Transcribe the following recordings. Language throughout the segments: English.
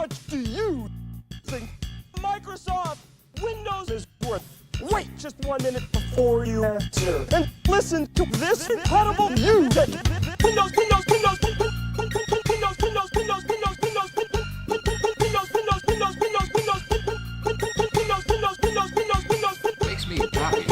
much do you think Microsoft Windows is worth? Wait just 1 minute before you answer. And listen to this incredible news. Windows. Makes me happy.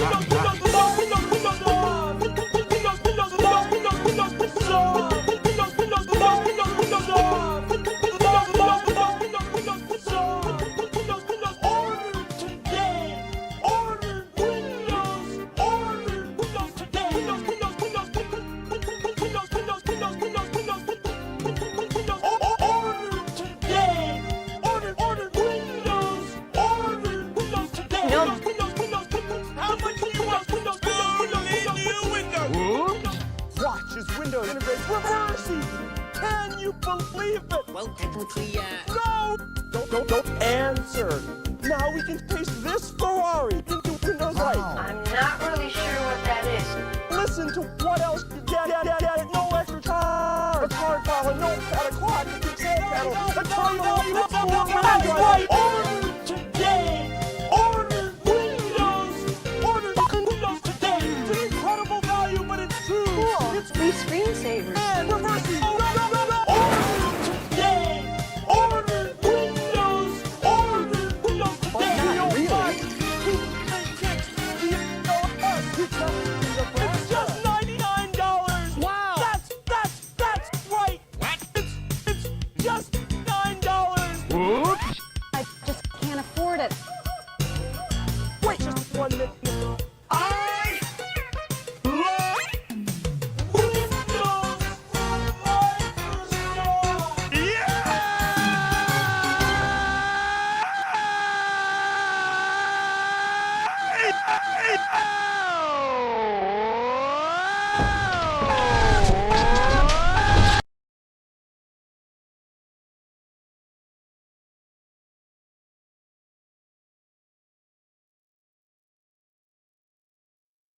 Windows integrates reversing. Can you believe it? Well, technically, No! Don't answer. Now we can paste this Ferrari into Windows Light. I'm not really sure what that is. Listen to what else you get. No extra time. A card file, a notepad, a clock, a control panel, a terminal, that's right. Order today. Order Windows. Order Windows today. It's an incredible value, but it's true. It's Free screensavers. and reversing. Order today. Order Windows. Order Windows today. not really. It's just $99. Wow. That's right. What? It's just $9. I just can't afford it. Wait just 1 minute. I love Windows from Microsoft.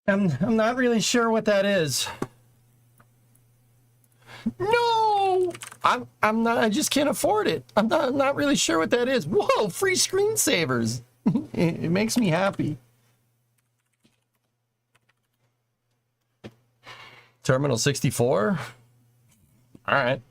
I'm not really sure what that is. No, I'm not. I just can't afford it. I'm not really sure what that is. Whoa, free screensavers. It makes me happy. Terminal 64. All right.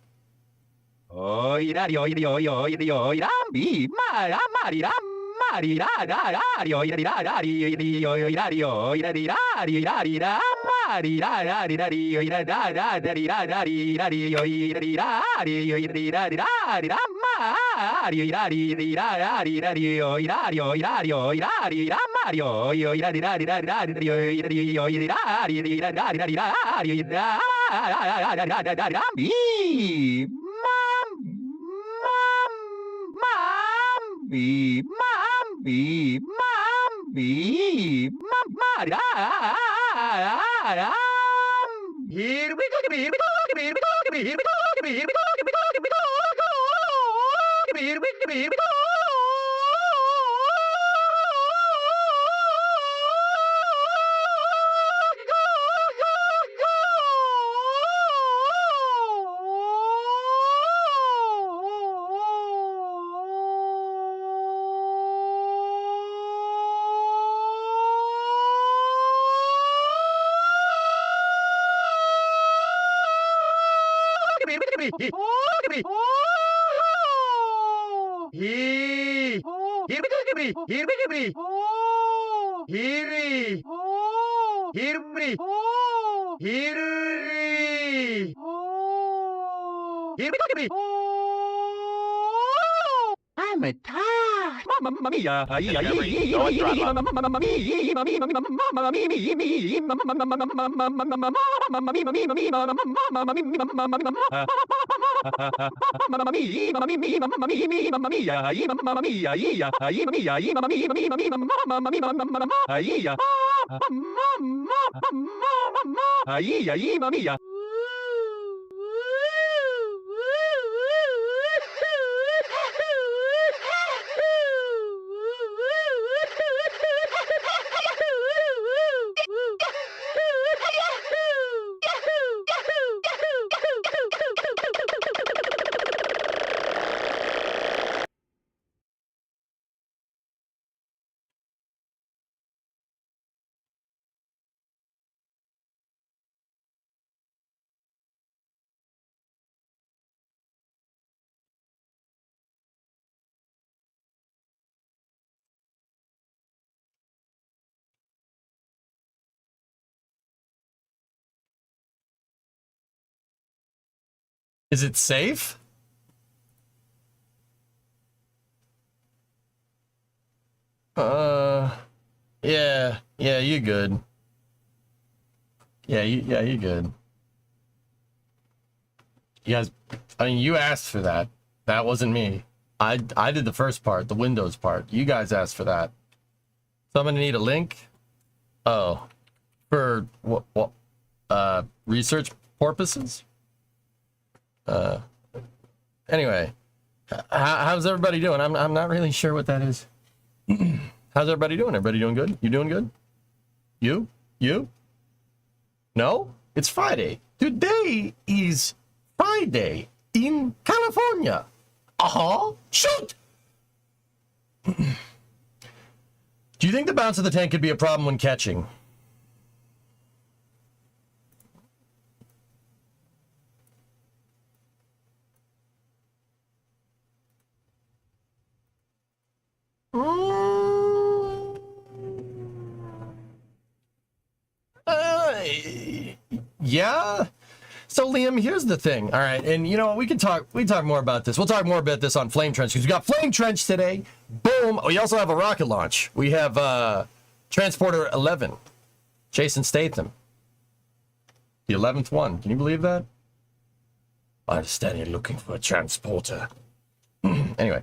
I'm a tired. Mamma mia. Is it safe? Yeah, you good. Yeah, you good. You guys, I mean, you asked for that. That wasn't me. I did the first part, the Windows part. You guys asked for that. So I'm gonna need a link. Oh, for what? Research purposes. Anyway, how's everybody doing? I'm not really sure what that is. How's everybody doing? Everybody doing good? You doing good? You? No? It's Friday. Today is Friday in California. Shoot! Do you think the bounce of the tank could be a problem when catching? Yeah. So Liam, here's the thing. All right, and you know we talk more about this. We'll talk more about this on Flame Trench because we got Flame Trench today. Boom. We also have a rocket launch. We have Transporter 11, Jason Statham, the 11th one. Can you believe that? I understand you're looking for a transporter. Anyway,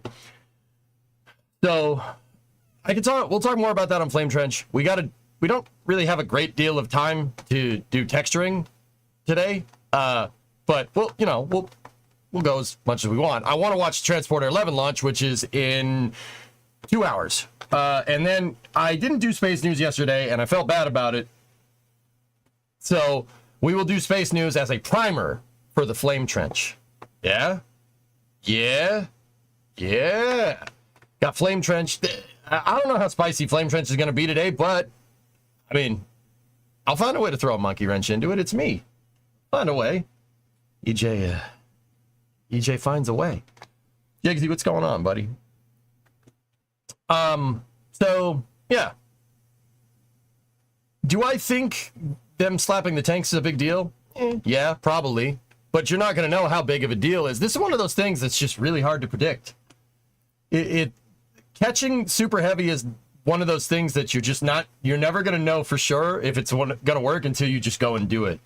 so we'll talk more about that on Flame Trench. We don't really have a great deal of time to do texturing today, but we'll go as much as we want. I want to watch Transporter 11 launch, which is in 2 hours, and then I didn't do space news yesterday, and I felt bad about it. So we will do space news as a primer for the Flame Trench. Yeah. Got Flame Trench. I don't know how spicy Flame Trench is going to be today, but I mean, I'll find a way to throw a monkey wrench into it. It's me. Find a way. EJ finds a way. Jigsy, what's going on, buddy? So yeah. Do I think them slapping the tanks is a big deal? Yeah, probably. But you're not going to know how big of a deal is. This is one of those things that's just really hard to predict. Catching super heavy is one of those things that you're never going to know for sure if it's going to work until you just go and do it.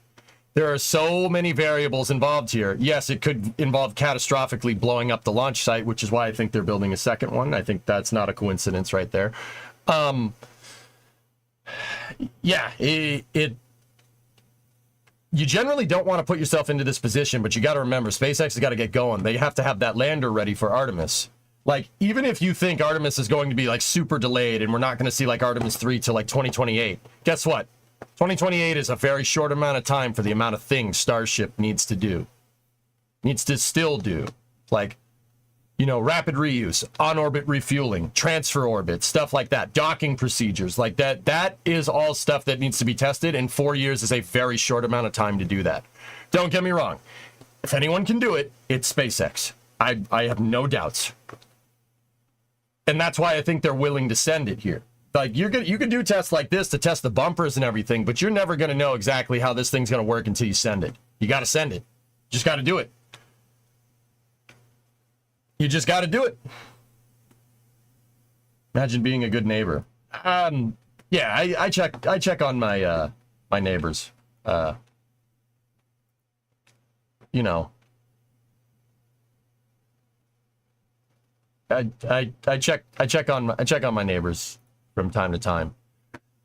There are so many variables involved here. Yes, it could involve catastrophically blowing up the launch site, which is why I think they're building a second one. I think that's not a coincidence right there. You generally don't want to put yourself into this position, but you got to remember, SpaceX has got to get going. They have to have that lander ready for Artemis. Like, even if you think Artemis is going to be, like, super delayed and we're not going to see, like, Artemis 3 till, like, 2028, guess what? 2028 is a very short amount of time for the amount of things Starship needs to still do. Like, rapid reuse, on-orbit refueling, transfer orbit, stuff like that, docking procedures, like that. That is all stuff that needs to be tested, and 4 years is a very short amount of time to do that. Don't get me wrong. If anyone can do it, it's SpaceX. I have no doubts. And that's why I think they're willing to send it here. Like, you can do tests like this to test the bumpers and everything, but you're never going to know exactly how this thing's going to work until you send it. You got to send it. Just got to do it. You just got to do it. Imagine being a good neighbor. Yeah, I check on my my neighbors. I check on my neighbors from time to time.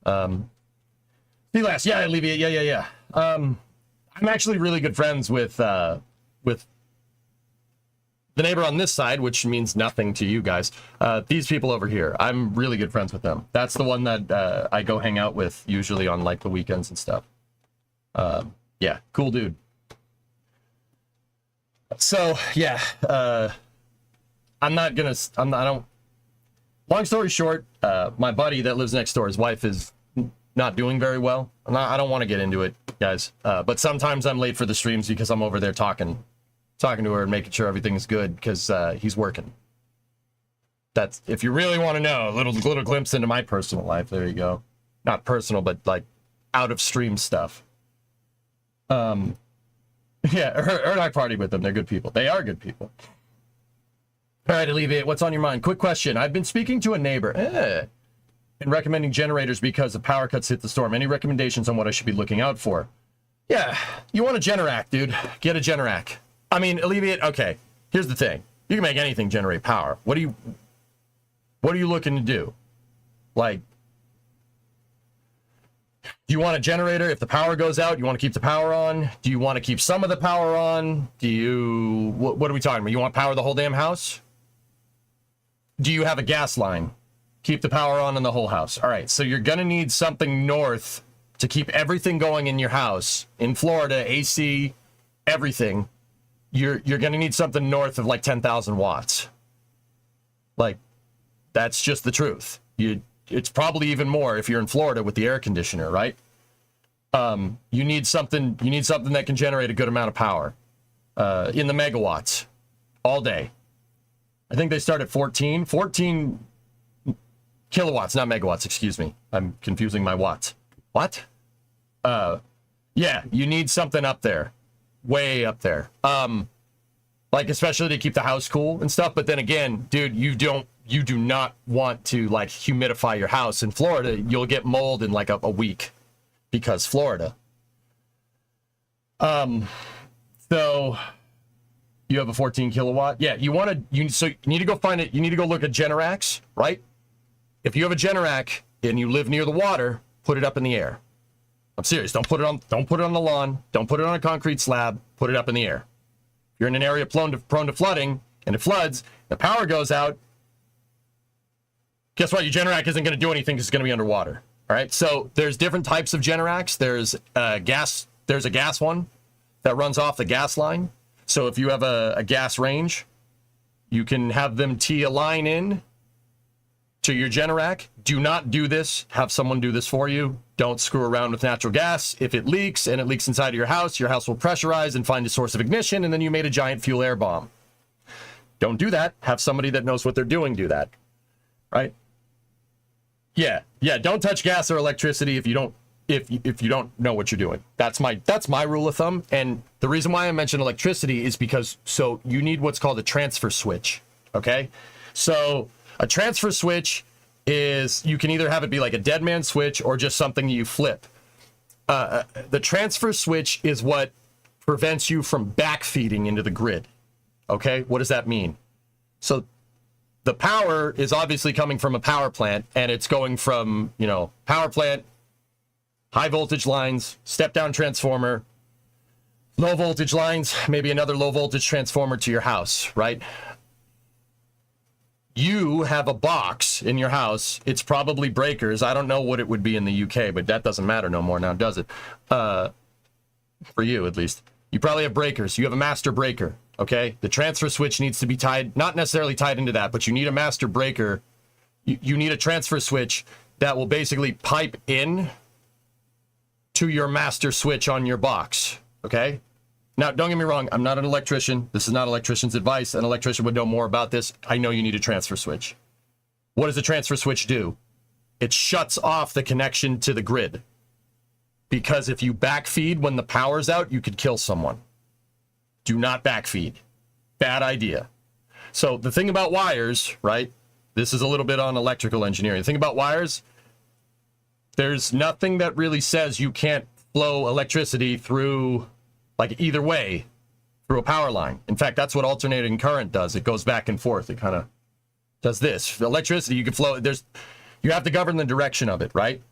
C-Last, yeah, Olivia, yeah. I'm actually really good friends with the neighbor on this side, which means nothing to you guys. These people over here, I'm really good friends with them. That's the one that I go hang out with usually on like the weekends and stuff. Yeah, cool dude. So yeah, long story short, my buddy that lives next door, his wife is not doing very well. I don't want to get into it, guys. But sometimes I'm late for the streams because I'm over there talking to her and making sure everything's good because he's working. That's, if you really want to know, a little glimpse into my personal life. There you go. Not personal, but like out of stream stuff. Yeah, her and I partied with them. They're good people. They are good people. All right, Alleviate, what's on your mind? Quick question. I've been speaking to a neighbor and recommending generators because of power cuts hit the storm. Any recommendations on what I should be looking out for? Yeah, you want a Generac, dude. Get a Generac. I mean, Alleviate, okay, here's the thing. You can make anything generate power. What are you looking to do? Like, do you want a generator if the power goes out? You want to keep the power on? Do you want to keep some of the power on? Do you... What are we talking about? You want power the whole damn house? Do you have a gas line? Keep the power on in the whole house. All right, so you're going to need something north to keep everything going in your house. In Florida, AC, everything. You're going to need something north of like 10,000 watts. Like, that's just the truth. It's probably even more if you're in Florida with the air conditioner, right? You need something that can generate a good amount of power in the megawatts all day. I think they start at 14 kilowatts, not megawatts, excuse me. I'm confusing my watts. What? Yeah, you need something up there. Way up there. Like, especially to keep the house cool and stuff. But then again, dude, you do not want to like humidify your house. In Florida, you'll get mold in like a week because Florida. So you have a 14 kilowatt. Yeah, you need to go find it. You need to go look at Generacs, right? If you have a Generac and you live near the water, put it up in the air. I'm serious. Don't put it on the lawn. Don't put it on a concrete slab. Put it up in the air. If you're in an area prone to flooding and it floods, the power goes out. Guess what? Your Generac isn't going to do anything because it's going to be underwater. All right. So there's different types of Generacs. There's a gas one that runs off the gas line. So if you have a gas range, you can have them tee a line in to your Generac. Do not do this. Have someone do this for you. Don't screw around with natural gas. If it leaks and it leaks inside of your house will pressurize and find a source of ignition, and then you made a giant fuel air bomb. Don't do that. Have somebody that knows what they're doing do that. Right? Yeah. Don't touch gas or electricity if you don't know what you're doing. That's my rule of thumb. And the reason why I mentioned electricity is because so you need what's called a transfer switch. Okay? So a transfer switch is you can either have it be like a dead man switch or just something you flip. The transfer switch is what prevents you from backfeeding into the grid. Okay? What does that mean? So the power is obviously coming from a power plant, and it's going from, power plant, high voltage lines, step down transformer, low voltage lines, maybe another low voltage transformer to your house, right? You have a box in your house. It's probably breakers. I don't know what it would be in the UK, but that doesn't matter no more now, does it? For you, at least. You probably have breakers. You have a master breaker, okay? The transfer switch needs to be tied, not necessarily tied into that, but you need a master breaker. You need a transfer switch that will basically pipe in to your master switch on your box, okay? Now, don't get me wrong. I'm not an electrician. This is not electrician's advice. An electrician would know more about this. I know you need a transfer switch. What does a transfer switch do? It shuts off the connection to the grid. Because if you backfeed when the power's out, you could kill someone. Do not backfeed. Bad idea. So the thing about wires, right? This is a little bit on electrical engineering. The thing about wires, there's nothing that really says you can't flow electricity through, like either way, through a power line. In fact, that's what alternating current does. It goes back and forth. It kind of does this. Electricity, you can flow. You have to govern the direction of it, right?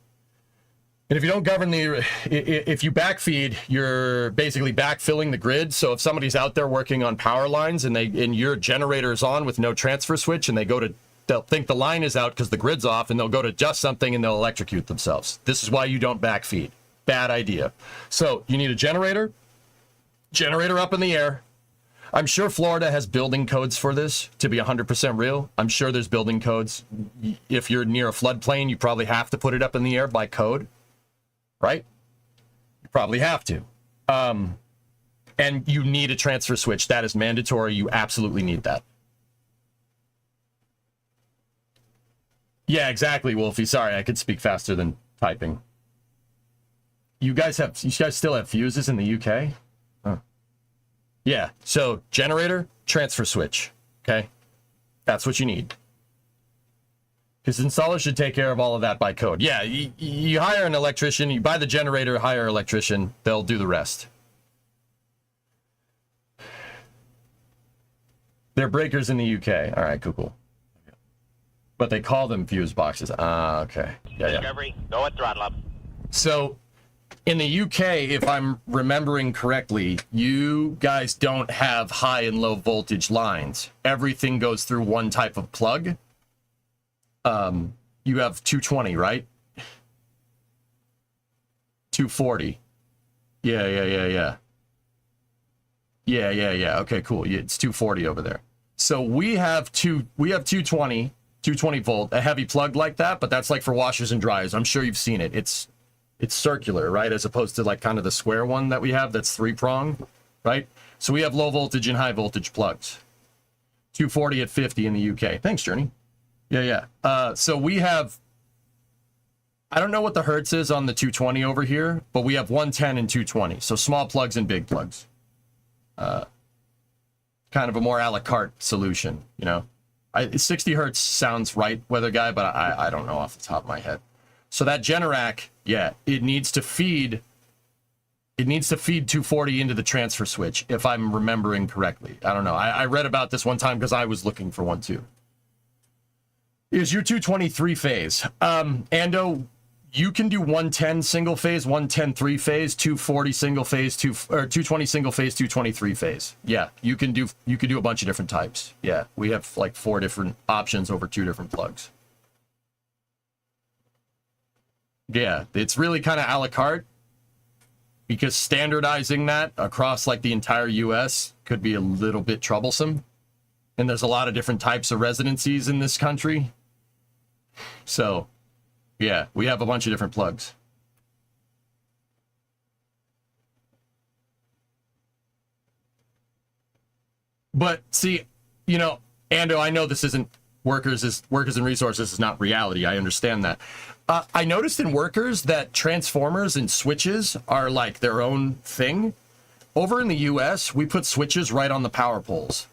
And if you don't govern if you backfeed, you're basically backfilling the grid. So if somebody's out there working on power lines and your generator is on with no transfer switch, and they'll think the line is out because the grid's off, and they'll go to adjust something and they'll electrocute themselves. This is why you don't backfeed. Bad idea. So you need a generator up in the air. I'm sure Florida has building codes for this to be 100% real. I'm sure there's building codes. If you're near a floodplain, you probably have to put it up in the air by code. Right? You probably have to. And you need a transfer switch. That is mandatory. You absolutely need that. Yeah, exactly, Wolfie. Sorry, I could speak faster than typing. You guys still have fuses in the UK? Huh. Yeah, so generator, transfer switch, okay? That's what you need. Because installers should take care of all of that by code. Yeah, you hire an electrician, you buy the generator, hire an electrician, they'll do the rest. They're breakers in the UK. All right, cool. But they call them fuse boxes. Ah, okay. Yeah. Discovery, go at throttle up. So in the UK, if I'm remembering correctly, you guys don't have high and low voltage lines. Everything goes through one type of plug. You have 220, right? 240. Yeah. Yeah. Okay, cool. Yeah, it's 240 over there. So we have 220 volt, a heavy plug like that, but that's like for washers and dryers. I'm sure you've seen it. It's circular, right? As opposed to like kind of the square one that we have that's 3-prong, right? So we have low voltage and high voltage plugs. 240 at 50 in the UK. Thanks, Journey. Yeah. So we have, I don't know what the hertz is on the 220 over here, but we have 110 and 220. So small plugs and big plugs. Kind of a more a la carte solution, you know. 60 hertz sounds right, weather guy, but I don't know off the top of my head. So that Generac, yeah, it needs to feed 240 into the transfer switch, if I'm remembering correctly. I don't know. I read about this one time because I was looking for one too. Is your 223 phase. Ando, you can do 110 single phase, 110 3 phase, 240 single phase, 220 single phase, 223 phase. Yeah, you can do a bunch of different types. Yeah, we have like 4 different options over 2 different plugs. Yeah, it's really kind of a la carte because standardizing that across like the entire US could be a little bit troublesome. And there's a lot of different types of residencies in this country. So, yeah, we have a bunch of different plugs. But see, you know, Ando, I know this isn't workers and resources is not reality. I understand that. I noticed in workers that transformers and switches are like their own thing. Over in the US, we put switches right on the power poles.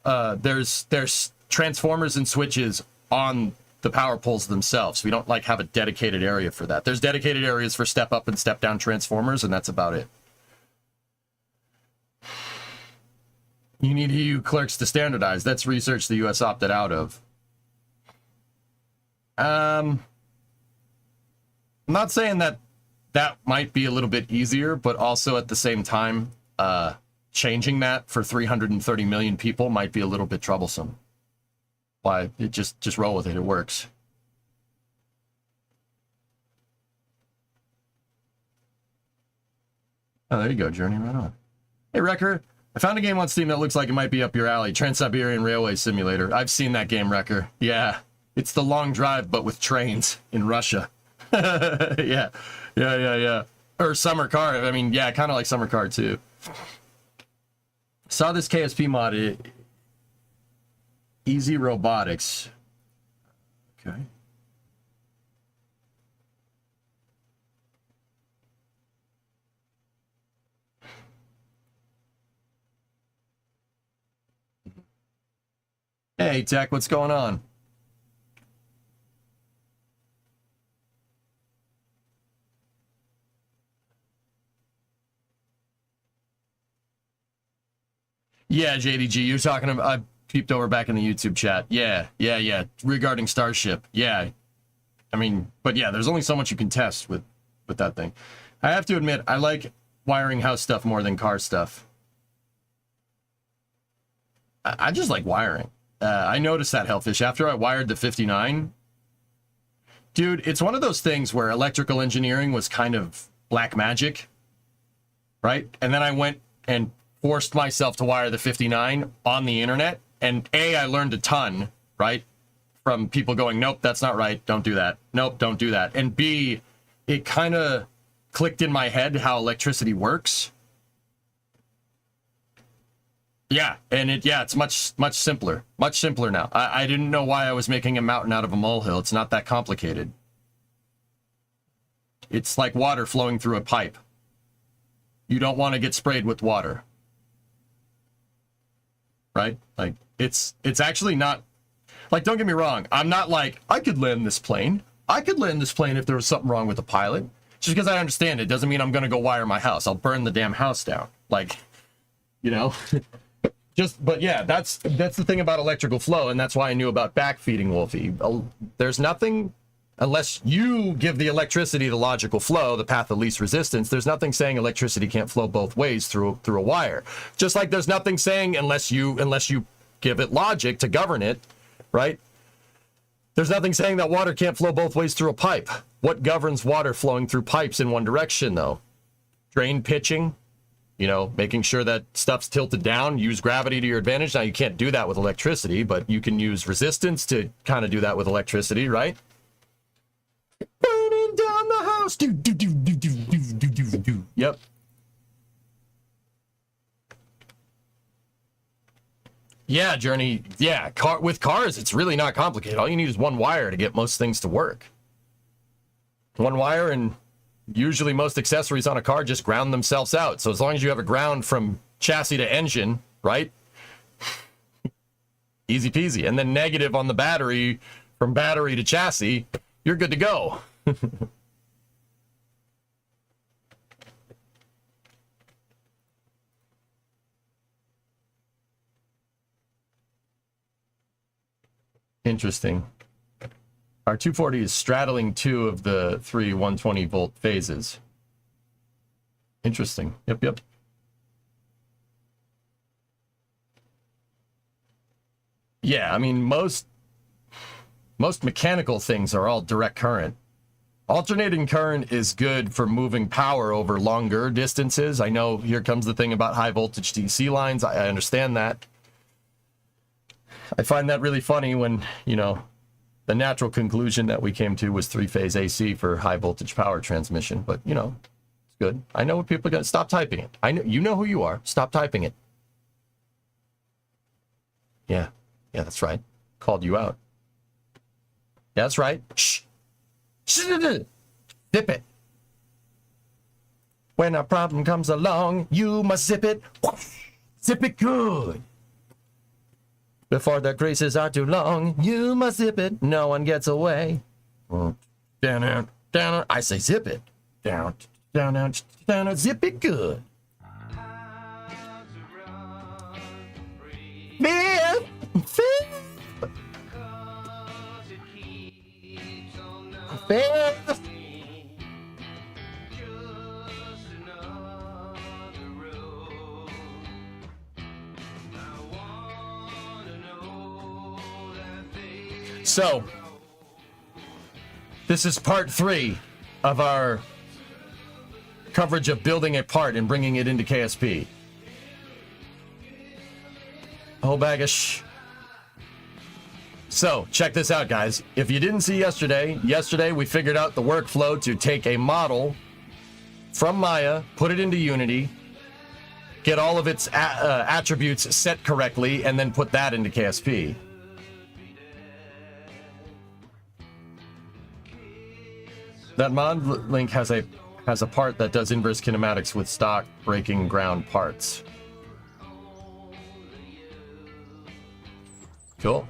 There's transformers and switches on the power poles themselves. We don't like have a dedicated area for that. There's dedicated areas for step up and step down transformers, and that's about it. You need EU clerks to standardize. That's research the US opted out of. I'm not saying that might be a little bit easier, but also at the same time, changing that for 330 million people might be a little bit troublesome. Why? It just roll with it. It works. Oh, there you go, Journey. Right on. Hey, Wrecker. I found a game on Steam that looks like it might be up your alley. Trans-Siberian Railway Simulator. I've seen that game, Wrecker. Yeah. It's the long drive, but with trains in Russia. Yeah. Or Summer Car. I mean, yeah, kind of like Summer Car, too. Saw this KSP mod. Easy Robotics. Okay. Hey, Tech, what's going on? Yeah, JDG, you're talking about... I peeped over back in the YouTube chat. Yeah. Regarding Starship. Yeah. I mean, but yeah, there's only so much you can test with that thing. I have to admit, I like wiring house stuff more than car stuff. I just like wiring. I noticed that, Hellfish. After I wired the 59, dude, it's one of those things where electrical engineering was kind of black magic, right? And then I went and forced myself to wire the 59 on the internet. And A, I learned a ton, right? From people going, nope, that's not right. Don't do that. Nope, don't do that. And B, it kind of clicked in my head how electricity works. Yeah, and it's much simpler. Much simpler now. I didn't know why I was making a mountain out of a molehill. It's not that complicated. It's like water flowing through a pipe. You don't want to get sprayed with water. right? Like it's actually not like, don't get me wrong, I'm not like I could land this plane. I could land this plane if there was something wrong with the pilot. Just because I understand it doesn't mean I'm going to go wire my house. I'll burn the damn house down. Like, you know, but yeah, that's the thing about electrical flow. And that's why I knew about backfeeding Wolfie. There's nothing, unless you give the electricity the logical flow, the path of least resistance, there's nothing saying electricity can't flow both ways through a wire. Just like there's nothing saying unless you give it logic to govern it, right? There's nothing saying that water can't flow both ways through a pipe. What governs water flowing through pipes in one direction, though? Drain pitching, you know, making sure that stuff's tilted down, use gravity to your advantage. Now, you can't do that with electricity, but you can use resistance to kind of do that with electricity, right? Burning down the house. Do, do, do, do, do, do, do, do, do. Yep. Yeah, Journey. Yeah, with cars, it's really not complicated. All you need is one wire to get most things to work. One wire, and usually most accessories on a car just ground themselves out. So as long as you have a ground from chassis to engine, right? Easy peasy. And then negative on the battery from battery to chassis, you're good to go. Interesting. Our 240 is straddling two of the three 120 volt phases. Interesting. Yep. Yeah, I mean, most mechanical things are all direct current. Alternating current is good for moving power over longer distances. I know here comes the thing about high voltage DC lines. I understand that. I find that really funny when, you know, the natural conclusion that we came to was three-phase AC for high voltage power transmission. But, you know, it's good. I know what people are going to... Stop typing it. I know, you know who you are. Stop typing it. Yeah, that's right. Called you out. Yeah, that's right. Shh. Zip it. When a problem comes along, you must zip it. Zip it good. Before the creases are too long, you must zip it. No one gets away. Down. I say zip it. Down. Zip it good. Fifth. So, this is part 3 of our coverage of building a part and bringing it into KSP. Oh, baggish. So, check this out, guys. If you didn't see yesterday we figured out the workflow to take a model from Maya, put it into Unity, get all of its attributes set correctly, and then put that into KSP. That mod link has a part that does inverse kinematics with stock breaking ground parts. Cool.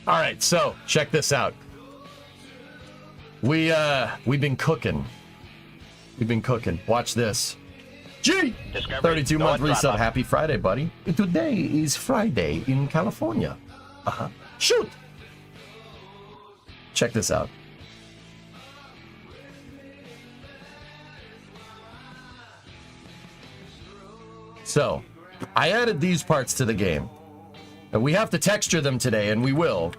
All right, so check this out. We've been cooking. Watch this. G! 32-month resub. Happy Friday, buddy. Today is Friday in California. Shoot! Check this out. So, I added these parts to the game. And we have to texture them today, and we will.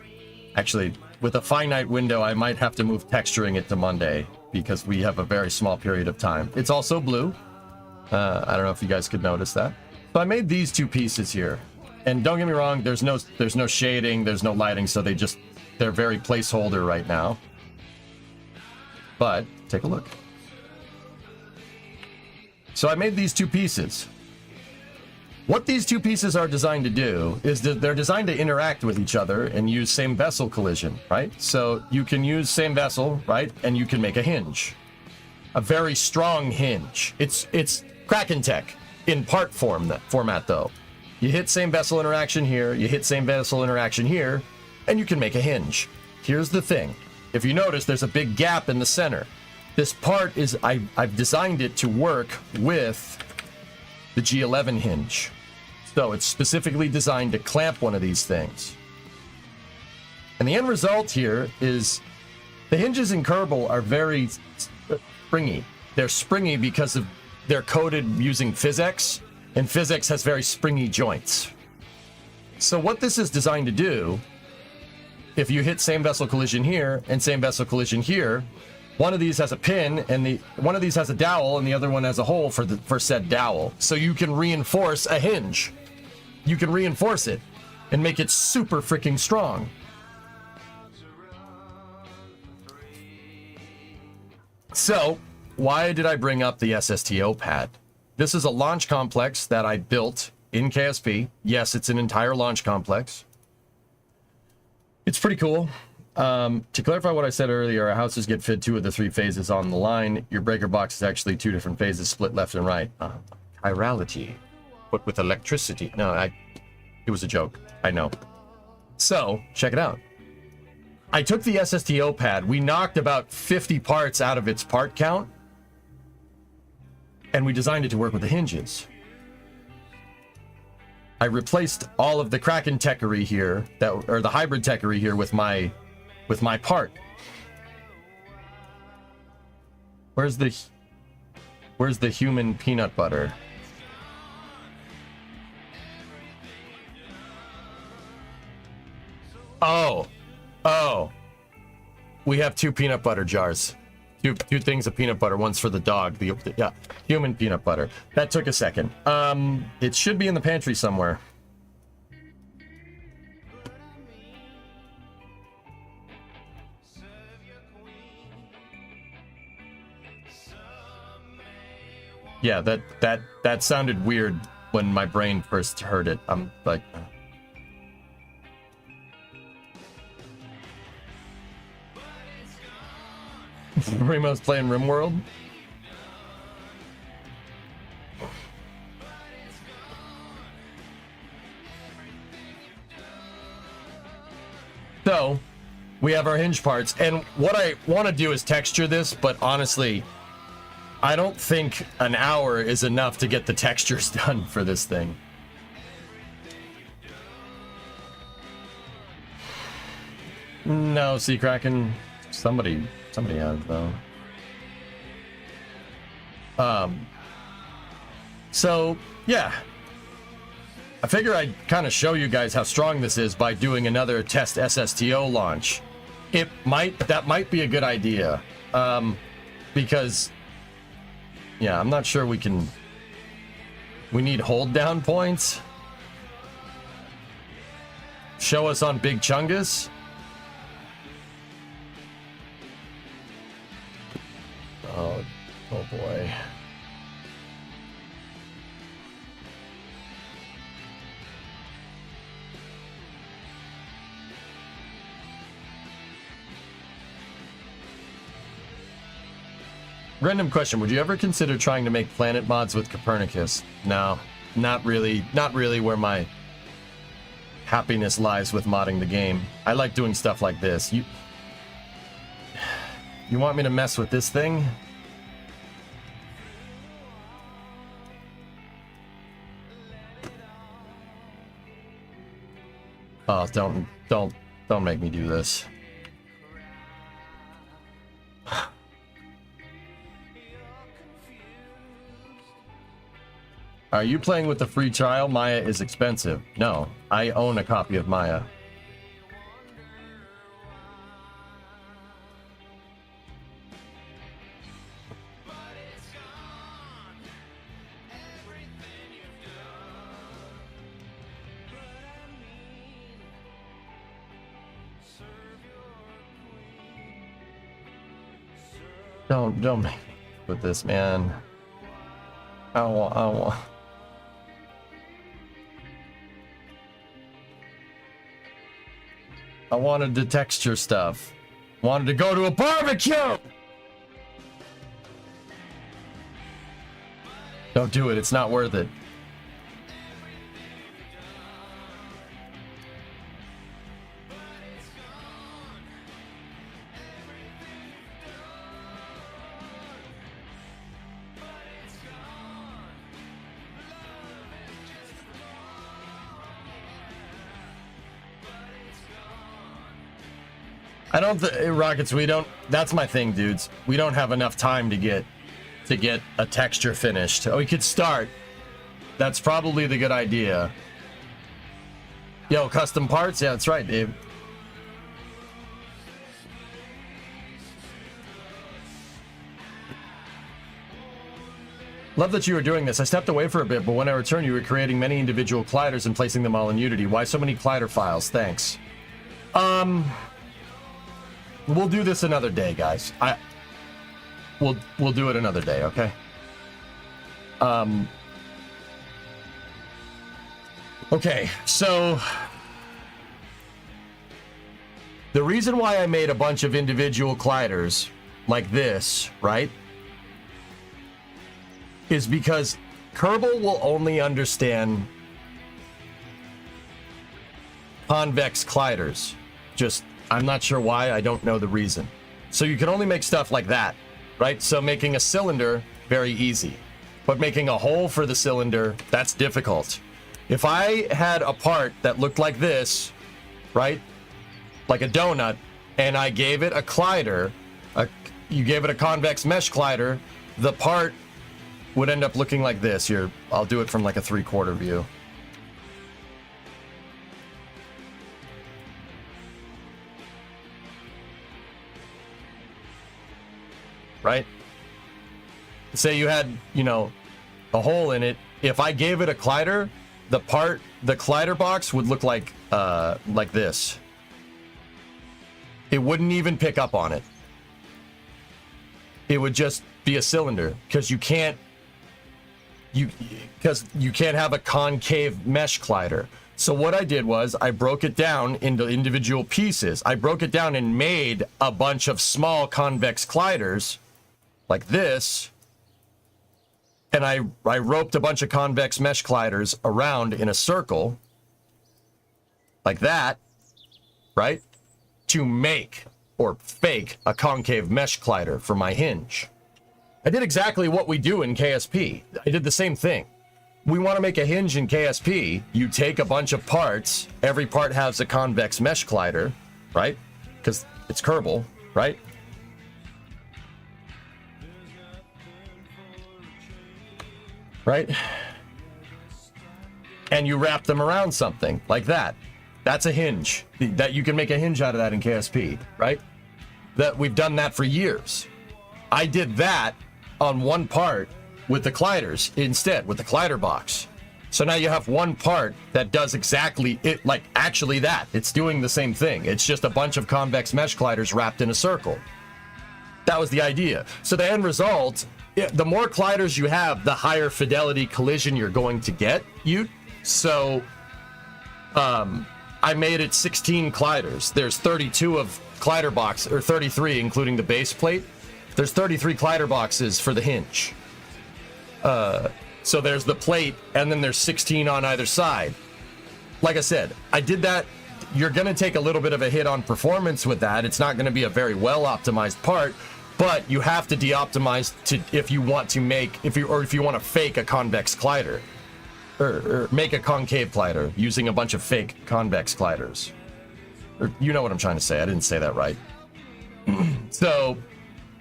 Actually, with a finite window, I might have to move texturing it to Monday, because we have a very small period of time. It's also blue. I don't know if you guys could notice that. So I made these two pieces here. And don't get me wrong, there's no shading, there's no lighting, so they're very placeholder right now. But take a look. So I made these two pieces. What these two pieces are designed to do is that they're designed to interact with each other and use same vessel collision, right? So you can use same vessel, right? And you can make a hinge. a very strong hinge. It's Kraken Tech in part format though. You hit same vessel interaction here, you hit same vessel interaction here, and you can make a hinge. Here's the thing. If you notice, there's a big gap in the center. This part is, I've designed it to work with the G11 hinge. So it's specifically designed to clamp one of these things. And the end result here is the hinges in Kerbal are very springy. They're springy because they're coated using Spacex, and Spacex has very springy joints. So what this is designed to do, if you hit same vessel collision here and same vessel collision here, one of these has a pin and one of these has a dowel and the other one has a hole for said dowel. So you can reinforce a hinge. You can reinforce it and make it super freaking strong. So, why did I bring up the SSTO pad? This is a launch complex that I built in KSP. Yes, it's an entire launch complex. It's pretty cool. To clarify what I said earlier, our houses get fit 2 of the 3 phases on the line. Your breaker box is actually 2 different phases split left and right. Chirality, but with electricity. No, it was a joke. I know. So, check it out. I took the SSTO pad. We knocked about 50 parts out of its part count. And we designed it to work with the hinges. I replaced all of the Kraken Techery here, or the hybrid Techery here with my part. Where's the human peanut butter? Oh. We have 2 peanut butter jars. Two things of peanut butter. One's for the dog. Yeah, human peanut butter. That took a second. It should be in the pantry somewhere. Yeah, that sounded weird when my brain first heard it. I'm like, Remo's playing RimWorld. So, we have our hinge parts, and what I want to do is texture this, but honestly, I don't think an hour is enough to get the textures done for this thing. No, Sea Kraken, somebody has though. So yeah, I figure I'd kind of show you guys how strong this is by doing another test SSTO launch. That might be a good idea, because yeah, I'm not sure we need hold down points. Show us on Big Chungus. Oh boy. Random question, would you ever consider trying to make planet mods with Copernicus? No, not really. Not really where my happiness lies with modding the game. I like doing stuff like this. You want me to mess with this thing? Oh, don't make me do this. Are you playing with the free trial? Maya is expensive. No, I own a copy of Maya. Don't make me with this, man. I wanted to texture stuff. Wanted to go to a barbecue! Don't do it. It's not worth it. I don't Rockets, we don't, that's my thing, dudes. We don't have enough time to get a texture finished. We could start. That's probably the good idea. Yo, custom parts? Yeah, that's right, Dave. Love that you were doing this. I stepped away for a bit, but when I returned, you were creating many individual colliders and placing them all in Unity. Why so many collider files? Thanks. We'll do this another day, guys. We'll do it another day, okay? Okay, so the reason why I made a bunch of individual colliders like this, right, is because Kerbal will only understand convex colliders. Just, I'm not sure why, I don't know the reason. So you can only make stuff like that, right? So making a cylinder, very easy. But making a hole for the cylinder, that's difficult. If I had a part that looked like this, right? Like a donut, and I gave it a collider, you gave it a convex mesh collider, the part would end up looking like this. Here, I'll do it from like a 3/4 view. Right? Say you had, you know, a hole in it. If I gave it a collider, the collider box would look like this. It wouldn't even pick up on it. It would just be a cylinder because you can't have a concave mesh collider. So what I did was I broke it down into individual pieces. I broke it down and made a bunch of small convex colliders like this, and I roped a bunch of convex mesh colliders around in a circle like that, right, to make or fake a concave mesh collider for my hinge. I did exactly what we do in KSP. I did the same thing. We want to make a hinge in KSP. You take a bunch of parts. Every part has a convex mesh collider, right? Because it's Kerbal, right? Right? And you wrap them around something like that. That's a hinge. That you can make a hinge out of that in KSP, right? That we've done that for years. I did that on one part with the colliders instead, with the collider box. So now you have one part that does exactly it, like actually that. It's doing the same thing. It's just a bunch of convex mesh colliders wrapped in a circle. That was the idea. So the end result, the more colliders you have, the higher fidelity collision you're going to get. So I made it 16 colliders. There's 32 of collider box, or 33 including the base plate. There's 33 collider boxes for the hinge. So there's the plate, and then there's 16 on either side. Like I said, I did that. You're going to take a little bit of a hit on performance with that. It's not going to be a very well optimized part, but you have to de-optimize if you want to make, if you want to fake a convex collider, or make a concave collider using a bunch of fake convex colliders. Or, you know what I'm trying to say. I didn't say that right. So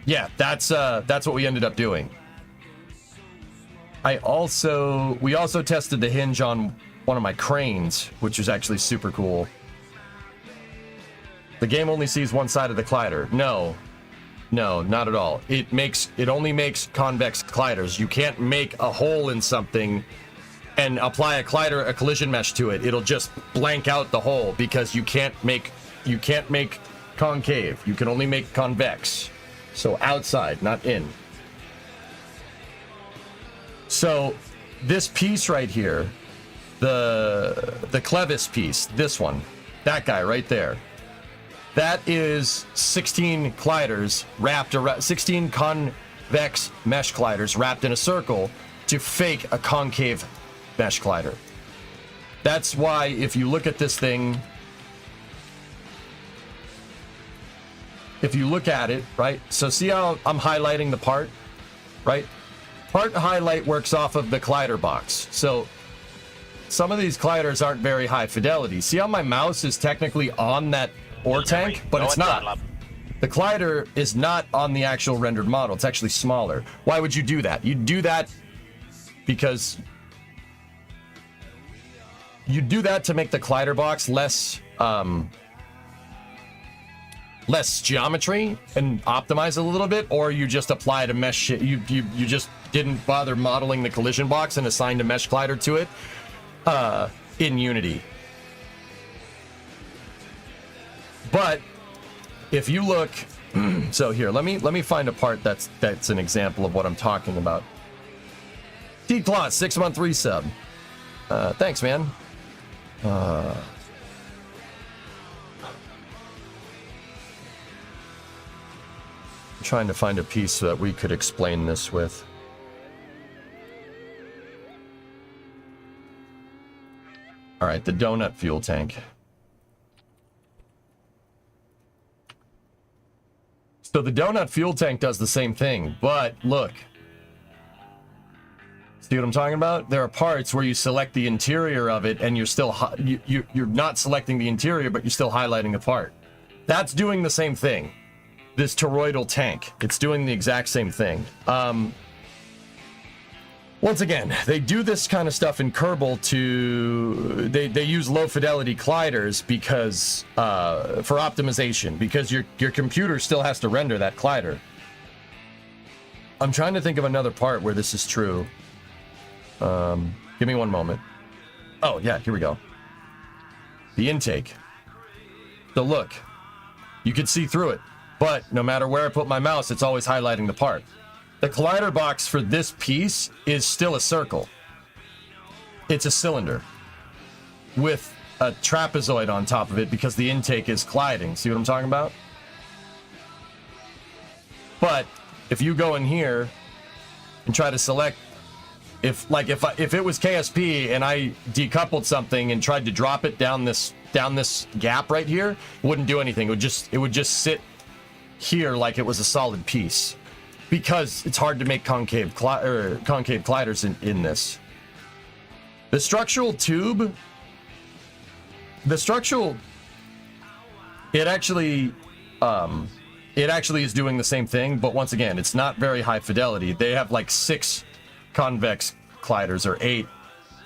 yeah, that's what we ended up doing. We also tested the hinge on one of my cranes, which was actually super cool. The game only sees one side of the collider. No, not at all. It only makes convex colliders. You can't make a hole in something and apply a collision mesh to it. It'll just blank out the hole because you can't make concave. You can only make convex. So outside, not in. So this piece right here, the clevis piece, this one, that guy right there, that is 16 colliders wrapped around, 16 convex mesh colliders wrapped in a circle to fake a concave mesh collider. That's why if you look at this thing, if you look at it, right? So see how I'm highlighting the part, right? Part highlight works off of the collider box. So some of these colliders aren't very high fidelity. See how my mouse is technically on that ore tank, but it's not. The collider is not on the actual rendered model. It's actually smaller. Why would you do that? You do that because you do that to make the collider box less less geometry and optimize a little bit, or you just applied a mesh. You just didn't bother modeling the collision box and assigned a mesh collider to it in Unity. But if you look, so here, let me find a part that's an example of what I'm talking about. T-Claw, 6-month resub. Thanks, man. Trying to find a piece that we could explain this with. All right, the donut fuel tank. So the donut fuel tank does the same thing, but look. See what I'm talking about? There are parts where you select the interior of it and you're still you're not selecting the interior, but you're still highlighting the part. That's doing the same thing. This toroidal tank, it's doing the exact same thing. Once again, they do this kind of stuff in Kerbal to they use low fidelity colliders because for optimization, because your computer still has to render that collider. I'm trying to think of another part where this is true. Give me one moment. Oh yeah, here we go. The intake. So look, you can see through it. But no matter where I put my mouse, it's always highlighting the part. The collider box for this piece is still a circle. It's a cylinder with a trapezoid on top of it because the intake is colliding. See what I'm talking about? But if you go in here and try to select, if it was KSP and I decoupled something and tried to drop it down this gap right here, it wouldn't do anything. It would just sit here like it was a solid piece, because it's hard to make concave colliders in this. The structural tube, it actually is doing the same thing, but once again, it's not very high fidelity. They have like 6 convex colliders or 8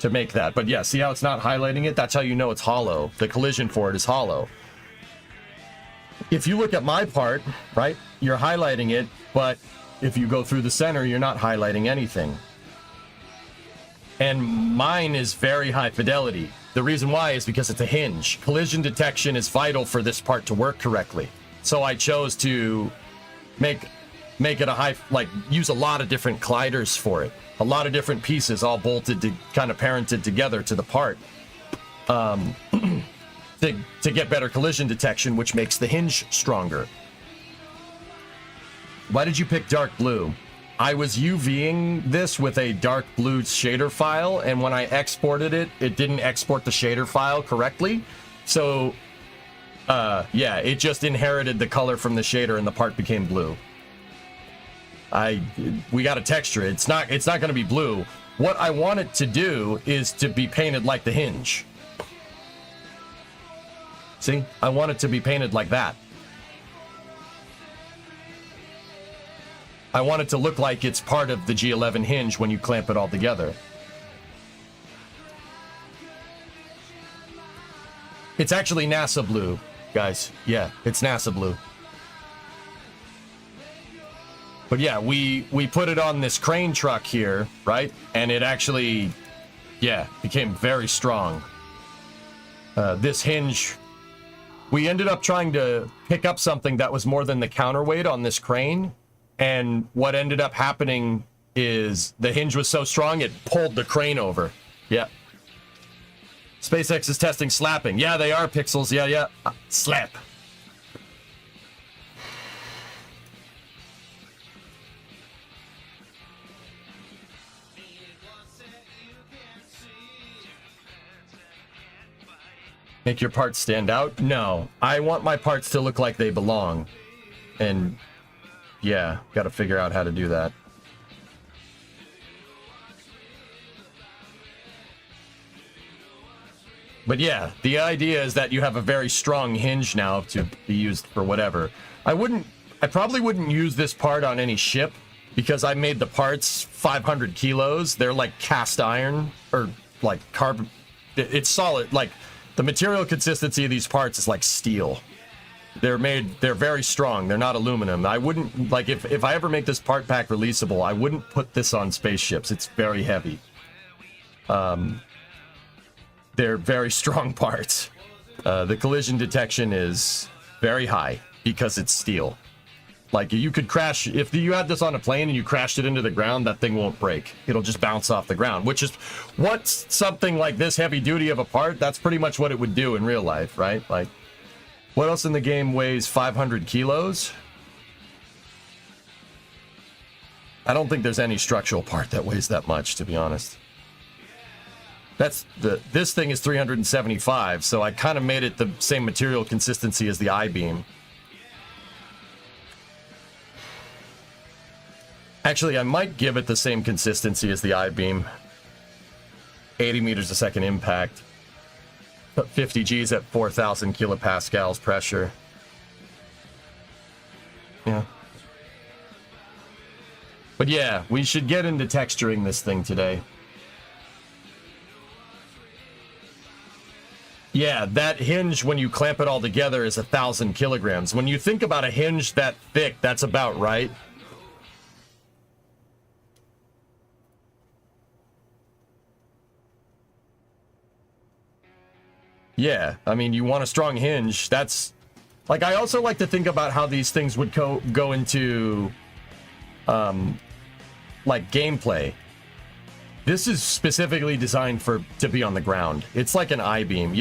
to make that. But yeah, see how it's not highlighting it? That's how you know it's hollow. The collision for it is hollow. If you look at my part, right, you're highlighting it, but if you go through the center, you're not highlighting anything. And mine is very high fidelity. The reason why is because it's a hinge. Collision detection is vital for this part to work correctly. So I chose to make it a high, like, use a lot of different colliders for it. A lot of different pieces all bolted to kind of parented together to the part. To get better collision detection, which makes the hinge stronger. Why did you pick dark blue? I was UVing this with a dark blue shader file, and when I exported it, it didn't export the shader file correctly. So, yeah, it just inherited the color from the shader and the part became blue. We got to texture it. It's not going to be blue. What I want it to do is to be painted like the hinge. See, I want it to be painted like that. I want it to look like it's part of the G11 hinge when you clamp it all together. It's actually NASA blue, guys. Yeah, it's NASA blue. But yeah, we put it on this crane truck here, right? And it actually, yeah, became very strong. This hinge, we ended up trying to pick up something that was more than the counterweight on this crane. And what ended up happening is the hinge was so strong, it pulled the crane over. Yeah. SpaceX is testing slapping. Yeah, they are, Pixels. Yeah. Slap. Make your parts stand out? No. I want my parts to look like they belong. And yeah, got to figure out how to do that. But yeah, the idea is that you have a very strong hinge now to be used for whatever. I probably wouldn't use this part on any ship because I made the parts 500 kilos. They're like cast iron or like carbon. It's solid. Like the material consistency of these parts is like steel. They're very strong. They're not aluminum. I wouldn't, like, if I ever make this part pack releasable, I wouldn't put this on spaceships. It's very heavy. They're very strong parts. The collision detection is very high because it's steel. Like, you could crash, if you had this on a plane and you crashed it into the ground, that thing won't break. It'll just bounce off the ground, which is what something like this heavy duty of a part, that's pretty much what it would do in real life, right? Like, what else in the game weighs 500 kilos? I don't think there's any structural part that weighs that much, to be honest. This thing is 375, so I kind of made it the same material consistency as the I-beam. Actually, I might give it the same consistency as the I-beam. 80 meters a second impact. 50 Gs at 4,000 kilopascals pressure. Yeah. But yeah, we should get into texturing this thing today. Yeah, that hinge, when you clamp it all together, is 1,000 kilograms. When you think about a hinge that thick, that's about right. Yeah, I mean, you want a strong hinge. That's, like, I also like to think about how these things would go into, like, gameplay. This is specifically designed to be on the ground. It's like an I-beam.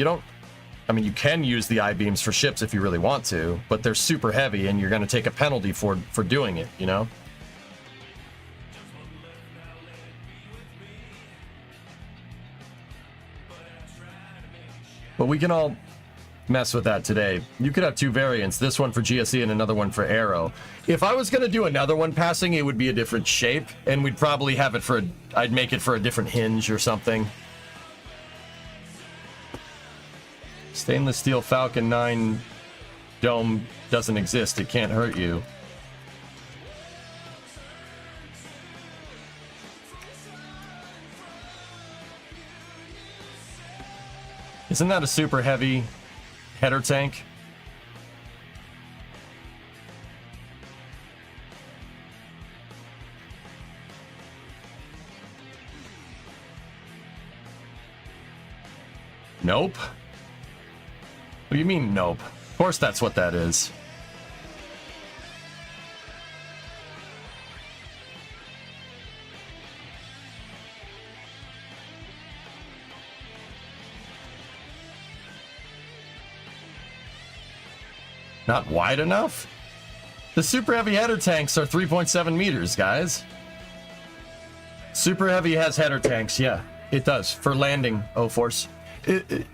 I mean, you can use the I-beams for ships if you really want to, but they're super heavy and you're going to take a penalty for doing it, you know? But we can all mess with that today. You could have two variants, this one for GSE and another one for Aero. If I was going to do another one passing, it would be a different shape, and we'd probably have it I'd make it for a different hinge or something. Stainless steel Falcon 9 dome doesn't exist. It can't hurt you. Isn't that a super heavy header tank? Nope. What do you mean, nope? Of course that's what that is. Not wide enough? The super heavy header tanks are 3.7 meters, guys. Super heavy has header tanks, yeah. It does, for landing, O-Force.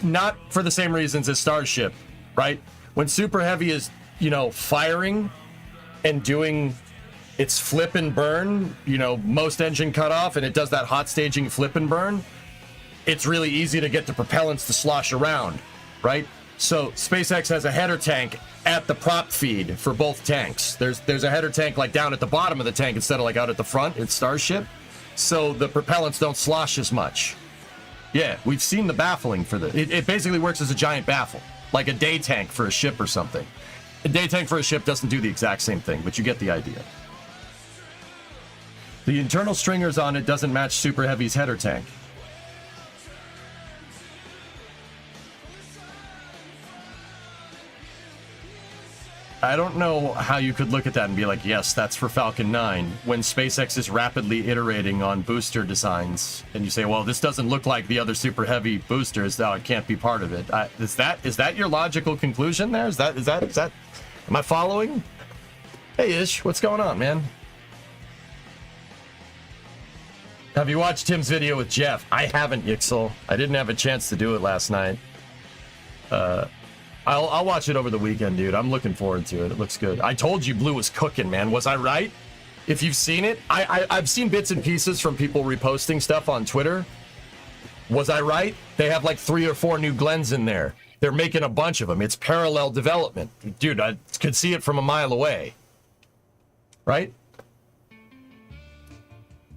Not for the same reasons as Starship, right? When super heavy is, you know, firing and doing its flip and burn, you know, most engine cut off, and it does that hot staging flip and burn, it's really easy to get the propellants to slosh around, right? So Spacex has a header tank at the prop feed for both tanks. There's a header tank like down at the bottom of the tank instead of like out at the front in Starship, so the propellants don't slosh as much. Yeah, we've seen the baffling for this. It basically works as a giant baffle, like a day tank for a ship or something. A day tank for a ship doesn't do the exact same thing, but you get the idea. The internal stringers on it doesn't match Super Heavy's header tank. I don't know how you could look at that and be like, yes, that's for Falcon 9, when SpaceX is rapidly iterating on booster designs, and you say, well, this doesn't look like the other super heavy boosters, now it can't be part of it. Is that your logical conclusion there? Is that, am I following? Hey, Ish, what's going on, man? Have you watched Tim's video with Jeff? I haven't, Yixel. I didn't have a chance to do it last night. I'll watch it over the weekend, dude. I'm looking forward to it. It looks good. I told you Blue was cooking, man. Was I right? If you've seen it, I've seen bits and pieces from people reposting stuff on Twitter. Was I right? They have like 3 or 4 new Glens in there. They're making a bunch of them. It's parallel development. Dude, I could see it from a mile away. Right?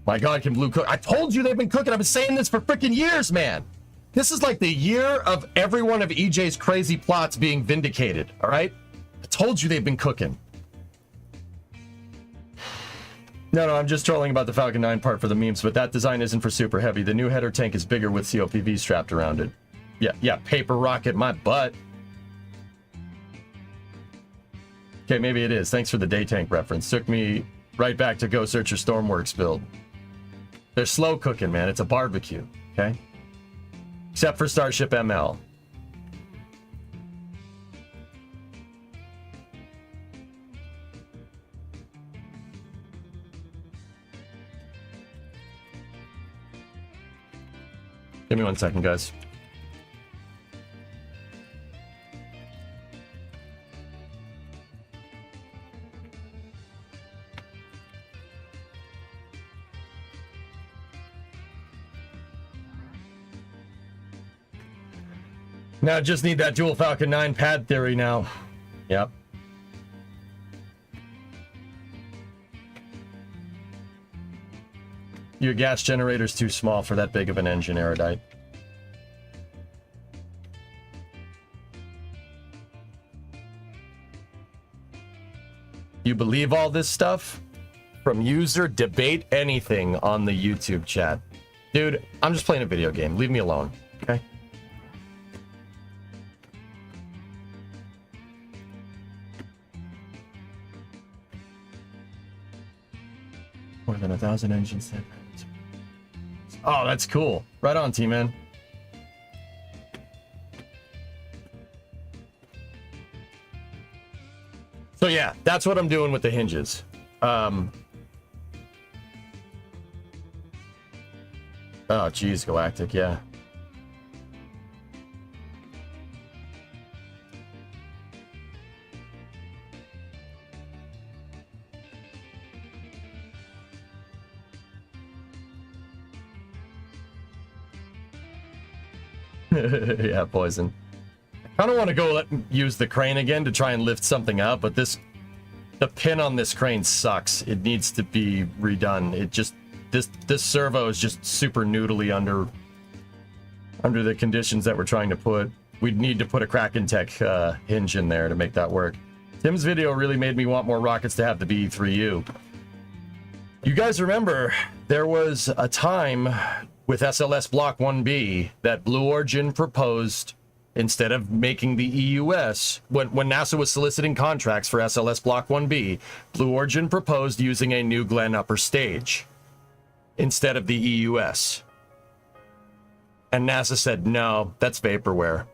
My God, can Blue cook? I told you they've been cooking. I've been saying this for freaking years, man. This is like the year of every one of EJ's crazy plots being vindicated, all right? I told you they've been cooking. No, I'm just trolling about the Falcon 9 part for the memes, but that design isn't for super heavy. The new header tank is bigger with COPV strapped around it. Yeah, paper rocket my butt. Okay, maybe it is. Thanks for the day tank reference. Took me right back to Go Searcher Stormworks build. They're slow cooking, man. It's a barbecue, okay? Except for Starship ML. Give me 1 second, guys. Now just need that dual Falcon 9 pad theory now. Yep. Your gas generator's too small for that big of an engine, Erudite. You believe all this stuff? From user debate anything on the YouTube chat. Dude, I'm just playing a video game. Leave me alone, okay? More than 1,000 engines. Oh, that's cool. Right on, T-Man. So yeah, that's what I'm doing with the hinges. Oh, geez, Galactic, yeah. Yeah, Poison. I don't want to go use the crane again to try and lift something up, but the pin on this crane sucks. It needs to be redone. It just, this servo is just super noodly under the conditions that we're trying to put. We'd need to put a Kraken Tech hinge in there to make that work. Tim's video really made me want more rockets to have the BE-3U. You guys remember there was a time with SLS Block 1B that Blue Origin proposed, instead of making the EUS, when NASA was soliciting contracts for SLS Block 1B, Blue Origin proposed using a new Glen upper stage instead of the EUS. And NASA said, no, that's vaporware.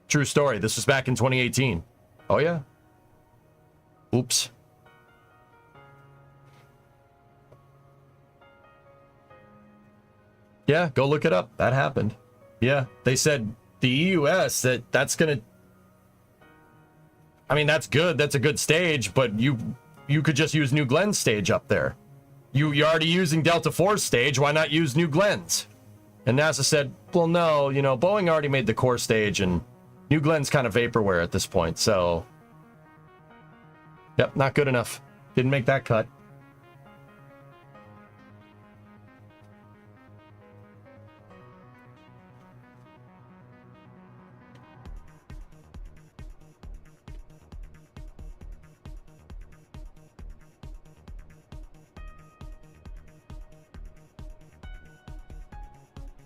True story. This was back in 2018. Oh, yeah. Oops. Yeah, go look it up. That happened. Yeah, they said the EUS, that's gonna... I mean, that's good. That's a good stage, but you could just use New Glen's stage up there. You're already using Delta 4's stage. Why not use New Glen's? And NASA said, well, no, you know, Boeing already made the core stage, and New Glen's kind of vaporware at this point, so... Yep, not good enough. Didn't make that cut.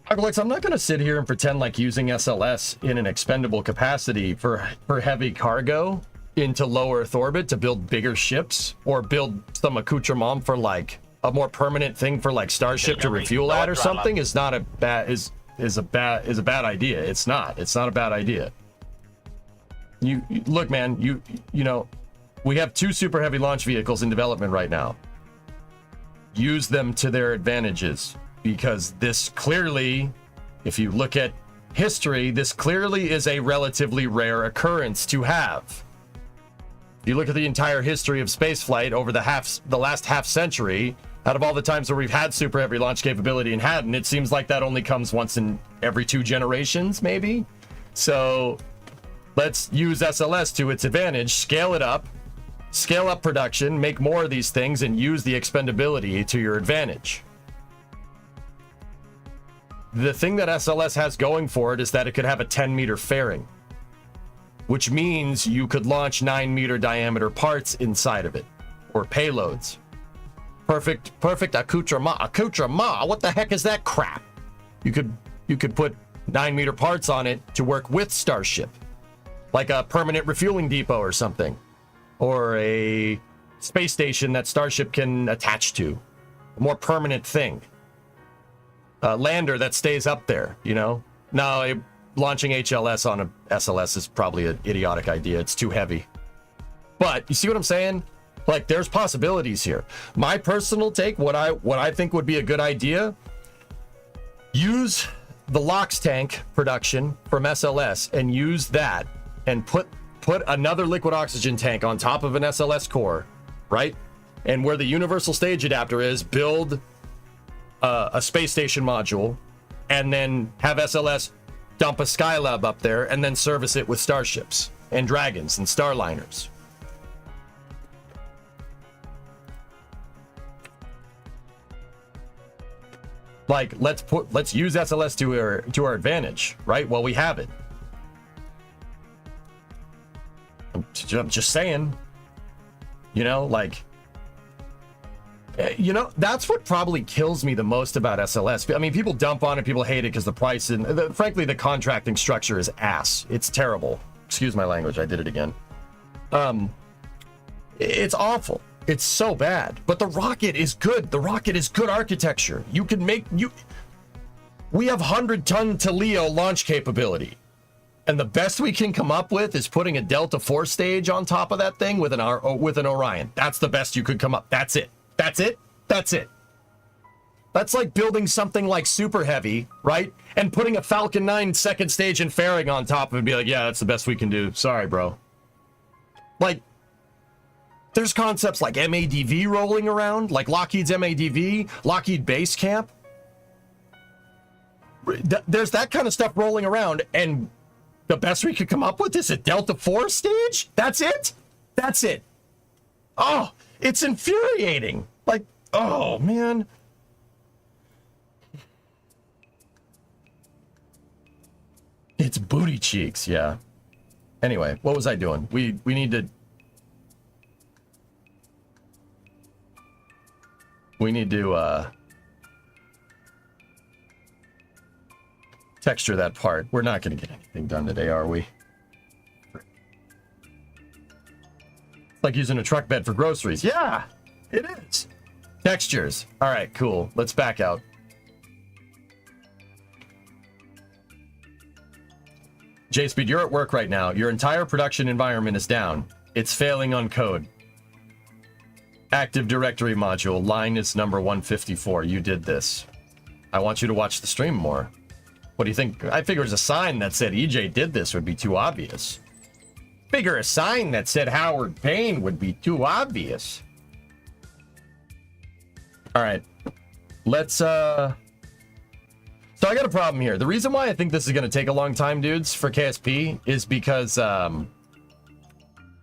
Alex, I'm not going to sit here and pretend like using SLS in an expendable capacity for heavy cargo into low Earth orbit to build bigger ships or build some accoutrement for like a more permanent thing for like Starship to refuel at or something is not a bad is a bad idea. It's not a bad idea. You look, man, you know, we have 2 super heavy launch vehicles in development right now. Use them to their advantages. Because this clearly, if you look at history, this clearly is a relatively rare occurrence to have. You look at the entire history of spaceflight over the last half century, out of all the times where we've had super heavy launch capability and hadn't, it seems like that only comes once in every 2 generations, maybe. So let's use SLS to its advantage, scale up production, make more of these things, and use the expendability to your advantage. The thing that SLS has going for it is that it could have a 10-meter fairing, which means you could launch 9-meter diameter parts inside of it, or payloads. Perfect accoutrement. What the heck is that crap? You could put 9-meter parts on it to work with Starship, like a permanent refueling depot or something, or a space station that Starship can attach to, a more permanent thing. A lander that stays up there, you know? No, launching HLS on a SLS is probably an idiotic idea. It's too heavy. But you see what I'm saying? Like, there's possibilities here. My personal take, what I think would be a good idea, use the LOX tank production from SLS and use that and put another liquid oxygen tank on top of an SLS core, right? And where the universal stage adapter is, build a space station module, and then have SLS dump a Skylab up there and then service it with starships and Dragons and Starliners. Like, let's use SLS to our advantage, right? Well, we have it. I'm just saying, you know, like, you know, that's what probably kills me the most about SLS. I mean, people dump on it, people hate it because the price and frankly, the contracting structure is ass. It's terrible. Excuse my language. I did it again. It's awful. It's so bad. But the rocket is good. The rocket is good architecture. You can make we have 100-ton to LEO launch capability. And the best we can come up with is putting a Delta 4 stage on top of that thing with an Orion. That's the best you could come up. That's it. That's it. That's it. That's like building something like super heavy, right? And putting a Falcon 9 second stage and fairing on top of it and be like, yeah, that's the best we can do. Sorry, bro. Like, there's concepts like MADV rolling around, like Lockheed's MADV, Lockheed Base Camp. There's that kind of stuff rolling around, and the best we could come up with is a Delta 4 stage? That's it? That's it. Oh, it's infuriating. Like, oh, man. It's booty cheeks, yeah. Anyway, what was I doing? We need to... texture that part. We're not going to get anything done today, are we? It's like using a truck bed for groceries. Yeah, it is. Textures. All right, cool. Let's back out. JSpeed, you're at work right now. Your entire production environment is down. It's failing on code. Active Directory module. Line is number 154. You did this. I want you to watch the stream more. What do you think? I figure a sign that said EJ did this would be too obvious. Figure a sign that said Howard Payne would be too obvious. All right. Let's, So I got a problem here. The reason why I think this is going to take a long time, dudes, for KSP is because, I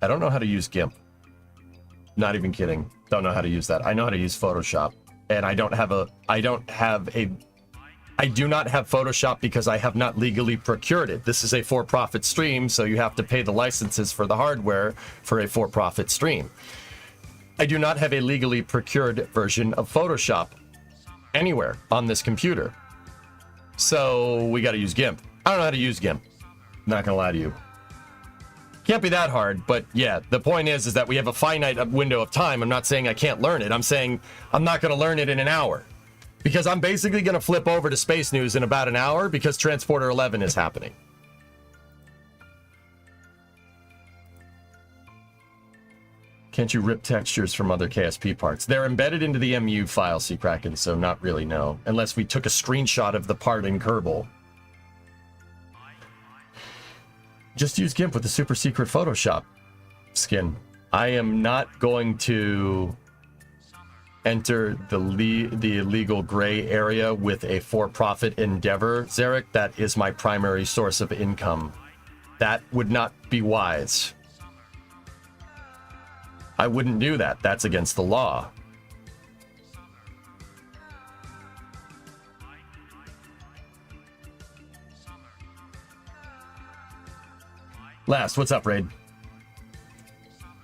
don't know how to use GIMP. Not even kidding. Don't know how to use that. I know how to use Photoshop. And I do not have Photoshop because I have not legally procured it. This is a for-profit stream, so you have to pay the licenses for the hardware for a for-profit stream. I do not have a legally procured version of Photoshop anywhere on this computer. So we got to use GIMP. I don't know how to use GIMP. Not gonna lie to you. Can't be that hard, but yeah, the point is that we have a finite window of time. I'm not saying I can't learn it. I'm saying I'm not gonna learn it in an hour. Because I'm basically going to flip over to Space News in about an hour because Transporter 11 is happening. Can't you rip textures from other KSP parts? They're embedded into the MU file, Kraken, so not really, no. Unless we took a screenshot of the part in Kerbal. just use GIMP with the super secret Photoshop skin. I am not going to enter the illegal gray area with a for-profit endeavor, Zarek. That is my primary source of income. That would not be wise. I wouldn't do that. That's against the law. Last, what's up, Raid?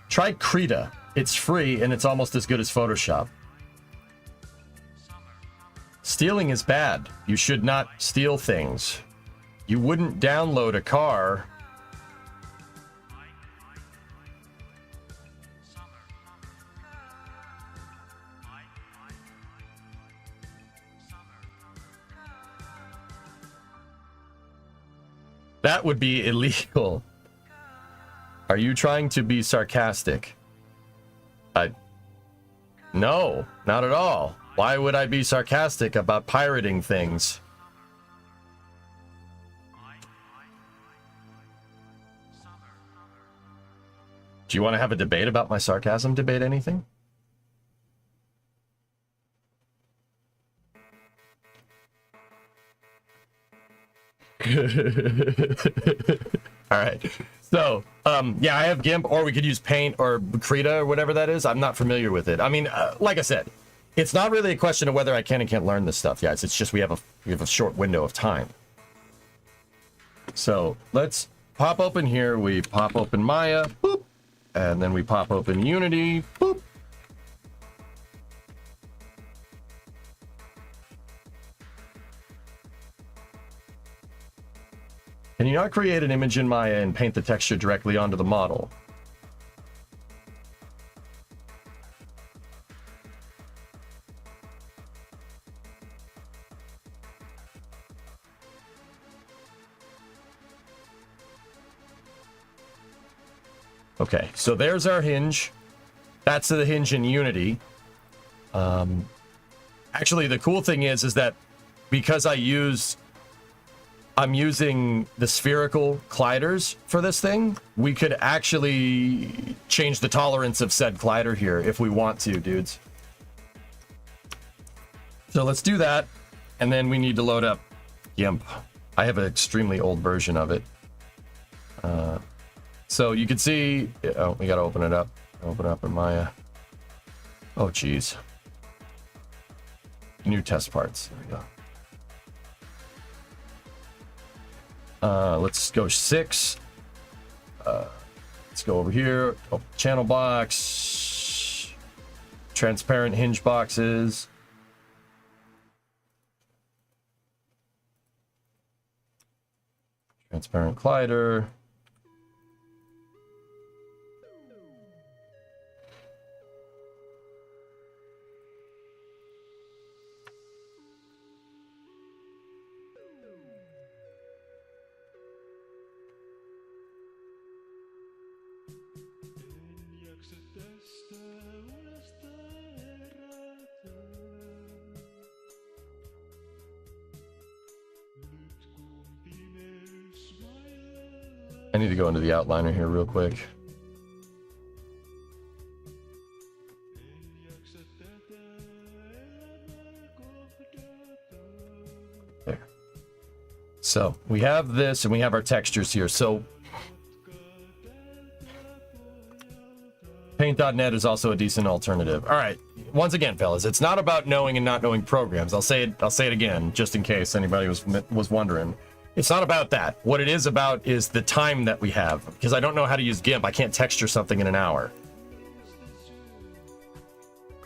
Try Krita. It's free and it's almost as good as Photoshop. Stealing is bad. You should not steal things. You wouldn't download a car. That would be illegal. Are you trying to be sarcastic? No, not at all. Why would I be sarcastic about pirating things? Do you want to have a debate about my sarcasm? Debate anything? All right. So, yeah, I have GIMP, or we could use Paint or Krita or whatever that is. I'm not familiar with it. I mean, like I said, it's not really a question of whether I can and can't learn this stuff, guys. It's just we have a short window of time. So let's pop open here. We pop open Maya, boop, and then we pop open Unity, boop. Can you not create an image in Maya and paint the texture directly onto the model? Okay, so there's our hinge. That's the hinge in Unity. Actually, the cool thing is that because I'm using the spherical colliders for this thing, we could actually change the tolerance of said collider here if we want to, dudes. So let's do that, and then we need to load up GIMP. I have an extremely old version of it. So you can see, oh, we gotta open it up. Open up in Maya. Oh, geez. New test parts, there we go. Let's go 6. Let's go over here. Oh, channel box. Transparent hinge boxes. Transparent collider. I need to go into the outliner here real quick. There. So we have this and we have our textures here. So Paint.net is also a decent alternative. All right. Once again, fellas, it's not about knowing and not knowing programs. I'll say it again, just in case anybody was wondering. It's not about that. What it is about is the time that we have. Because I don't know how to use GIMP. I can't texture something in an hour.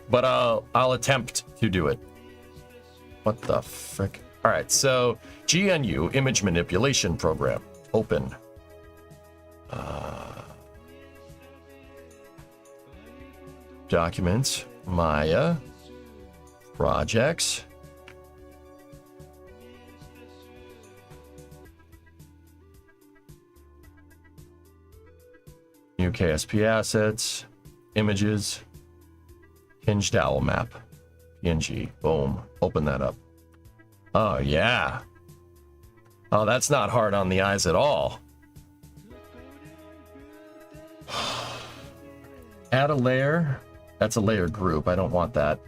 But I'll attempt to do it. What the frick? All right, so GNU image manipulation program. Open. Documents. Maya. Projects. New KSP assets, images, hinged owl map, PNG, boom, open that up. Oh yeah. Oh, that's not hard on the eyes at all. Add a layer. That's a layer group. I don't want that.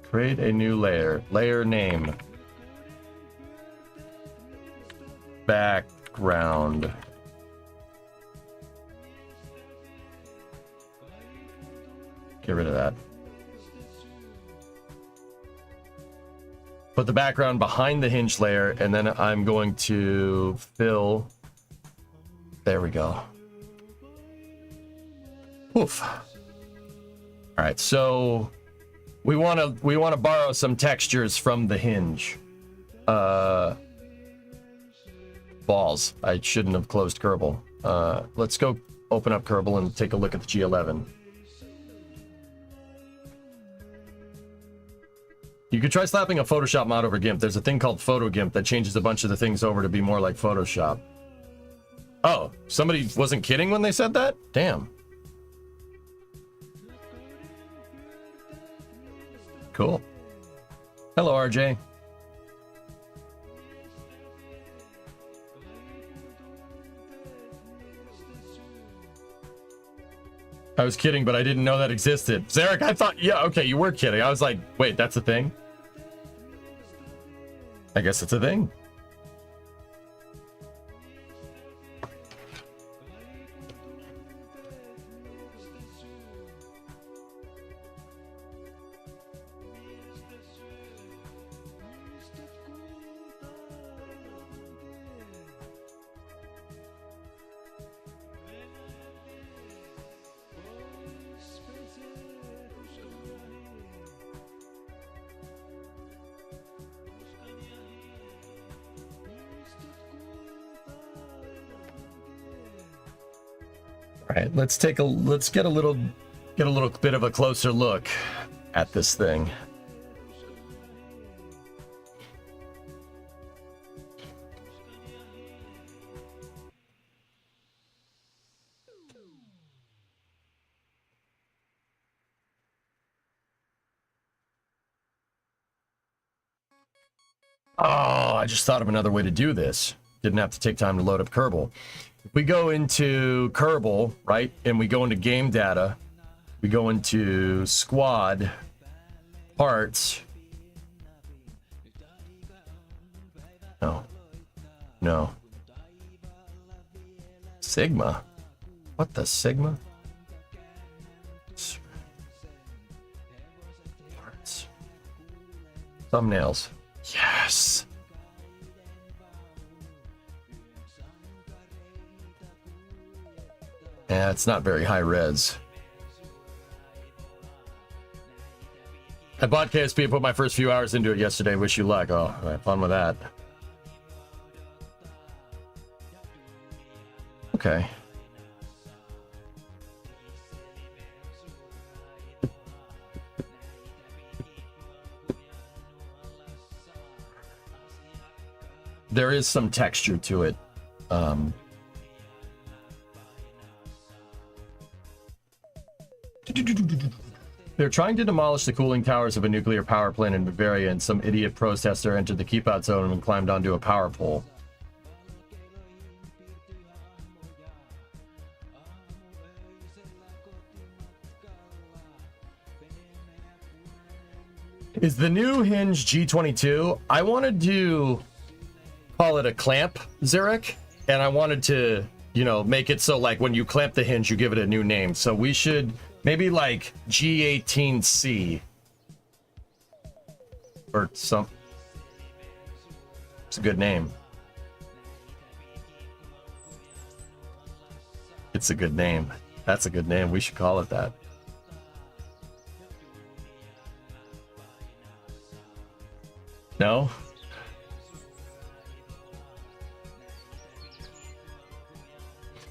Create a new layer. Layer name. Background. Get rid of that. Put the background behind the hinge layer, and then I'm going to fill. There we go. Oof. All right, so we want to borrow some textures from the hinge. Balls. I shouldn't have closed Kerbal. Let's go open up Kerbal and take a look at the G11. You could try slapping a Photoshop mod over GIMP. There's a thing called Photo GIMP that changes a bunch of the things over to be more like Photoshop. Oh, somebody wasn't kidding when they said that? Damn. Cool. Hello, RJ. I was kidding, but I didn't know that existed. Zarek, I thought, yeah, okay, you were kidding. I was like, wait, that's a thing? I guess it's a thing. All right, let's get a little bit of a closer look at this thing. Oh, I just thought of another way to do this. Didn't have to take time to load up Kerbal. If we go into Kerbal, right, and we go into game data, we go into squad, parts. No. Sigma? What the Sigma? Parts. Thumbnails. Yes! Yeah, it's not very high res. I bought KSP and put my first few hours into it yesterday. Wish you luck. Oh, I had fun with that. Okay. There is some texture to it. They're trying to demolish the cooling towers of a nuclear power plant in Bavaria, and some idiot protester entered the keep out zone and climbed onto a power pole. Is the new hinge G22? I wanted to call it a clamp, Zarek, and I wanted to, you know, make it so like when you clamp the hinge, you give it a new name. So we should maybe like G18C or some. It's a good name. It's a good name. That's a good name. We should call it that. No?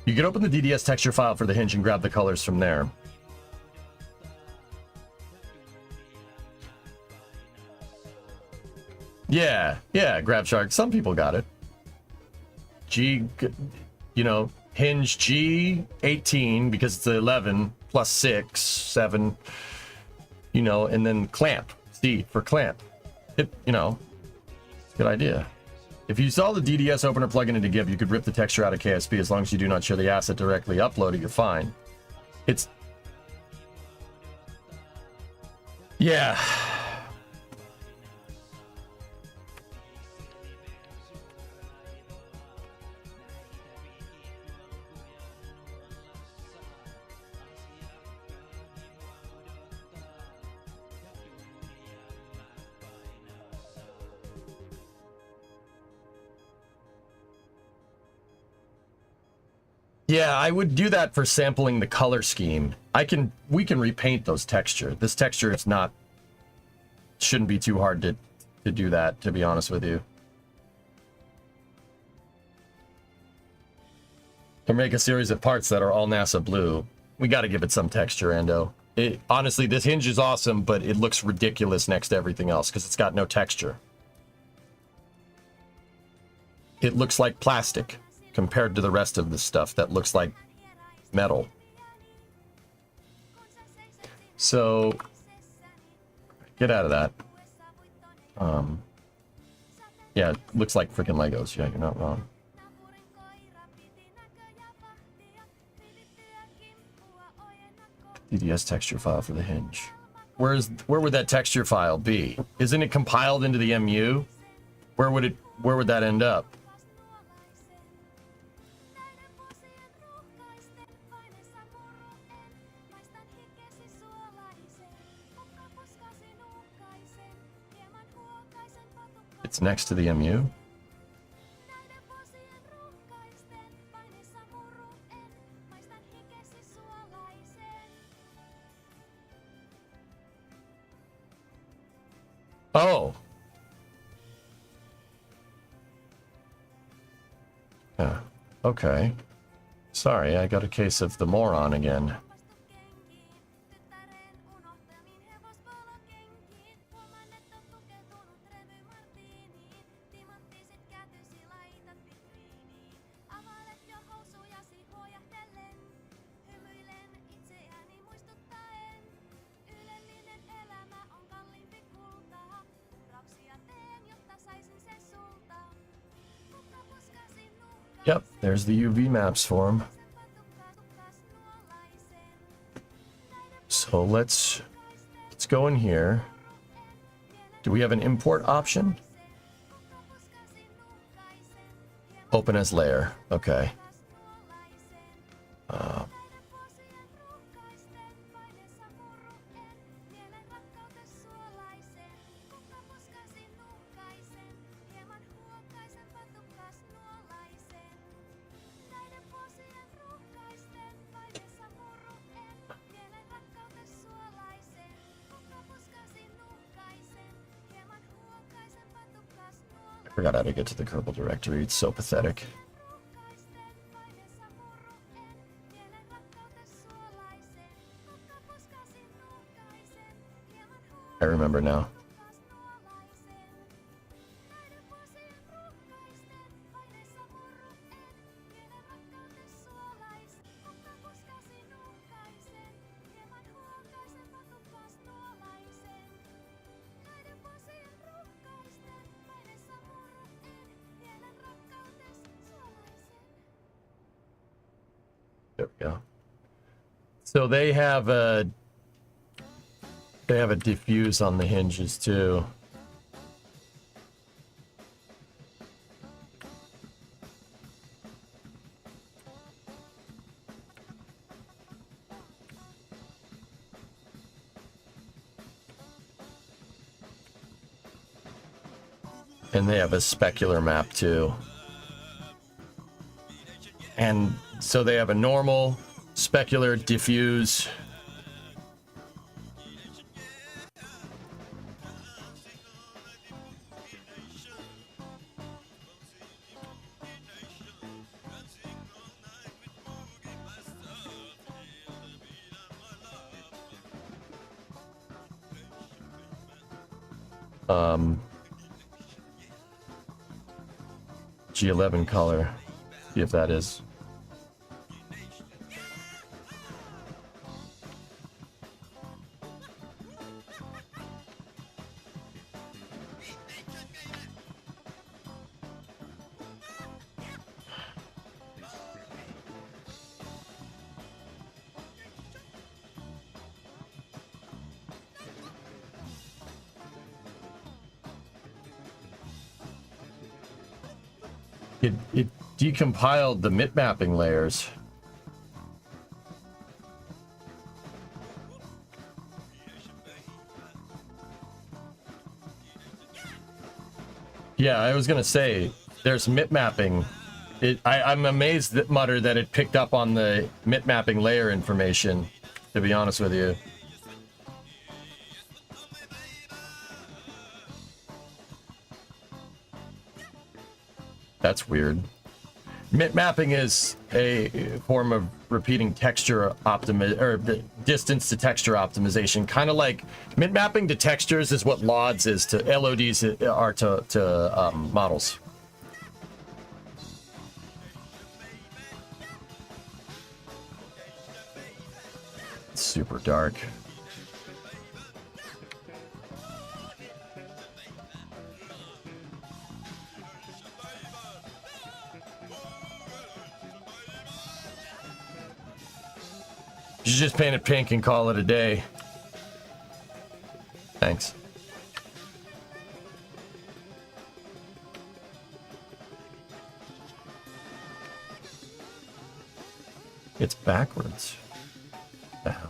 You can open the DDS texture file for the hinge and grab the colors from there. Yeah, Grab Shark. Some people got it. G, you know, hinge G18 because it's 11 plus 6, 7, you know, and then clamp. C for clamp. It, you know, good idea. If you saw the DDS opener plugin into GIMP, you could rip the texture out of KSP as long as you do not show the asset directly uploaded, you're fine. It's... Yeah. Yeah, I would do that for sampling the color scheme. We can repaint those texture. This texture is not, shouldn't be too hard to do that, to be honest with you. Or make a series of parts that are all NASA blue. We got to give it some texture, Ando. Honestly, this hinge is awesome, but it looks ridiculous next to everything else because it's got no texture. It looks like plastic compared to the rest of the stuff that looks like metal. So, get out of that. Yeah, it looks like freaking Legos. Yeah, you're not wrong. DDS texture file for the hinge. Where would that texture file be? Isn't it compiled into the MU? Where would that end up? It's next to the MU. Oh. Yeah. Okay. Sorry, I got a case of the moron again. Yep, there's the UV maps for him. So let's go in here. Do we have an import option? Open as layer. Okay. I forgot how to get to the Kerbal directory. It's so pathetic. I remember now. There we go. So they have a diffuse on the hinges too. And they have a specular map too. And so they have a normal, specular, diffuse. G11 color. See if that is. It decompiled the mip mapping layers. Yeah, I was gonna say there's mip mapping. I'm amazed that Mutter that it picked up on the mip mapping layer information, to be honest with you. That's weird. Mip mapping is a form of repeating texture distance to texture optimization. Kind of like mip mapping to textures is what LODs is to LODs are to models. It's super dark. You should just paint it pink and call it a day. Thanks. It's backwards. What the hell?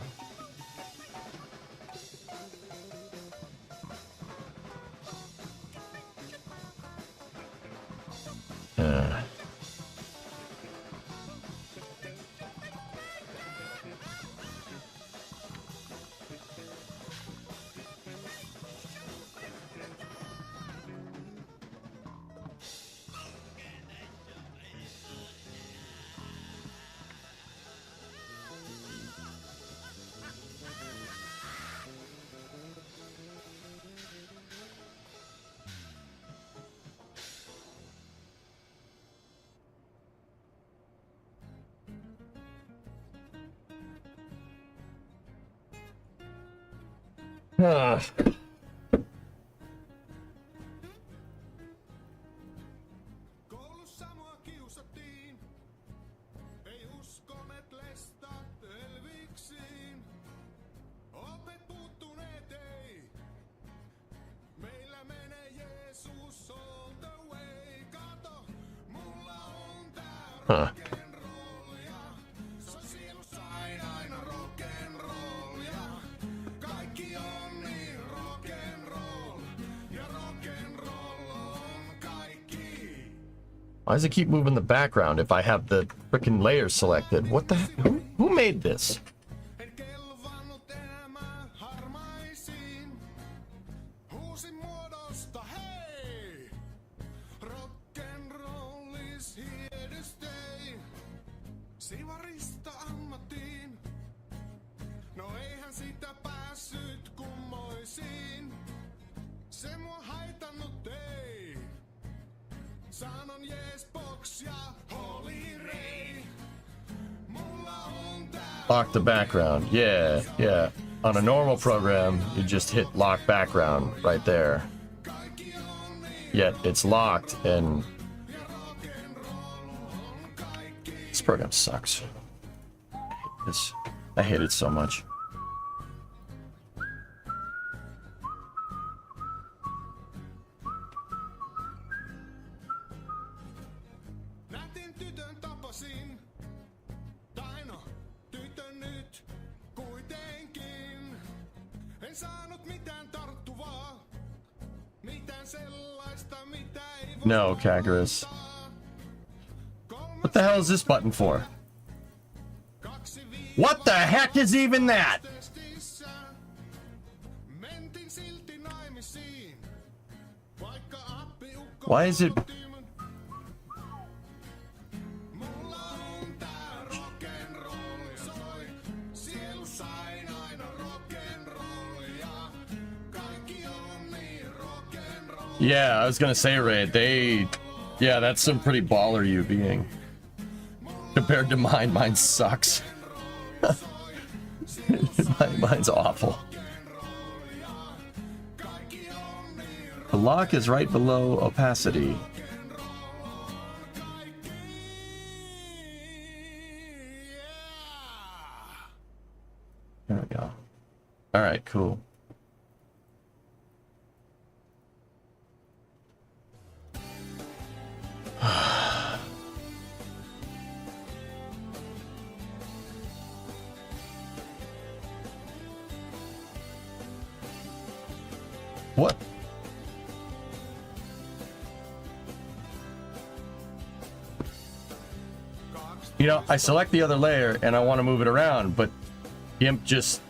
Koulussa mua kiusattiin. Ei uskoneet lestat elviksiin. Opet puuttuneet ei. Meillä menee Jeesus all the way. Kato, mulla on tää rock'n'rollia. Se on sielussa aina rock'n'rollia. Kaikki on niin rock'n'roll. Ja rock'n'roll on kaikki. Why does it keep moving the background if I have the frickin' layers selected? What the heck? Who made this? En kelvannut elämää harmaisiin. Huusin muodosta hei. Rock'n'rollis here to stay. Sivarista ammattiin. No eihän sitä päässyt kummoisiin. Se mua haitannut ei. Sanon yes box ja Holy Ray. Mulla on tää Lock the background. Yeah, yeah. On a normal program, you just hit lock background right there. Yet it's locked and this program sucks. I hate it so much. nätin tytön tapasin. Tai no, tytön nyt kuitenkin. En saanut mitään tarttuvaa. Mitään sellaista, mitä ei voi No, Kagras. What the hell is this button for? What the heck is even that? testissä. Mentin silti naimisiin. Vaikka appiukko Why is it... mulla on tää rock'n'rolli soi. Sielussa aina rock'n'rollia. Kaikki on niin rock'n'roll. Yeah, I was gonna say, Ray, yeah, that's some pretty baller you being. Compared to mine, mine sucks. Mine's awful. The lock is right below opacity. There we go. All right, cool. What? You know, I select the other layer and I want to move it around, but GIMP just...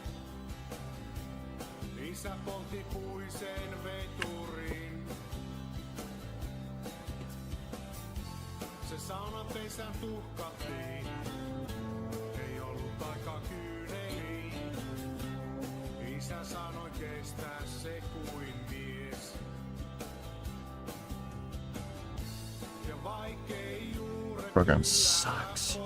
Isä poltti puisen veturin. Se saunapeisän tuhkattiin. Ei ollut aika kyyneliin. Isä sanoi kestää se kuin mies. Ja vaikkei juuret Program sucks.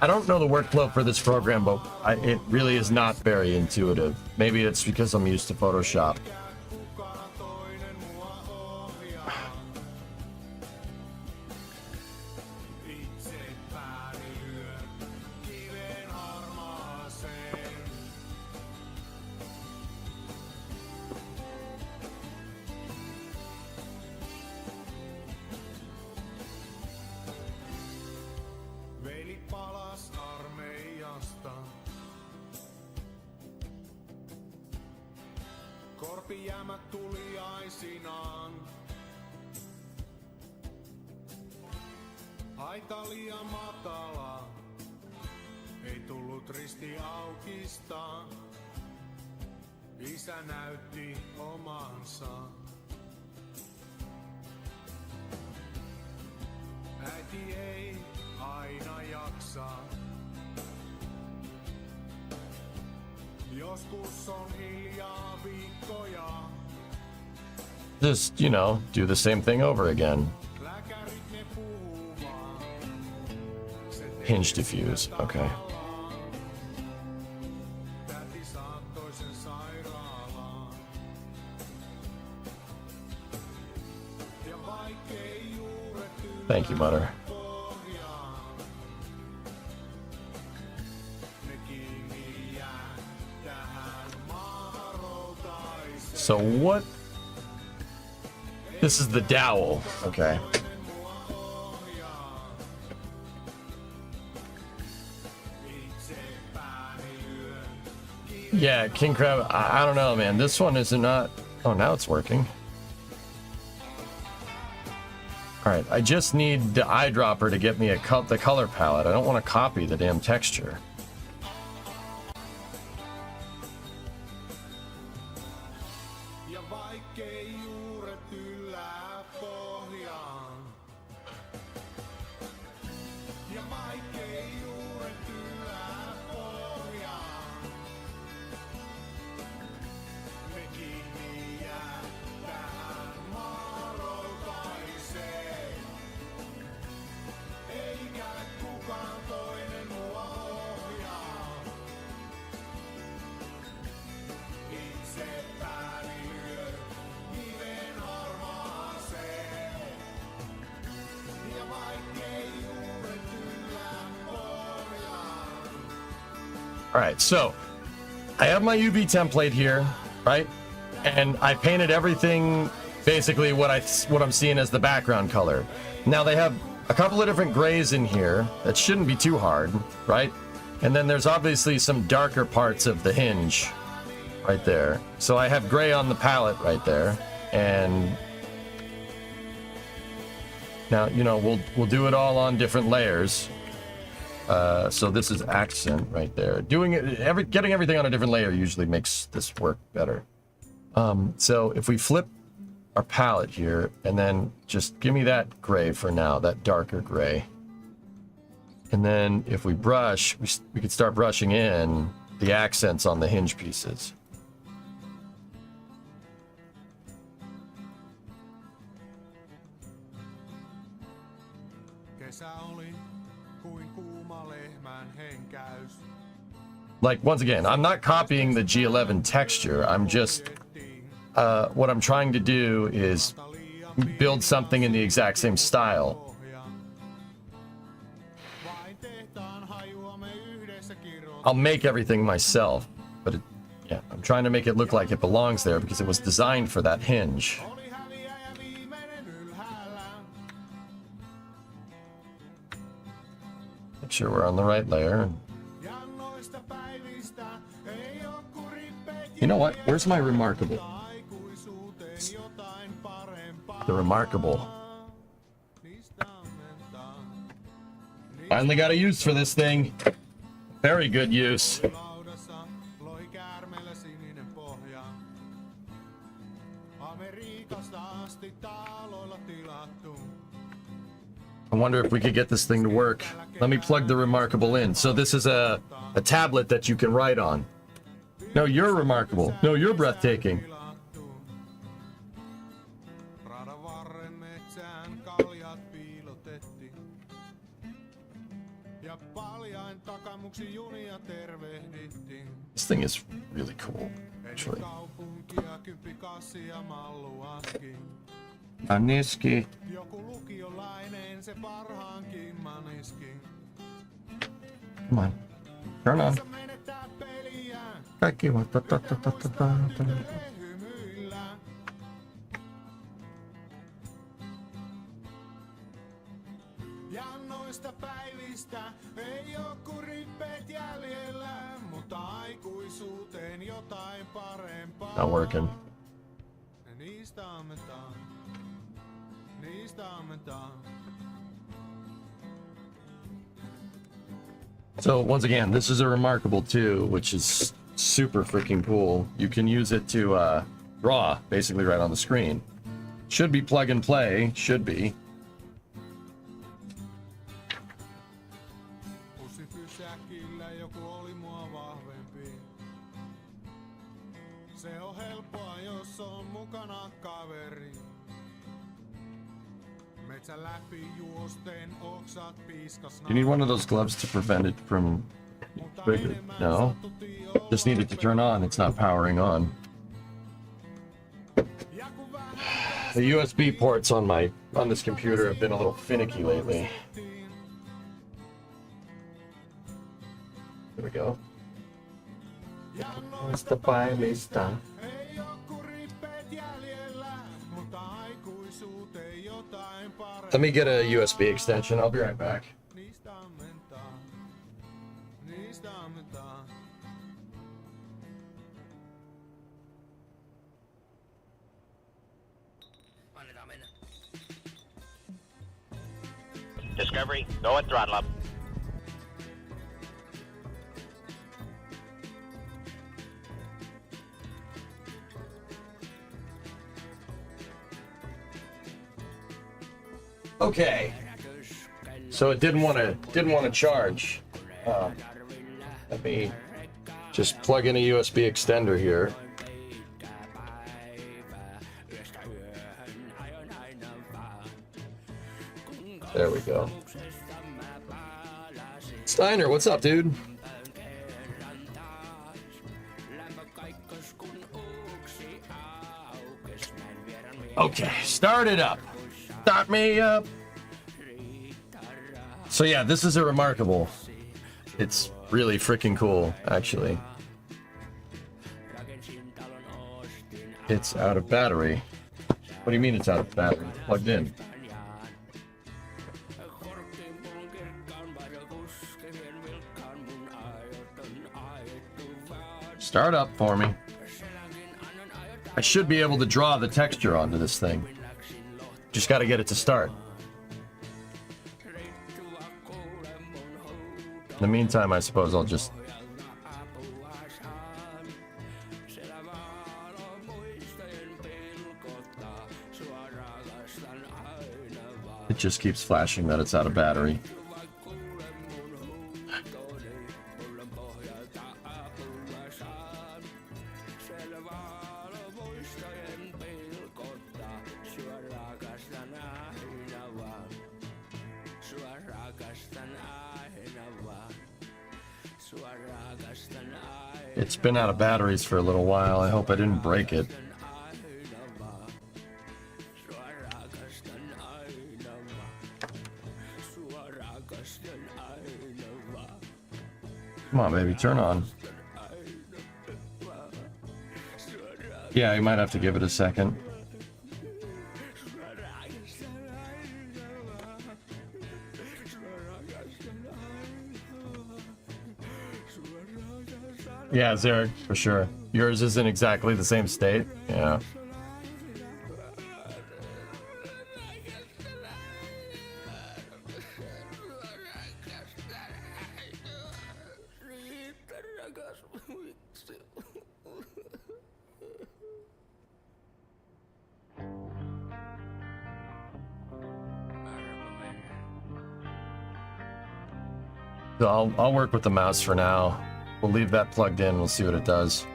I don't know the workflow for this program, but it really is not very intuitive. Maybe it's because I'm used to Photoshop. Veli palas armeijasta. Korpijäämät tuliaisinaan. Aita liian matala. Ei tullut risti aukista. Isä näytti omansa. Äiti ei aina jaksa. Joskus on hiljaa viikkoja. Just, you know, do the same thing over again. Lääkärit ne puhuu vaan. Se Hinge diffuse, okay. täti saattoi sen sairaalaan. Ja vaikkei juuret Thank you, Mother. pohjaan, ne kiinni jää tähän maahan routaiseen. So what? This is the dowel. Okay. Yeah, King Crab. I don't know, man. This one is not. Oh, now it's working. All right, I just need the eyedropper to get me the color palette. I don't want to copy the damn texture. Ja vaikkei juuret yllää pohjaan. Ja vaikkei juuret yllää pohjaan. Ne kiinni jää tähän maaroutaiseen. Eikä kukaan toinen mua ohjaa. Itse pääni lyö kiven harmaaseen. Ja vaikkei juuret yllää pohjaan. All right, so I have my UV template here, right? And I painted everything basically what I'm seeing as the background color. Now they have a couple of different grays in here that shouldn't be too hard, right? And then there's obviously some darker parts of the hinge right there. So I have gray on the palette right there. And now, you know, we'll do it all on different layers. So this is accent right there. Getting everything on a different layer usually makes this work better. So if we flip our palette here, and then just give me that gray for now, that darker gray. And then if we brush, we could start brushing in the accents on the hinge pieces. Kesä oli kuin kuuma lehmän henkäys. Like, once again, I'm not copying the G11 texture. I'm just, what I'm trying to do is build something in the exact same style. Vain tehtaan hajua me yhdessä kirjoitamme. I'll make everything myself, but yeah, I'm trying to make it look like it belongs there because it was designed for that hinge. Oli häviäjä viimeinen ylhäällä. Make sure we're on the right layer. Jannoi You know what? Where's my remarkable? The remarkable. Finally got a use for this thing. Very good use. I wonder if we could get this thing to work. Let me plug the remarkable in. So this is a tablet that you can write on. No, you're remarkable. No, you're breathtaking. This thing is really cool, actually. Aniski. Come on. Turn on. Not working. So once again, this is a remarkable 2, which is super freaking cool. You can use it to draw basically right on the screen. Should be plug and play, should be. You need one of those gloves to prevent it from bigger. No, just need it to turn on. It's not powering on. The USB ports on this computer have been a little finicky lately. There we go. Let me get a USB extension. I'll be right back. Discovery, go and throttle up. Okay. So it didn't want to charge. Let me just plug in a USB extender here. There we go. Steiner, what's up, dude? Okay, start it up. Start me up. So yeah, this is a remarkable. It's really freaking cool, actually. It's out of battery. What do you mean it's out of battery? Plugged in. Start up for me. I should be able to draw the texture onto this thing. Just got to get it to start. In the meantime, I suppose I'll just... It just keeps flashing that it's out of battery. It's been out of batteries for a little while. I hope I didn't break it. Come on, baby, turn on. Yeah, you might have to give it a second. Yeah, Zarek, for sure. Yours is in exactly the same state. Yeah. So I'll work with the mouse for now. We'll leave that plugged in. We'll see what it does.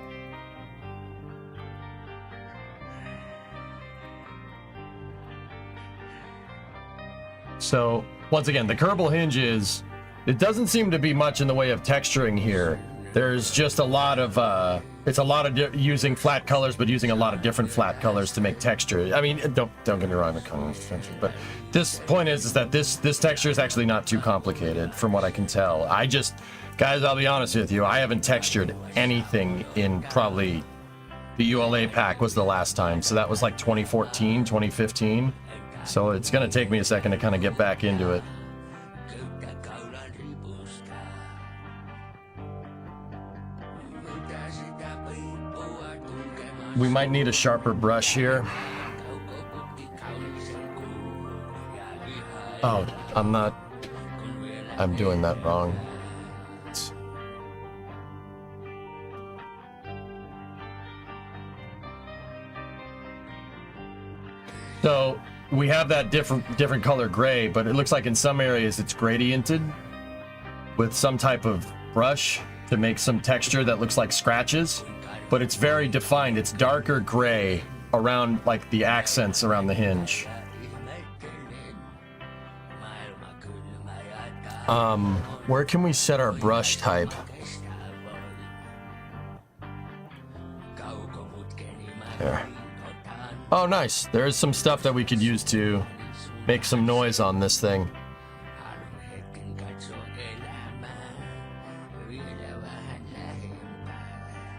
So once again, the Kerbal hinge is, it doesn't seem to be much in the way of texturing here. There's just a lot of, it's a lot of using flat colors, but using a lot of different flat colors to make texture. I mean, don't get me wrong, but this point is that this texture is actually not too complicated from what I can tell. Guys, I'll be honest with you, I haven't textured anything in probably, the ULA pack was the last time. So that was like 2014, 2015. So it's going to take me a second to kind of get back into it. We might need a sharper brush here. Oh, I'm doing that wrong. So we have that different color gray, but it looks like in some areas it's gradiented with some type of brush to make some texture that looks like scratches, but it's very defined. It's darker gray around like the accents around the hinge. Where can we set our brush type? There. Oh, nice. There's some stuff that we could use to make some noise on this thing.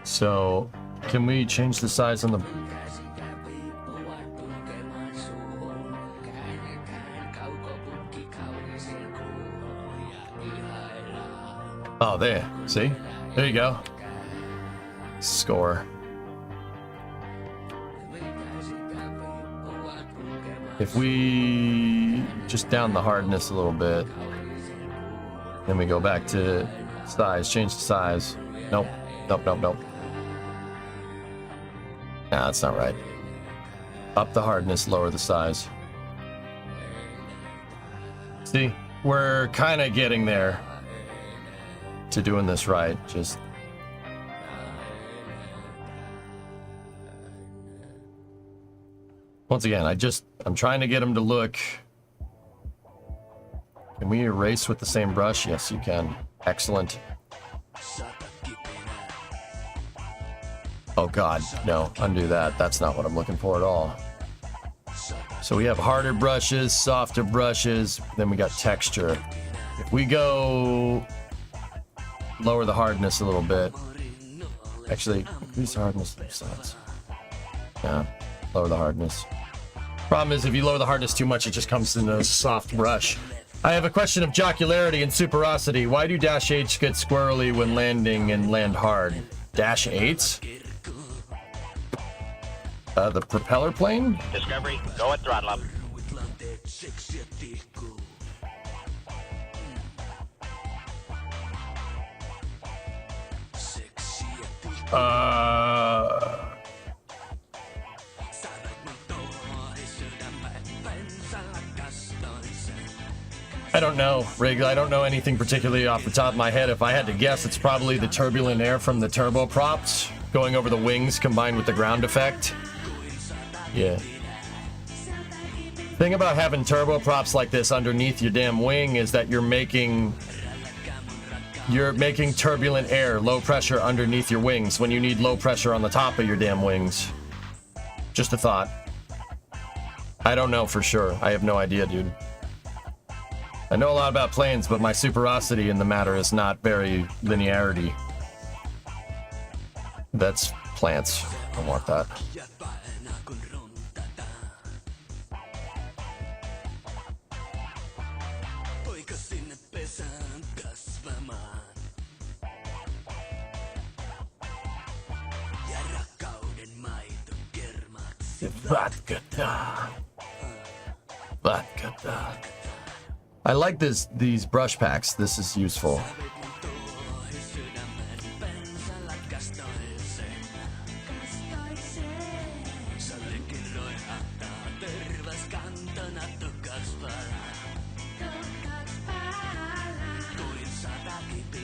So, can we change the size on the... Oh, there. See? There you go. Score. If we just down the hardness a little bit, then we go back to size, change the size. Nope. Nah, that's not right. Up the hardness, lower the size. See, we're kind of getting there to doing this right. Just once again, I'm trying to get them to look. Can we erase with the same brush? Yes, you can. Excellent. Oh God, no, undo that. That's not what I'm looking for at all. So we have harder brushes, softer brushes, then we got texture. If we go lower the hardness a little bit, actually, increase the hardness of the sides. Yeah, lower the hardness. Problem is, if you lower the hardness too much, it just comes in a soft brush. I have a question of jocularity and superosity. Why do dash 8s get squirrely when landing and land hard? Dash 8s? The propeller plane? Discovery, go at throttle up. I don't know, Riggs. I don't know anything particularly off the top of my head. If I had to guess, it's probably the turbulent air from the turboprops going over the wings combined with the ground effect. Yeah. Thing about having turboprops like this underneath your damn wing is that you're making turbulent air, low pressure underneath your wings when you need low pressure on the top of your damn wings. Just a thought. I don't know for sure. I have no idea, dude. I know a lot about planes, but my superosity in the matter is not very linearity. That's plants. I don't want that. Vodka. I like these brush packs. This is useful.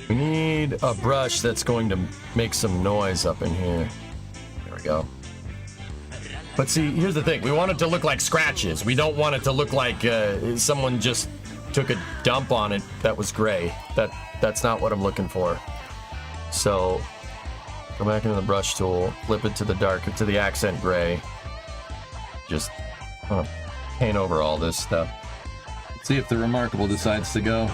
We need a brush that's going to make some noise up in here. There we go. But see, here's the thing. We want it to look like scratches. We don't want it to look like someone just took a dump on it that was gray. That's not what I'm looking for. So, go back into the brush tool, flip it to the dark, to the accent gray. Just paint over all this stuff. See if the Remarkable decides to go.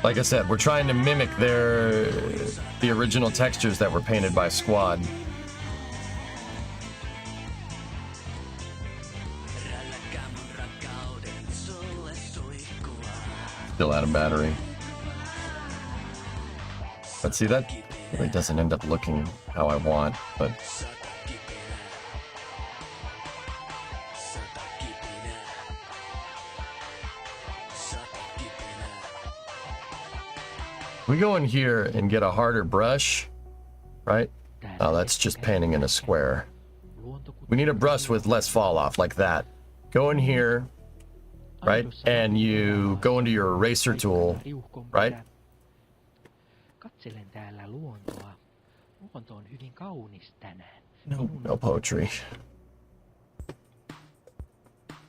Like I said, we're trying to mimic the original textures that were painted by Squad. Still out of battery. But see, that really doesn't end up looking how I want, but... We go in here and get a harder brush, right? Oh, that's just painting in a square. We need a brush with less fall off, like that. Go in here, right? And you go into your eraser tool, right? No poetry.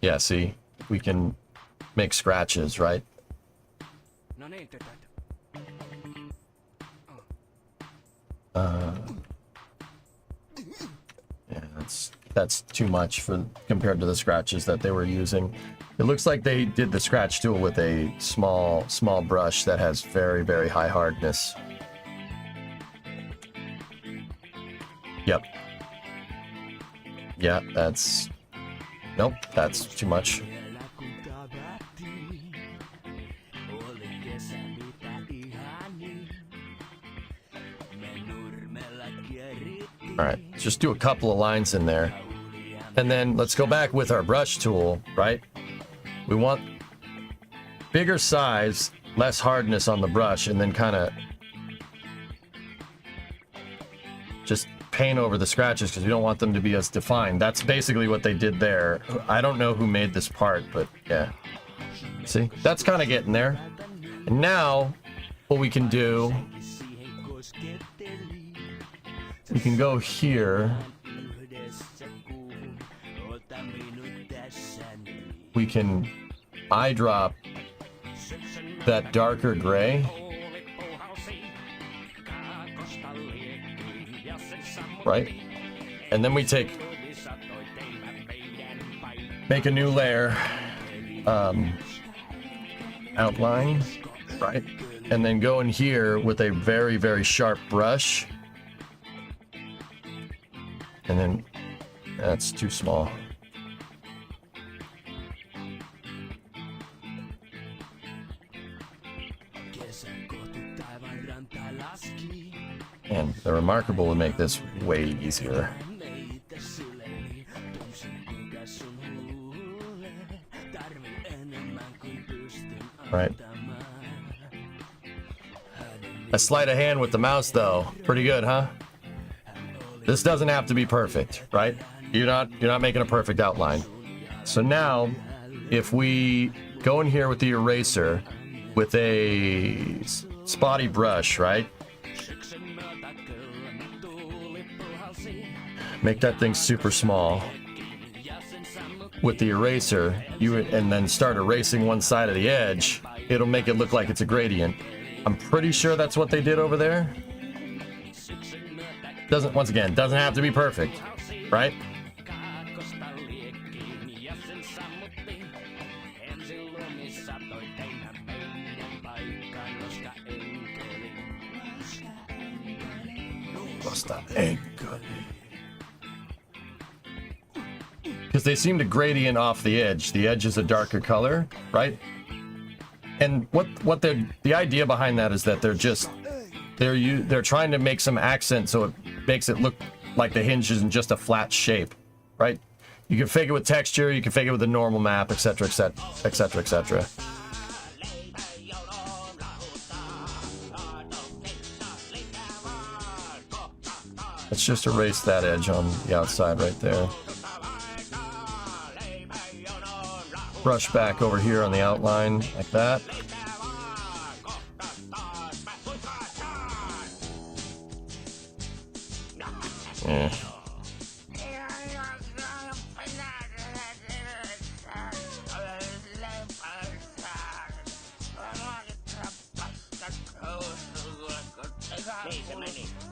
Yeah, see? We can make scratches, right? Yeah, that's too much for compared to the scratches that they were using. It looks like they did the scratch tool with a small brush that has very, very high hardness. Yep. Yeah, that's... Nope, that's too much. Alright, just do a couple of lines in there. And then let's go back with our brush tool, right? We want bigger size, less hardness on the brush, and then kind of just paint over the scratches because we don't want them to be as defined. That's basically what they did there. I don't know who made this part, but yeah. See? That's kind of getting there. And now, what we can do... We can go here. We can eyedrop that darker gray. Right? And then we make a new layer. Outline. Right? And then go in here with a very, very sharp brush. And then that's too small. And the Remarkable would make this way easier. Right. A sleight of hand with the mouse though. Pretty good, huh? This doesn't have to be perfect, right? You're not making a perfect outline. So now, if we go in here with the eraser with a spotty brush, right? Make that thing super small. With the eraser, and then start erasing one side of the edge, it'll make it look like it's a gradient. I'm pretty sure that's what they did over there. Once again, doesn't have to be perfect, right? Because they seem to gradient off the edge. The edge is a darker color, right? And what the idea behind that is that they're trying to make some accent so it makes it look like the hinge isn't just a flat shape, right? You can fake it with texture, you can fake it with a normal map, etc, etc, etc, etc. Let's just erase that edge on the outside right there. Brush back over here on the outline like that. Yeah.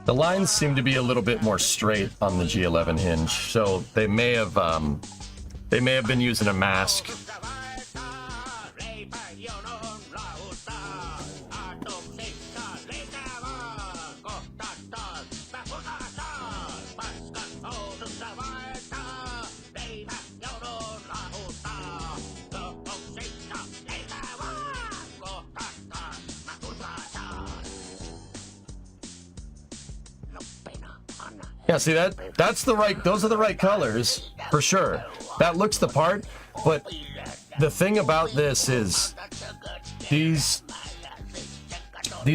The lines seem to be a little bit more straight on the G11 hinge, so they may have been using a mask. Yeah, see that's the right, those are the right colors for sure. That looks the part, but the thing about this is these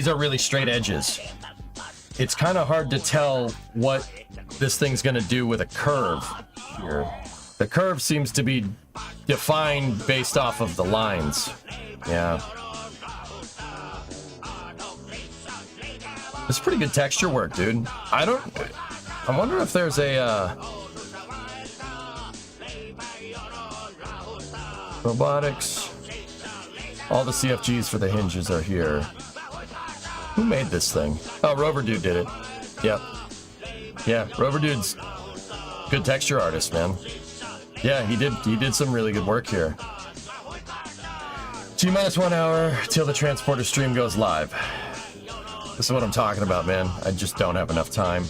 are really straight edges. It's kind of hard to tell what this thing's gonna do with a curve here. The curve seems to be defined based off of the lines. Yeah. It's pretty good texture work, dude. I wonder if there's a robotics. All the CFGs for the hinges are here. Who made this thing? Oh, Rover Dude did it. Yep. Yeah, Rover Dude's good texture artist, man. Yeah, he did some really good work here. T-minus 1 hour till the transporter stream goes live. This is what I'm talking about, man. I just don't have enough time.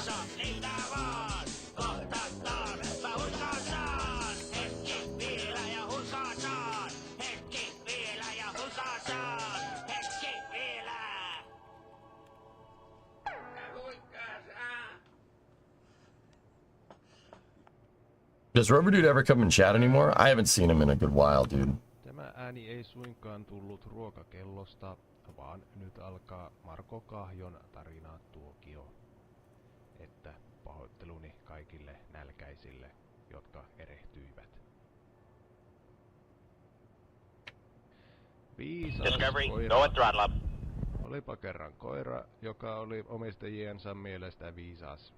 Does Rover Dude ever come and chat anymore? I haven't seen him in a good while, dude. Tämä ääni ei suinkaan tullut ruokakellosta, vaan nyt alkaa Marko Kahjon tarinatuokio. Että pahoitteluni kaikille nälkäisille, jotka erehtyivät. Viisas Discovery, koira. go and throttle up. Olipa kerran koira, joka oli omistajiensa mielestä viisas.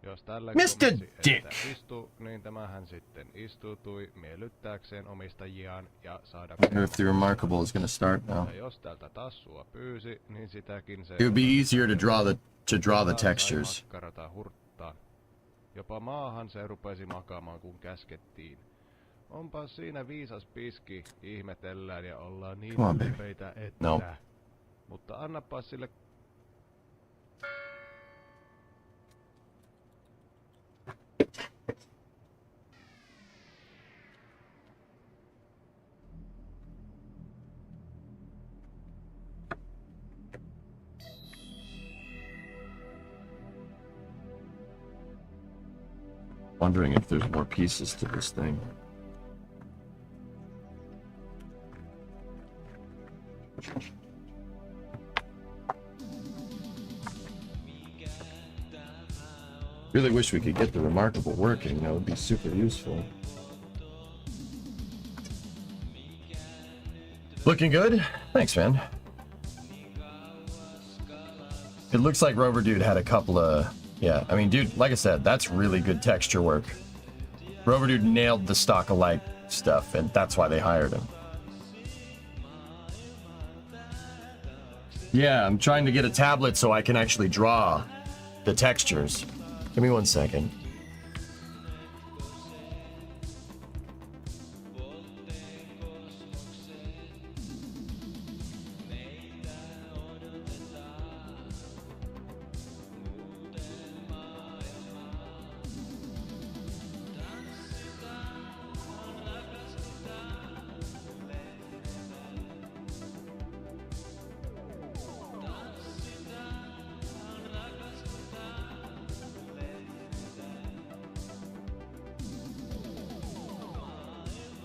Jos tällä Mr. Dick istuu, niin tämähän sitten istuutui miellyttääkseen omistajiaan ja I wonder if the remarkable is going to start now. Ja jos tältä tassua pyysi, niin sitäkin se It would be easier to draw the textures. makkarata hurttaa. Jopa maahan se rupesi makaamaan kun käskettiin. Onpa siinä viisas piski, ihmetellään ja ollaan niin ylpeitä, että... No. Mutta annapa sille... Wondering if there's more pieces to this thing. Really wish we could get the remarkable working. That would be super useful. Looking good? Thanks, man. It looks like Rover Dude had a couple of... Yeah, I mean, dude, like I said, that's really good texture work. Rover Dude nailed the stock alike stuff, and that's why they hired him. Yeah, I'm trying to get a tablet so I can actually draw the textures. Give me 1 second.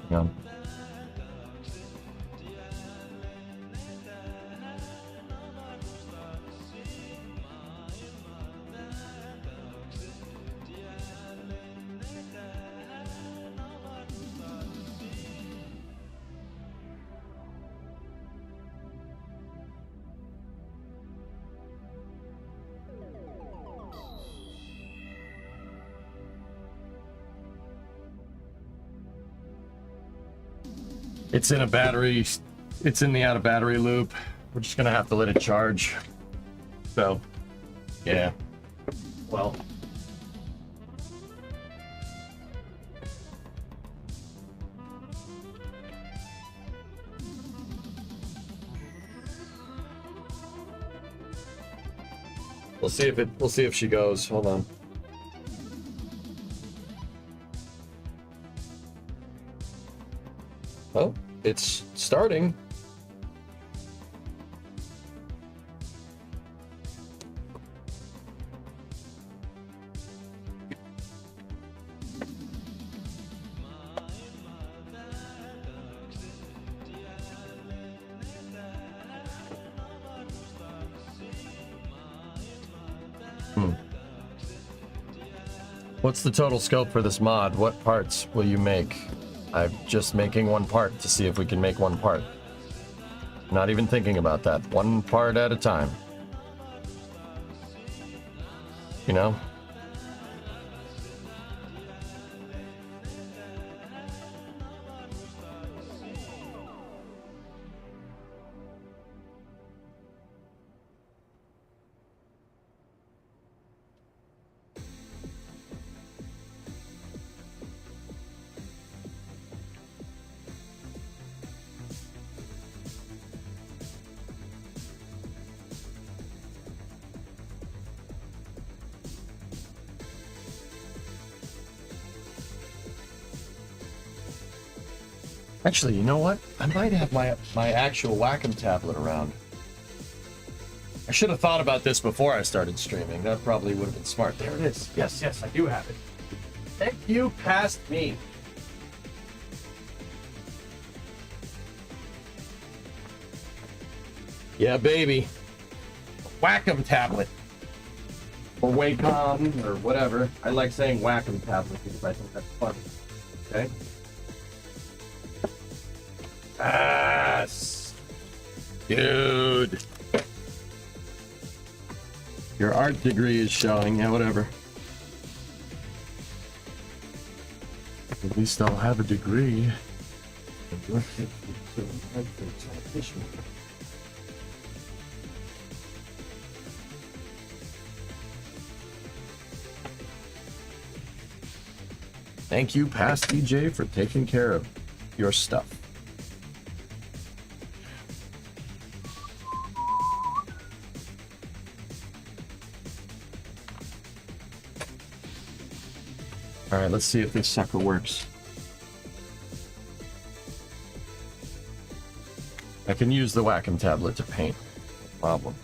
Hang on. It's in a battery. It's in the out of battery loop. We're just gonna have to let it charge. So, yeah. Well. We'll see if she goes. Hold on. Oh, it's starting. What's the total scope for this mod? What parts will you make? I'm just making one part to see if we can make one part. Not even thinking about that. One part at a time. You know? Actually, you know what? I might have my actual Wacom tablet around. I should have thought about this before I started streaming. That probably would have been smart. There it is. Yes, yes, I do have it. Thank you, past me. Yeah, baby. Wacom tablet. Or Wacom, or whatever. I like saying Wacom tablet because I think that's fun. Okay? Yes. Dude. Your art degree is showing. Yeah, whatever. At least I'll have a degree. Thank you, past DJ, for taking care of your stuff. All right, let's see if this sucker works. I can use the Wacom tablet to paint. No problem.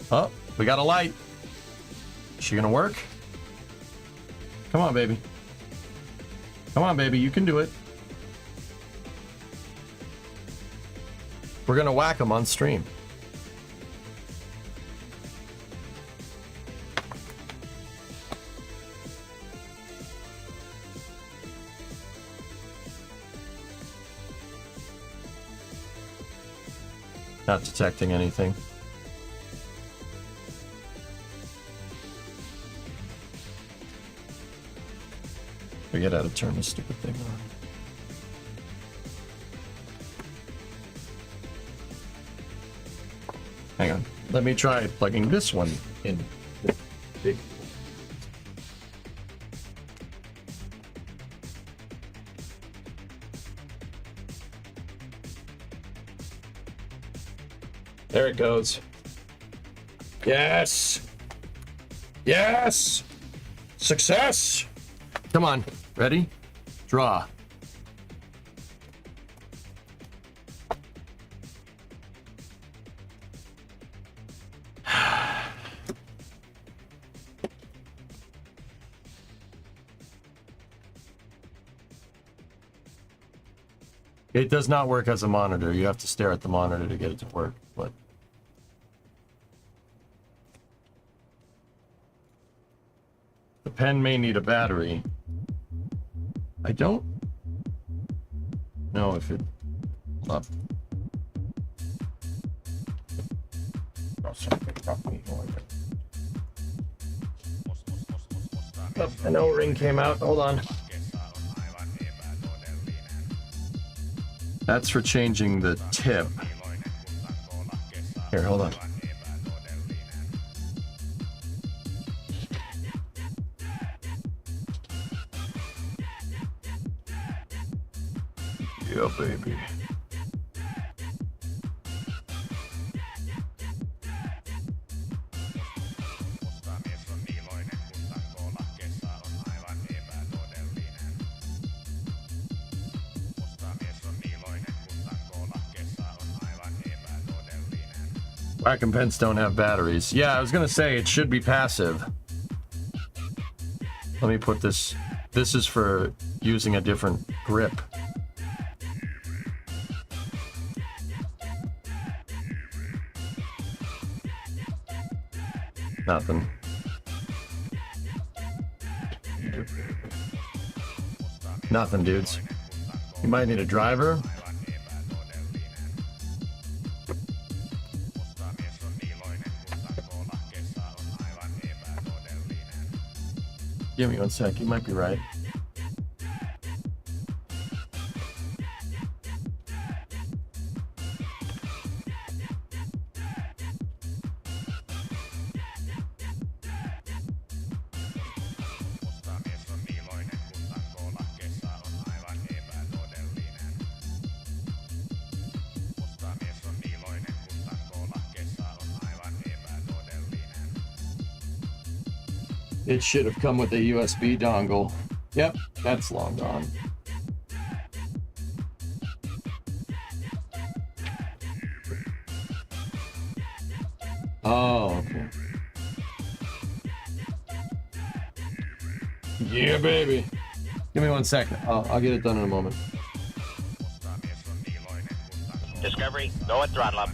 Oh, we got a light. Is she gonna work? Come on, baby. Come on, baby, you can do it. We're gonna whack them on stream. Not detecting anything. Forget how to turn this stupid thing on. Hang on. Let me try plugging this one in. Big. There it goes. Yes. Yes. Success. Come on. Ready? Draw. It does not work as a monitor. You have to stare at the monitor to get it to work. But the pen may need a battery. I don't know if it... Up. Oh, an O-ring came out. Hold on. That's for changing the tip. Here, hold on. Yeah, baby. Whack and pens don't have batteries. Yeah, I was gonna say it should be passive. Let me put this. This is for using a different grip. Nothing. Nothing, dudes. You might need a driver. Give me one sec, you might be right. It should have come with a USB dongle. Yep, that's long gone. Oh, okay. Yeah, baby. Give me one second. I'll get it done in a moment. Discovery, go at throttle up.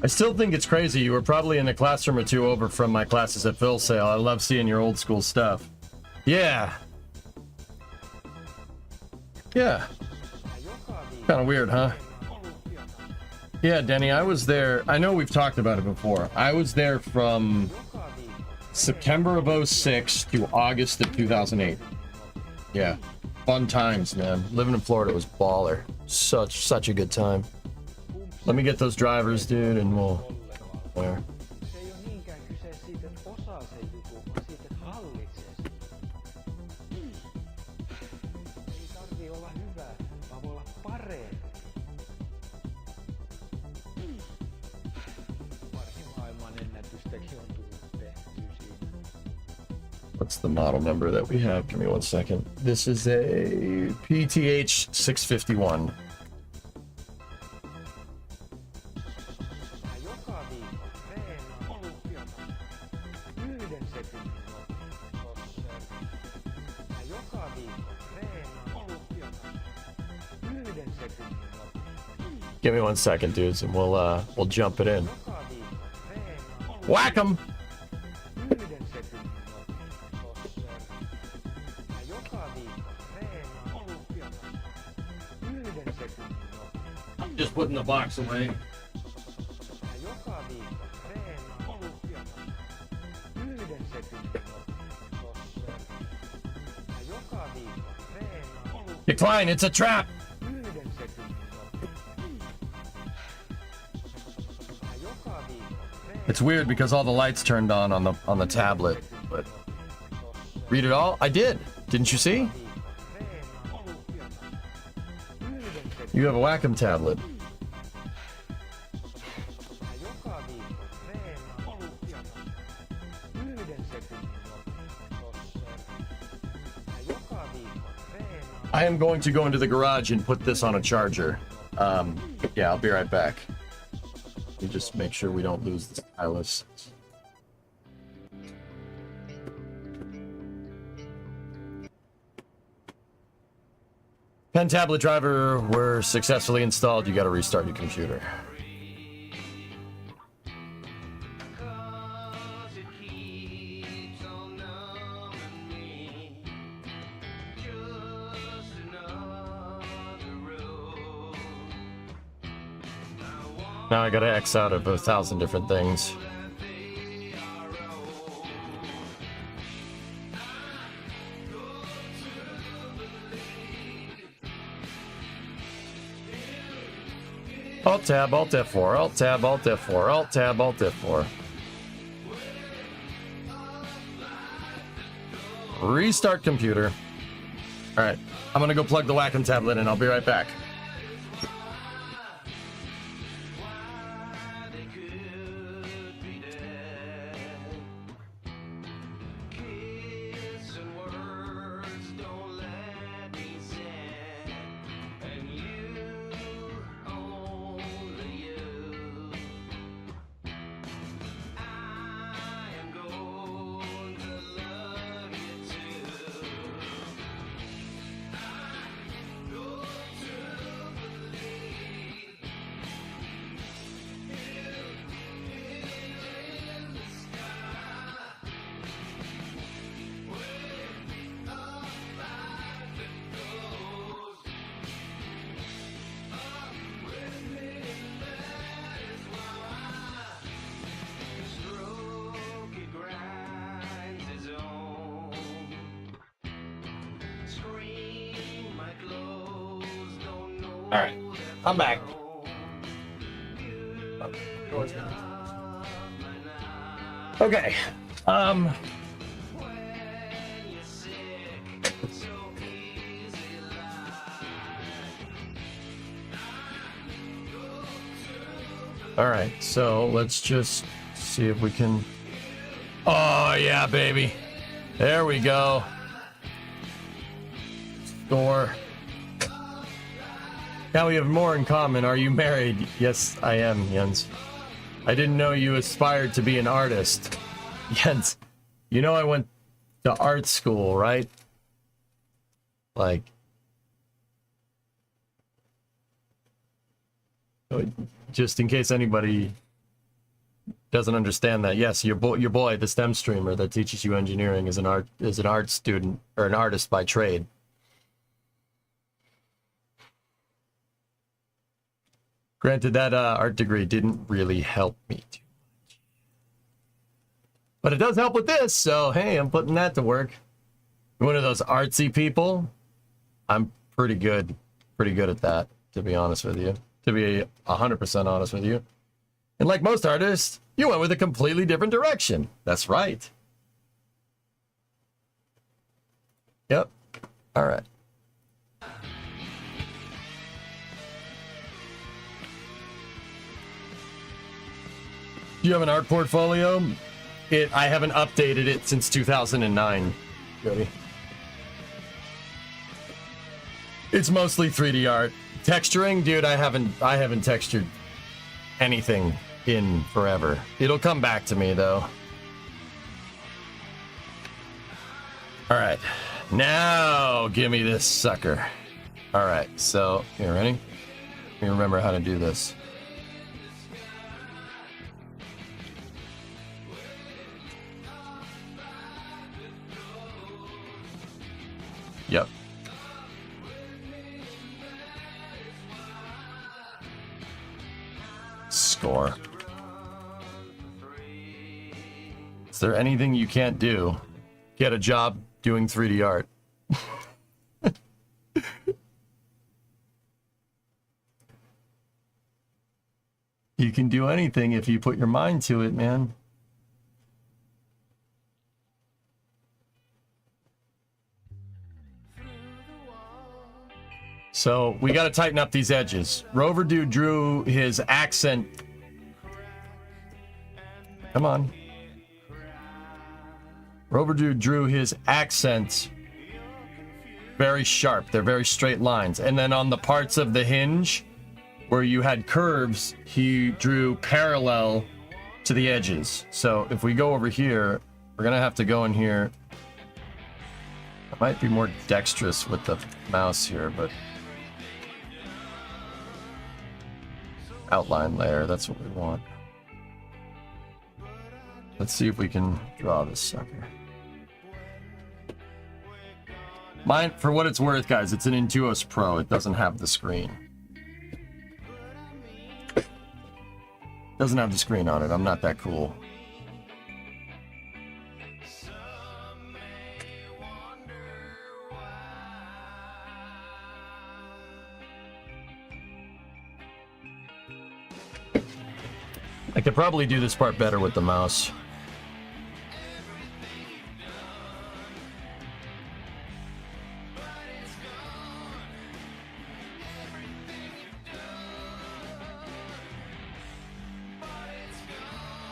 I still think it's crazy. You were probably in a classroom or two over from my classes at Phil Sale. I love seeing your old school stuff. Yeah. Yeah. Kind of weird, huh? Yeah, Denny, I was there. I know we've talked about it before. I was there from September of 06 to August of 2008. Yeah. Fun times, man. Living in Florida was baller. Such a good time. Let me get those drivers, dude, and we'll... Where? Se ei ole niinkään kyse siitä, että osaa sen jutun, vaan siitä, että hallitsee sen. Ei tarvii olla hyvä, vaan voi olla parempi. Pari maailman ennätystäkin on tullut tehtyä siinä. What's the model number that we have? Give me one second. This is a PTH 651. Give me one second, dudes, and we'll jump it in. Whack 'em! I'm just putting the box away. Decline, it's a trap! yhden sekunnin nopeus. Ja joka viikko It's weird because all the lights turned on the tablet, but read it all? I did. Didn't you see? You have a Wacom tablet. I am going to go into the garage and put this on a charger. Yeah, I'll be right back. Let me just make sure we don't lose the stylus. Pen tablet driver were successfully installed. You got to restart your computer. Now I gotta X out of 1,000 different things. Alt tab, Alt F4, Alt tab, Alt F4, Alt tab, Alt F4. Restart computer. Alright, I'm gonna go plug the Wacom tablet in. I'll be right back. All right, I'm back. Okay. All right, so let's just see if we can. Oh yeah, baby. There we go. Score. Now we have more in common. Are you married? Yes, I am, Jens. I didn't know you aspired to be an artist. Jens, you know I went to art school, right? Like... just in case anybody doesn't understand that, yes, your boy, the STEM streamer that teaches you engineering, is an art student, or an artist by trade. Granted, that art degree didn't really help me too much. But it does help with this, so hey, I'm putting that to work. One of those artsy people, I'm pretty good at that, to be honest with you. To be 100% honest with you. And like most artists, you went with a completely different direction. That's right. Yep. All right. Do you have an art portfolio? I haven't updated it since 2009, Jody. It's mostly 3D art. Texturing, dude, I haven't textured anything in forever. It'll come back to me though. All right, now give me this sucker. All right, so you ready? Let me remember how to do this. Yep. Score. Is there anything you can't do? Get a job doing 3D art. You can do anything if you put your mind to it, man. So we got to tighten up these edges. Rover Dude drew his accent. Come on. Rover Dude drew his accents very sharp. They're very straight lines. And then on the parts of the hinge where you had curves, he drew parallel to the edges. So if we go over here, we're going to have to go in here. I might be more dexterous with the mouse here, but outline layer, that's what we want. Let's see if we can draw this sucker. Mine, for what it's worth, guys, it's an Intuos Pro. It doesn't have the screen. Doesn't have the screen on it. I'm not that cool. I could probably do this part better with the mouse.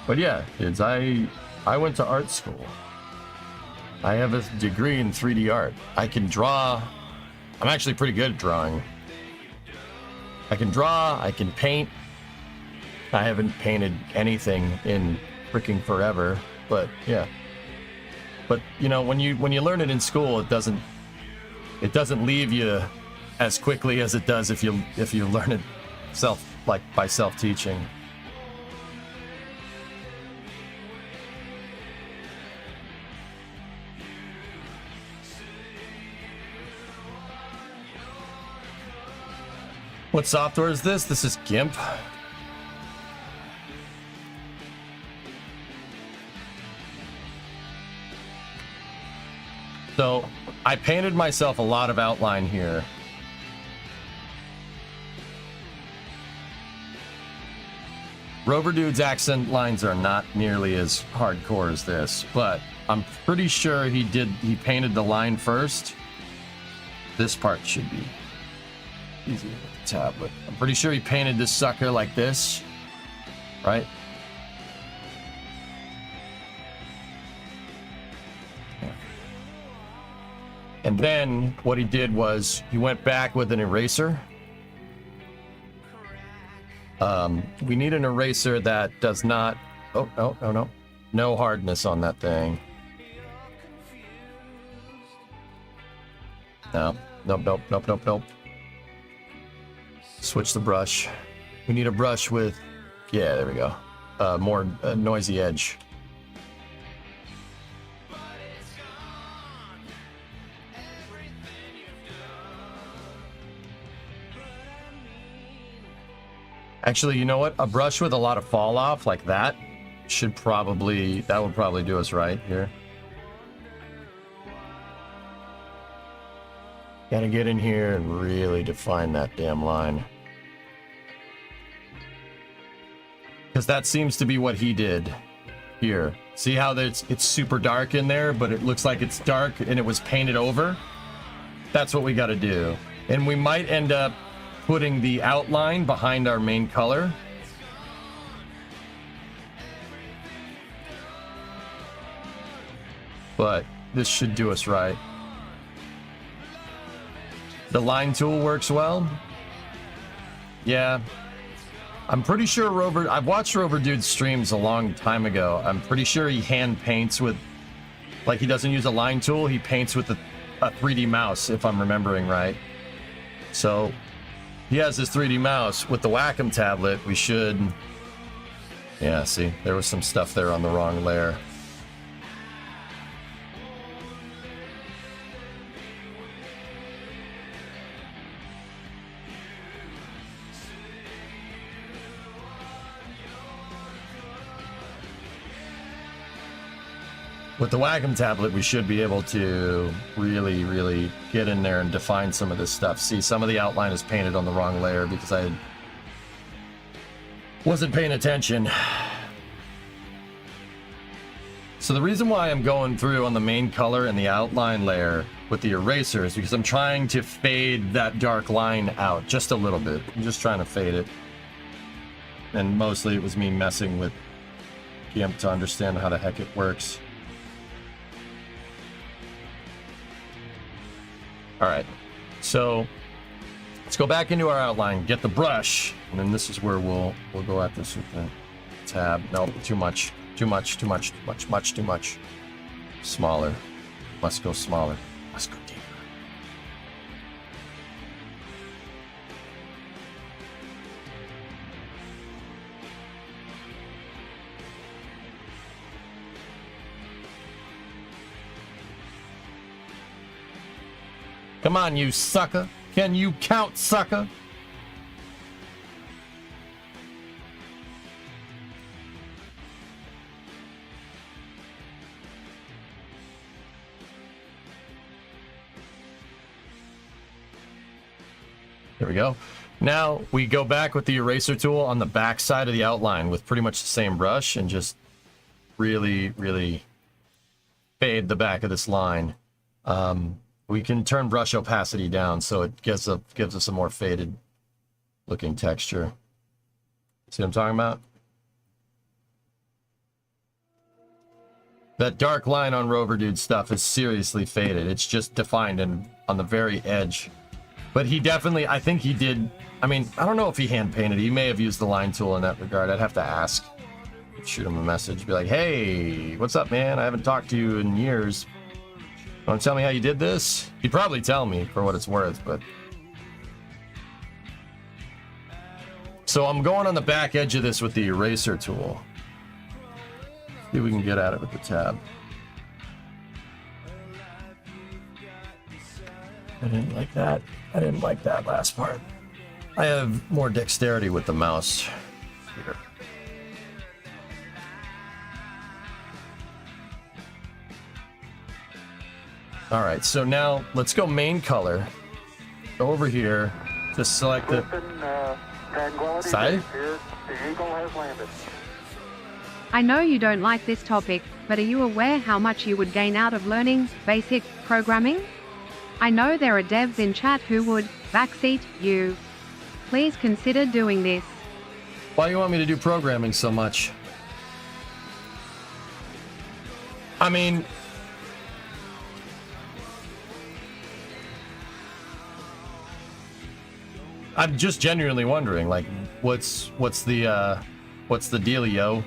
But yeah, kids, I went to art school. I have a degree in 3D art. I can draw. I'm actually pretty good at drawing. I can draw, I can paint. I haven't painted anything in freaking forever, but yeah. But you know, when you learn it in school, it doesn't leave you as quickly as it does if you learn it by self-teaching. What software is this? This is GIMP. So I painted myself a lot of outline here. Rover Dude's accent lines are not nearly as hardcore as this, but I'm pretty sure he painted the line first. This part should be easier with the tablet. I'm pretty sure he painted this sucker like this, right? And then what he did was he went back with an eraser. We need an eraser that does not... Oh, no. No hardness on that thing. No. Nope. Switch the brush. We need a brush with... Yeah, there we go. More noisy edge. Actually, you know what? A brush with a lot of fall off like that would probably do us right here. Gotta get in here and really define that damn line. Because that seems to be what he did here. See how it's super dark in there, but it looks like it's dark and it was painted over? That's what we gotta do. And we might end up putting the outline behind our main color. But this should do us right. The line tool works well. Yeah. I'm pretty sure I've watched Rover Dude's streams a long time ago. I'm pretty sure he hand paints with, like, he doesn't use a line tool, he paints with a 3D mouse, if I'm remembering right. So he has this 3D mouse with the Wacom tablet. We should... Yeah, see, there was some stuff there on the wrong layer. With the Wacom tablet, we should be able to really get in there and define some of this stuff. See, some of the outline is painted on the wrong layer because I Wasn't paying attention. So the reason why I'm going through on the main color and the outline layer with the eraser is because I'm trying to fade that dark line out just a little bit. I'm just trying to fade it. And mostly it was me messing with GIMP to understand how the heck it works. All right, so let's go back into our outline, get the brush, and then this is where we'll go at this with the tab. Nope, too much. Much too much. Smaller. Must go smaller. Must go deeper. Come on, you sucker. Can you count, sucker? There we go. Now we go back with the eraser tool on the back side of the outline with pretty much the same brush and just really, really fade the back of this line. We can turn brush opacity down so it gives us a more faded looking texture. See what I'm talking about? That dark line on Rover Dude stuff is seriously faded. It's just defined and on the very edge. But he definitely, I think he did, I mean, I don't know if he hand painted. He may have used the line tool in that regard. I'd have to ask. Shoot him a message. Be like, hey, what's up, man? I haven't talked to you in years. Want to tell me how you did this? He'd probably tell me for what it's worth, but... So I'm going on the back edge of this with the eraser tool. See if we can get at it with the tab. I didn't like that. I didn't like that last part. I have more dexterity with the mouse here. All right, so now let's go main color. Go over here, just select the side. I know you don't like this topic, but are you aware how much you would gain out of learning basic programming? I know there are devs in chat who would backseat you. Please consider doing this. Why do you want me to do programming so much? I mean, I'm just genuinely wondering, like, what's the dealio?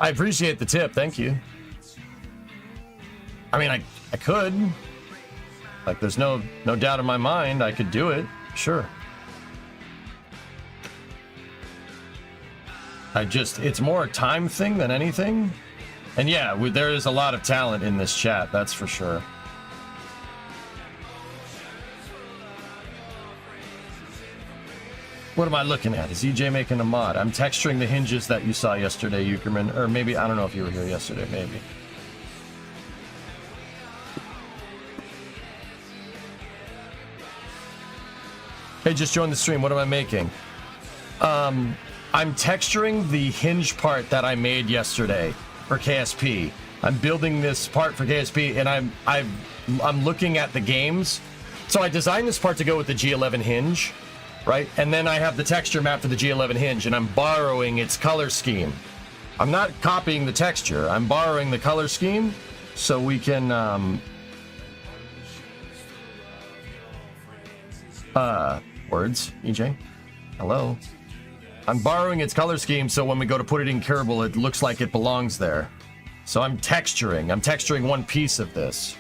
I appreciate the tip, thank you. I mean, I could. Like, there's no doubt in my mind I could do it, sure. It's more a time thing than anything. And yeah, there is a lot of talent in this chat, that's for sure. What am I looking at? Is EJ making a mod? I'm texturing the hinges that you saw yesterday, Eukerman. Or maybe, I don't know if you were here yesterday, maybe. Hey, just joined the stream. What am I making? I'm texturing the hinge part that I made yesterday for KSP. I'm building this part for KSP, and I'm looking at the games. So I designed this part to go with the G11 hinge, right? And then I have the texture map for the G11 hinge, and I'm borrowing its color scheme. I'm not copying the texture. I'm borrowing the color scheme so we can words, EJ. Hello. I'm borrowing its color scheme so when we go to put it in Kerbal, it looks like it belongs there. So I'm texturing one piece of this.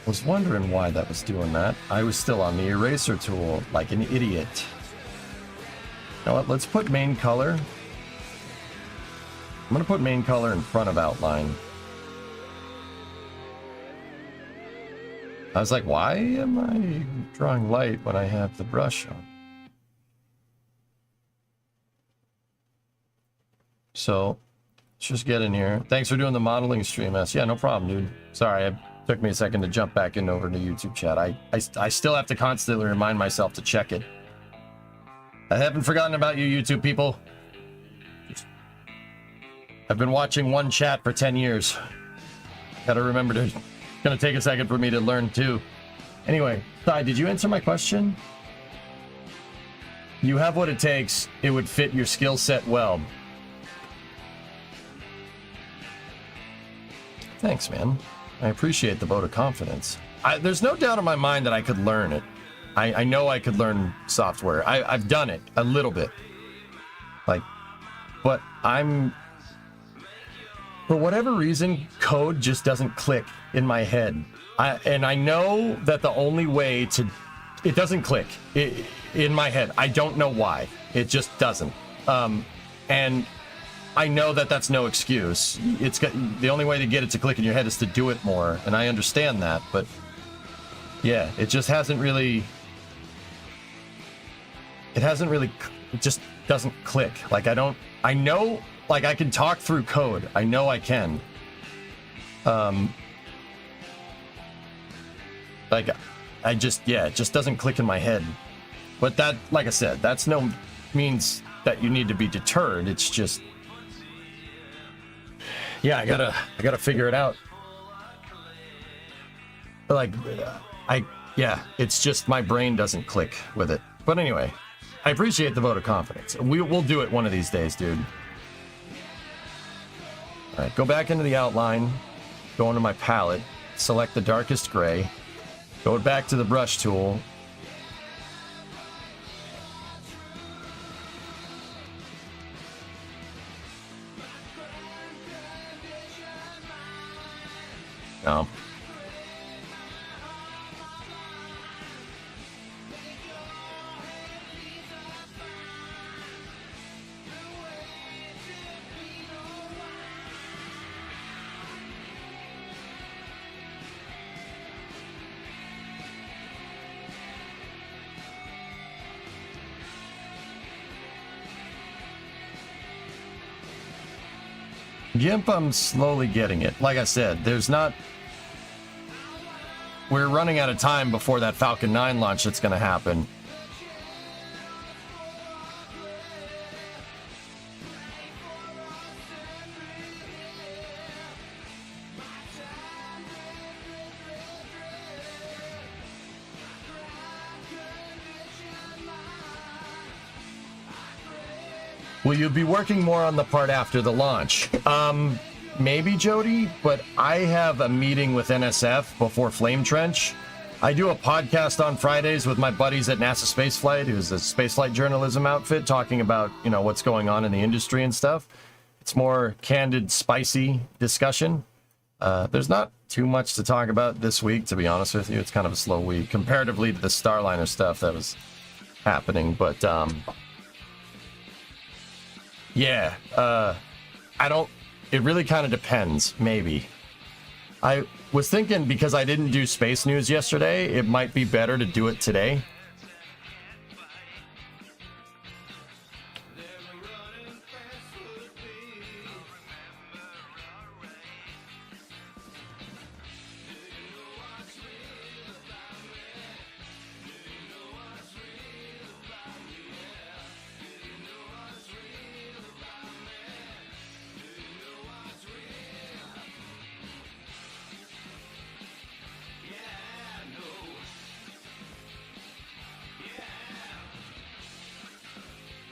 Was wondering why that was doing that. I was still on the eraser tool like an idiot. know what? Let's put main color. I'm going to put main color in front of outline. I was like, why am I drawing light when I have the brush on? So, let's just get in here. Thanks for doing the modeling stream, S. Yeah, no problem, dude. Sorry, it took me a second to jump back in over to YouTube chat. I still have to constantly remind myself to check it. I haven't forgotten about you, YouTube people. I've been watching one chat for 10 years. Gotta remember to... It's gonna take a second for me to learn, too. Anyway, Sai, did you answer my question? You have what it takes. It would fit your skill set well. Thanks, man. I appreciate the vote of confidence. There's no doubt in my mind that I could learn it. I know I could learn software. I've done it a little bit. Like, but for whatever reason, code just doesn't click in my head. And I know that the only way to... It doesn't click in my head. I don't know why. It just doesn't. And I know that that's no excuse. The only way to get it to click in your head is to do it more. And I understand that, but... Yeah, it just hasn't really... It just doesn't click. Like, I know... Like, I can talk through code. I know I can. Like, it just doesn't click in my head. But that, like I said, that's no means that you need to be deterred. It's just... Yeah, I gotta figure it out. Like, it's just my brain doesn't click with it. But anyway, I appreciate the vote of confidence. We'll do it one of these days, dude. All right, go back into the outline, go into my palette, select the darkest gray, go back to the brush tool. No. GIMP, I'm slowly getting it. Like I said, we're running out of time before that Falcon 9 launch that's going to happen. Will you be working more on the part after the launch? Maybe, Jody, but I have a meeting with NSF before Flame Trench. I do a podcast on Fridays with my buddies at NASA Spaceflight, who's a spaceflight journalism outfit, talking about, what's going on in the industry and stuff. It's more candid, spicy discussion. There's not too much to talk about this week, to be honest with you. It's kind of a slow week comparatively to the Starliner stuff that was happening, but yeah, it really kind of depends, maybe. I was thinking, because I didn't do space news yesterday, it might be better to do it today.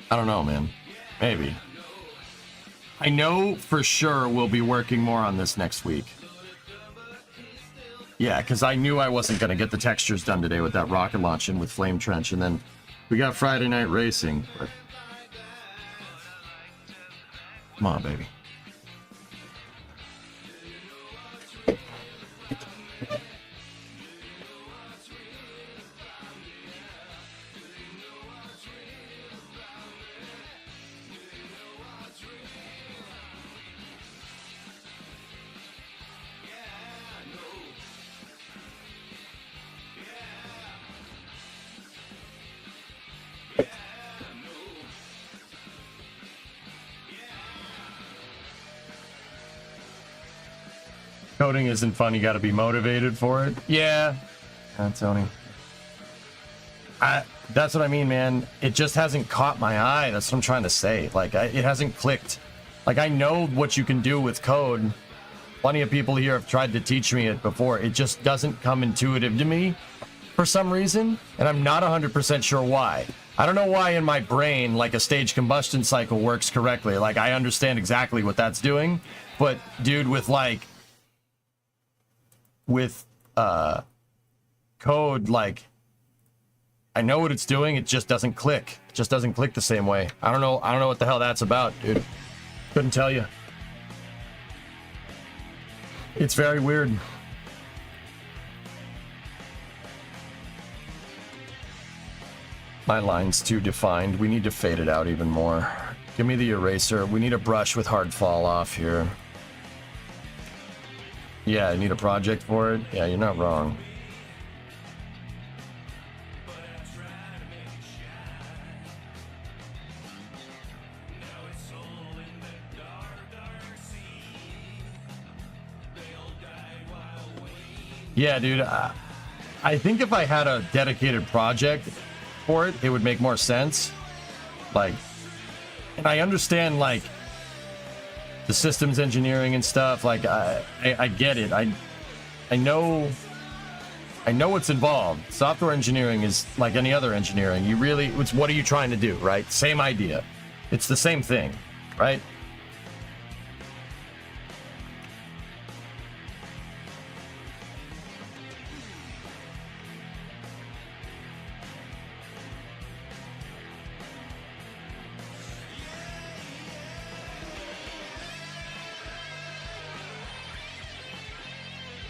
I don't know, man. Maybe. I know for sure we'll be working more on this next week. Yeah, because I knew I wasn't going to get the textures done today with that rocket launch and with Flame Trench, and then we got Friday Night Racing. But... Come on, baby. Coding isn't fun. You got to be motivated for it. Yeah, Tony. That's what I mean, man. It just hasn't caught my eye. That's what I'm trying to say. Like, it hasn't clicked. Like, I know what you can do with code. Plenty of people here have tried to teach me it before. It just doesn't come intuitive to me for some reason, and I'm not 100% sure why. I don't know why in my brain, like, a stage combustion cycle works correctly. Like, I understand exactly what that's doing, but, dude, with code, like, I know what it's doing, it just doesn't click. It just doesn't click the same way. I don't know what the hell that's about, dude. Couldn't tell you. It's very weird. My line's too defined. We need to fade it out even more. Give me the eraser. We need a brush with hard fall off here. Yeah, I need a project for it. Yeah, you're not wrong. Yeah, dude. I think if I had a dedicated project for it, it would make more sense. Like, and I understand, like, the systems engineering and stuff. Like, I get it. I know what's involved. Software engineering is like any other engineering. It's what are you trying to do, right? Same idea. It's the same thing, right?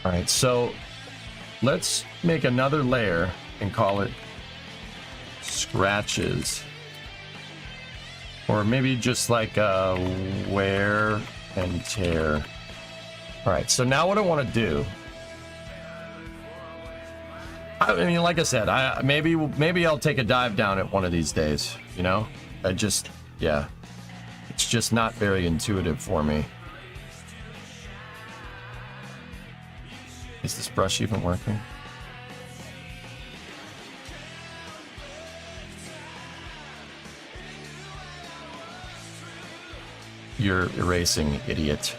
All right, so let's make another layer and call it scratches. Or maybe just like wear and tear. All right, so now what I want to do, I mean, like I said, maybe I'll take a dive down it one of these days, you know? Yeah, it's just not very intuitive for me. Is this brush even working? You're erasing, idiot.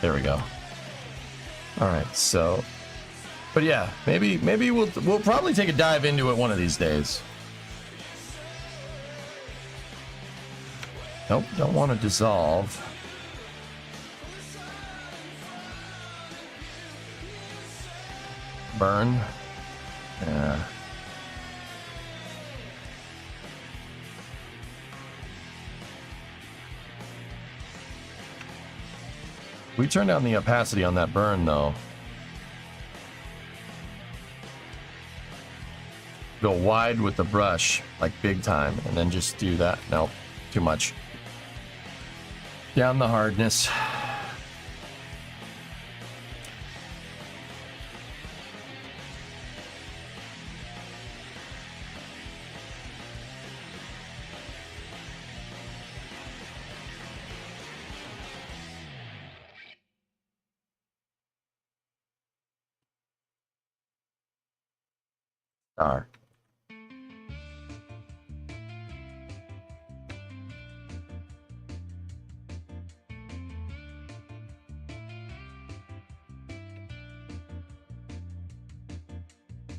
There we go. All right, so, but yeah, maybe we'll probably take a dive into it one of these days. Nope, don't want to dissolve. Burn. Yeah. We turn down the opacity on that burn, though. Go wide with the brush, like big time, and then just do that. Nope, too much. Down the hardness. Dark.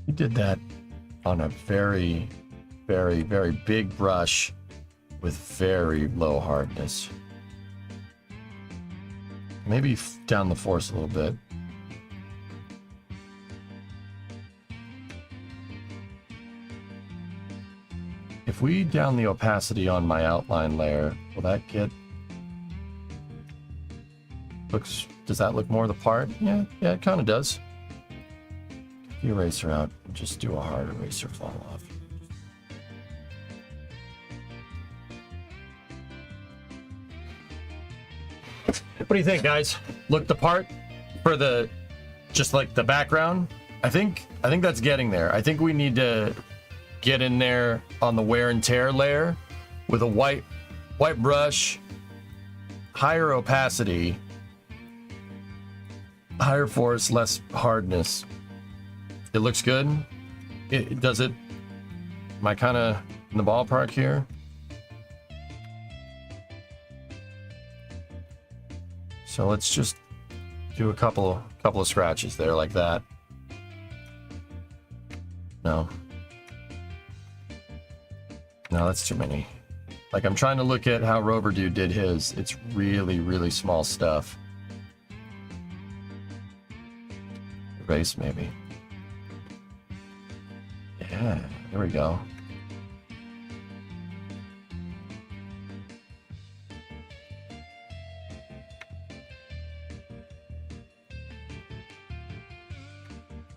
You did that on a very, very, very big brush with very low hardness. Maybe down the force a little bit. If we down the opacity on my outline layer, will that get... Does that look more the part? Yeah, it kind of does. Get the eraser out and just do a hard eraser fall off. What do you think, guys? Look the part for the, just like the background? I think that's getting there. I think we need to get in there on the wear and tear layer with a white brush, higher opacity, higher force, less hardness. It looks good. It does it. Am I kind of in the ballpark here? So let's just do a couple of scratches there like that. No, that's too many. Like, I'm trying to look at how Rover Dude did his. It's really, really small stuff. Erase, maybe. Yeah, there we go.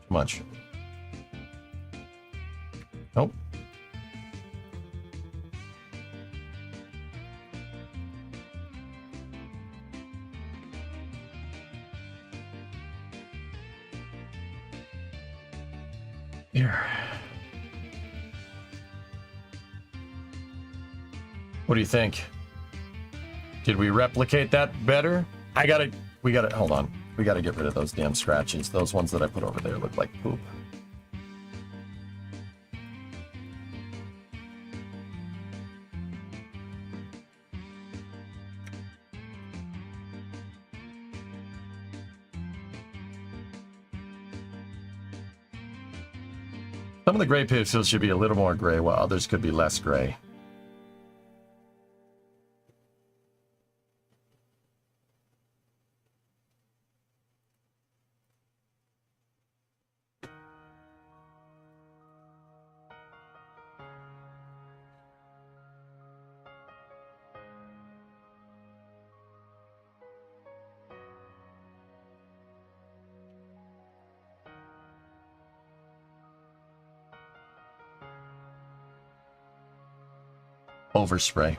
Too much. Nope. Here. What do you think? Did we replicate that better? We gotta, hold on. We gotta get rid of those damn scratches. Those ones that I put over there look like poop. Some of the gray pixels should be a little more gray, while others could be less gray. Overspray.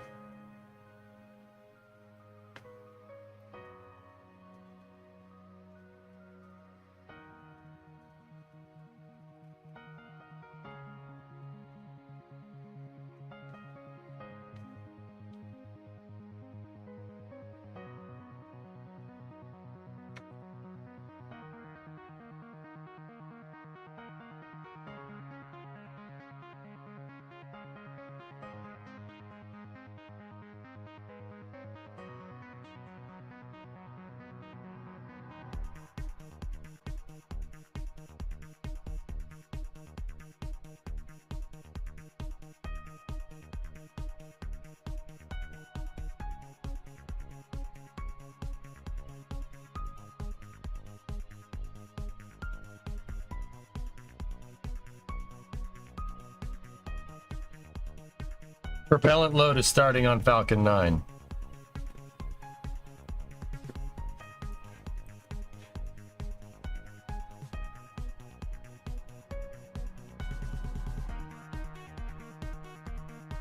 Propellant load is starting on Falcon 9.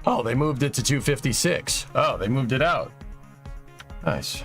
Oh, they moved it to 256. Oh, they moved it out. Nice.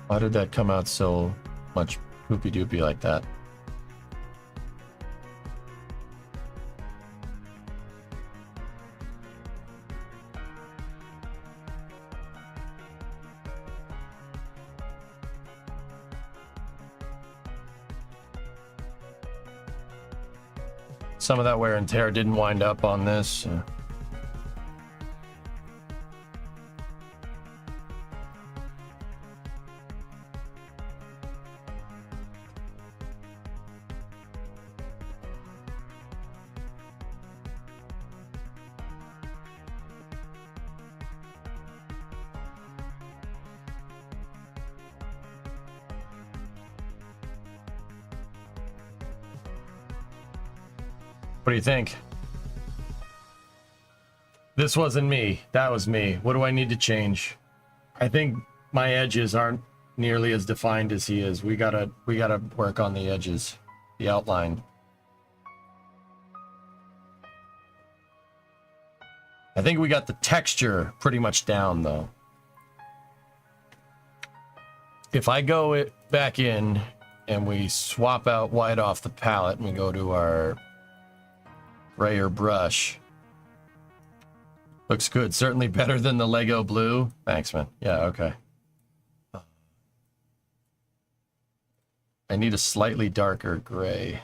Why did that come out so much poopy doopy like that. Some of that wear and tear didn't wind up on this. What do you think? This wasn't me. That was me. What do I need to change? I think my edges aren't nearly as defined as he is. We gotta work on the edges, the outline. I think we got the texture pretty much down though. If I go it back in and we swap out white off the palette and we go to our Rayer brush. Looks good. Certainly better than the Lego blue. Thanks, man. Yeah, okay. I need a slightly darker gray.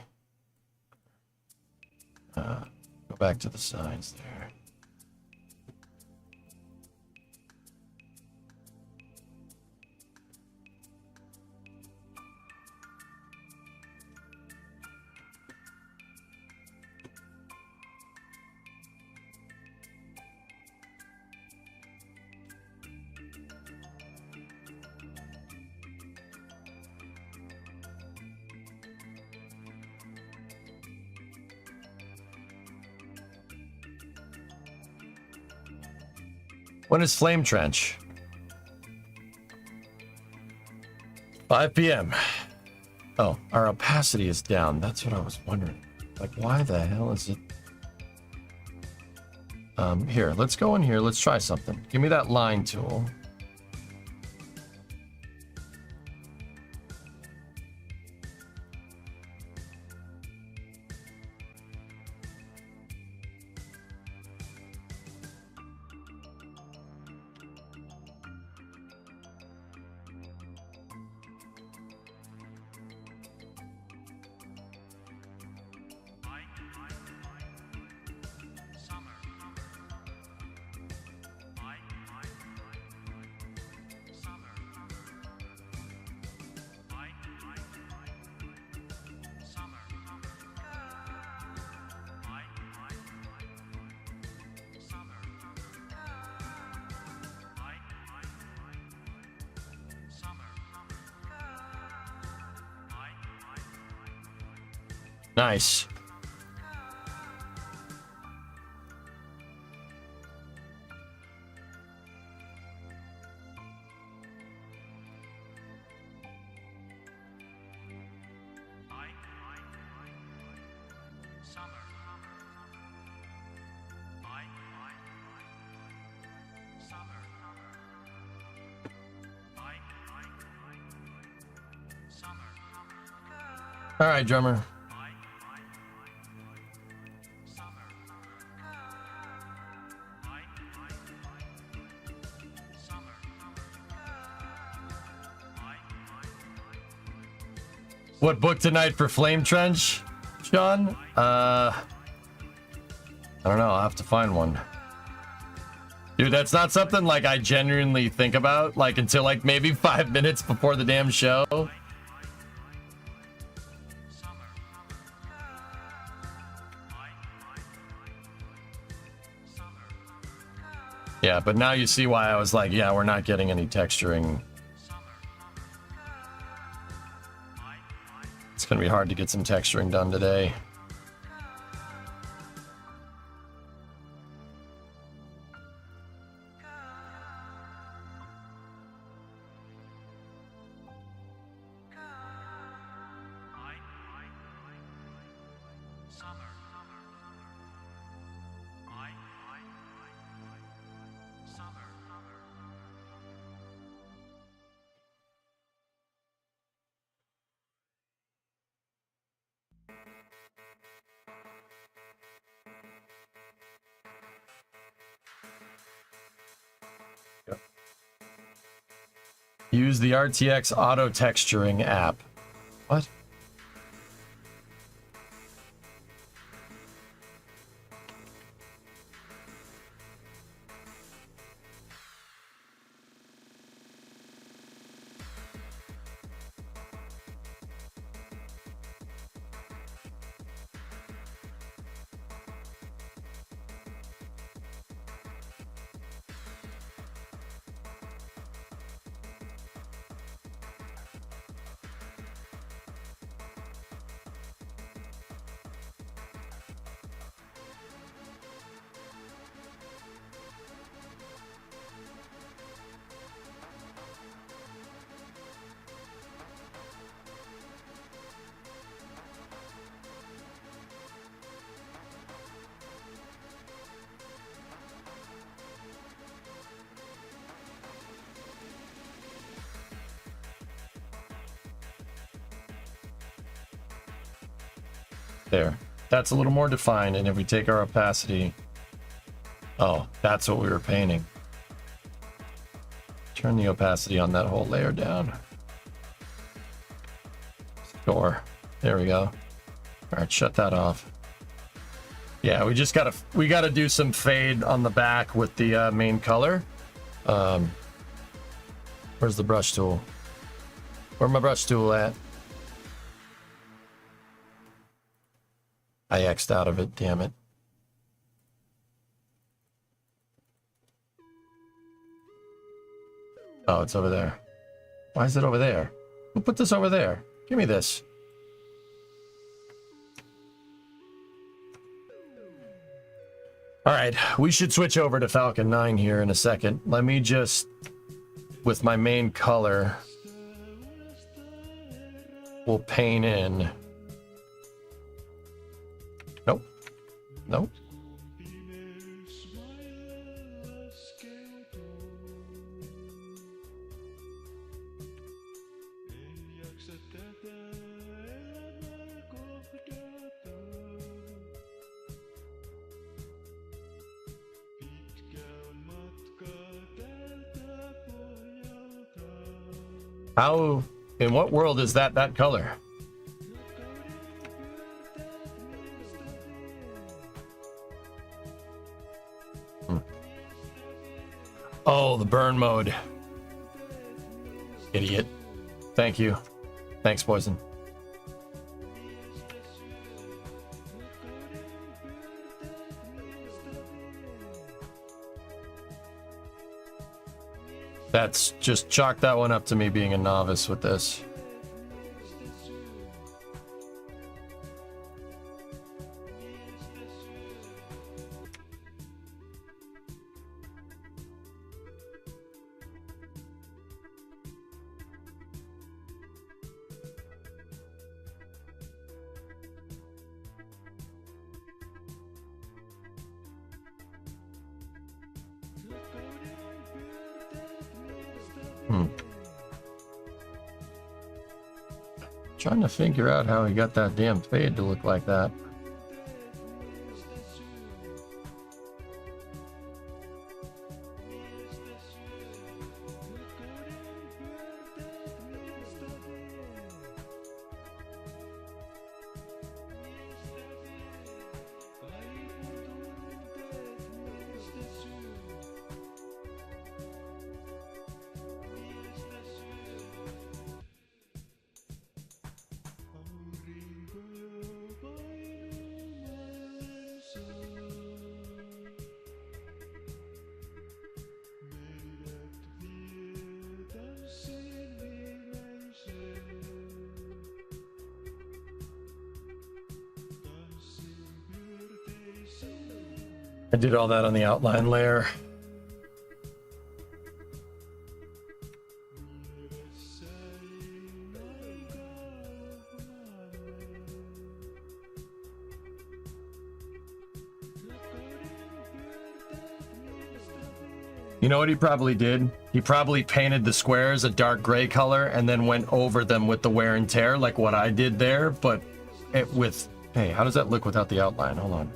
Go back to the sides there. When is Flame Trench? 5 p.m. Oh, our opacity is down. That's what I was wondering. Like, why the hell is it? Here, let's go in here. Let's try something. Give me that line tool. Nice. All right, drummer. What book tonight for Flame Trench, Sean? I don't know. I'll have to find one. Dude, that's not something like I genuinely think about like until like maybe 5 minutes before the damn show. Yeah, but now you see why I was like, yeah, we're not getting any texturing. It's gonna be hard to get some texturing done today. Use the RTX auto texturing app. What? There. That's a little more defined, and if we take our opacity... Oh, that's what we were painting. Turn the opacity on that whole layer down. Sure. There we go. Alright, shut that off. Yeah, we just gotta do some fade on the back with the main color. Where's the brush tool? Where's my brush tool at? I X'd out of it, damn it. Oh, it's over there. Why is it over there? Who put this over there? Give me this. Alright, we should switch over to Falcon 9 here in a second. Let me just, with my main color, we'll paint in. Nope. Nope. How, in what world is that color? Oh, the burn mode. Idiot. Thank you. Thanks, Poison. That's just chalk that one up to me being a novice with this. Trying to figure out how he got that damn fade to look like that. I did all that on the outline layer. You know what he probably did? He probably painted the squares a dark gray color and then went over them with the wear and tear like what I did there, but it with... Hey, how does that look without the outline? Hold on.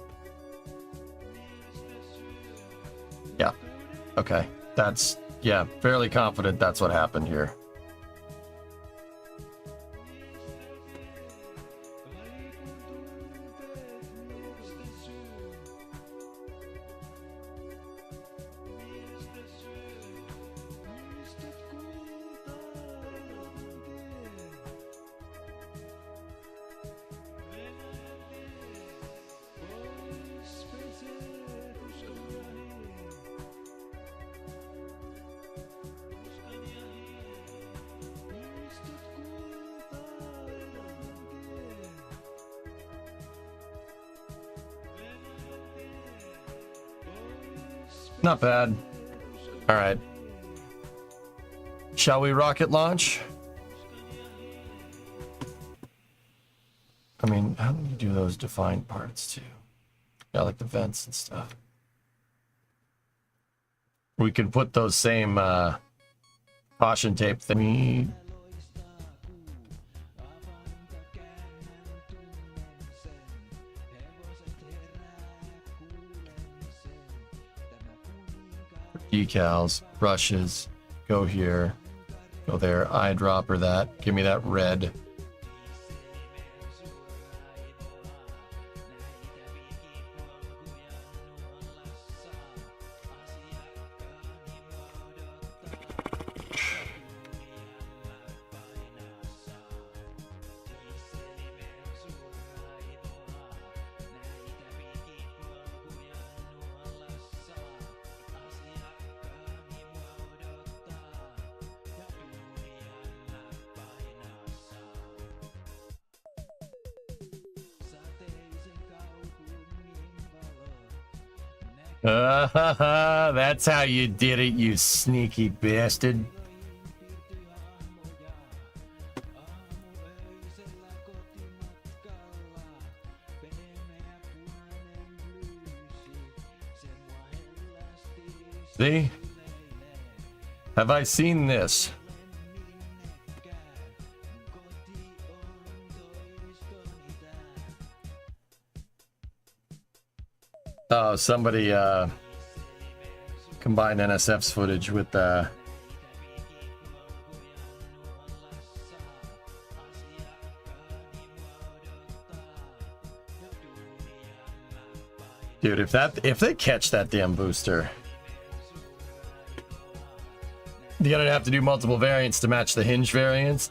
Yeah. Okay. That's... Yeah, fairly confident that's what happened here. Not bad. All right. Shall we rocket launch? I mean, how do you do those defined parts too? Yeah, like the vents and stuff. We can put those same caution tape thingy. Decals, brushes, go here, go there, eyedropper that, give me that red. That's how you did it, you sneaky bastard. See? Have I seen this? Oh, somebody combined NSF's footage with dude, if they catch that damn booster, you're gonna have to do multiple variants to match the hinge variants.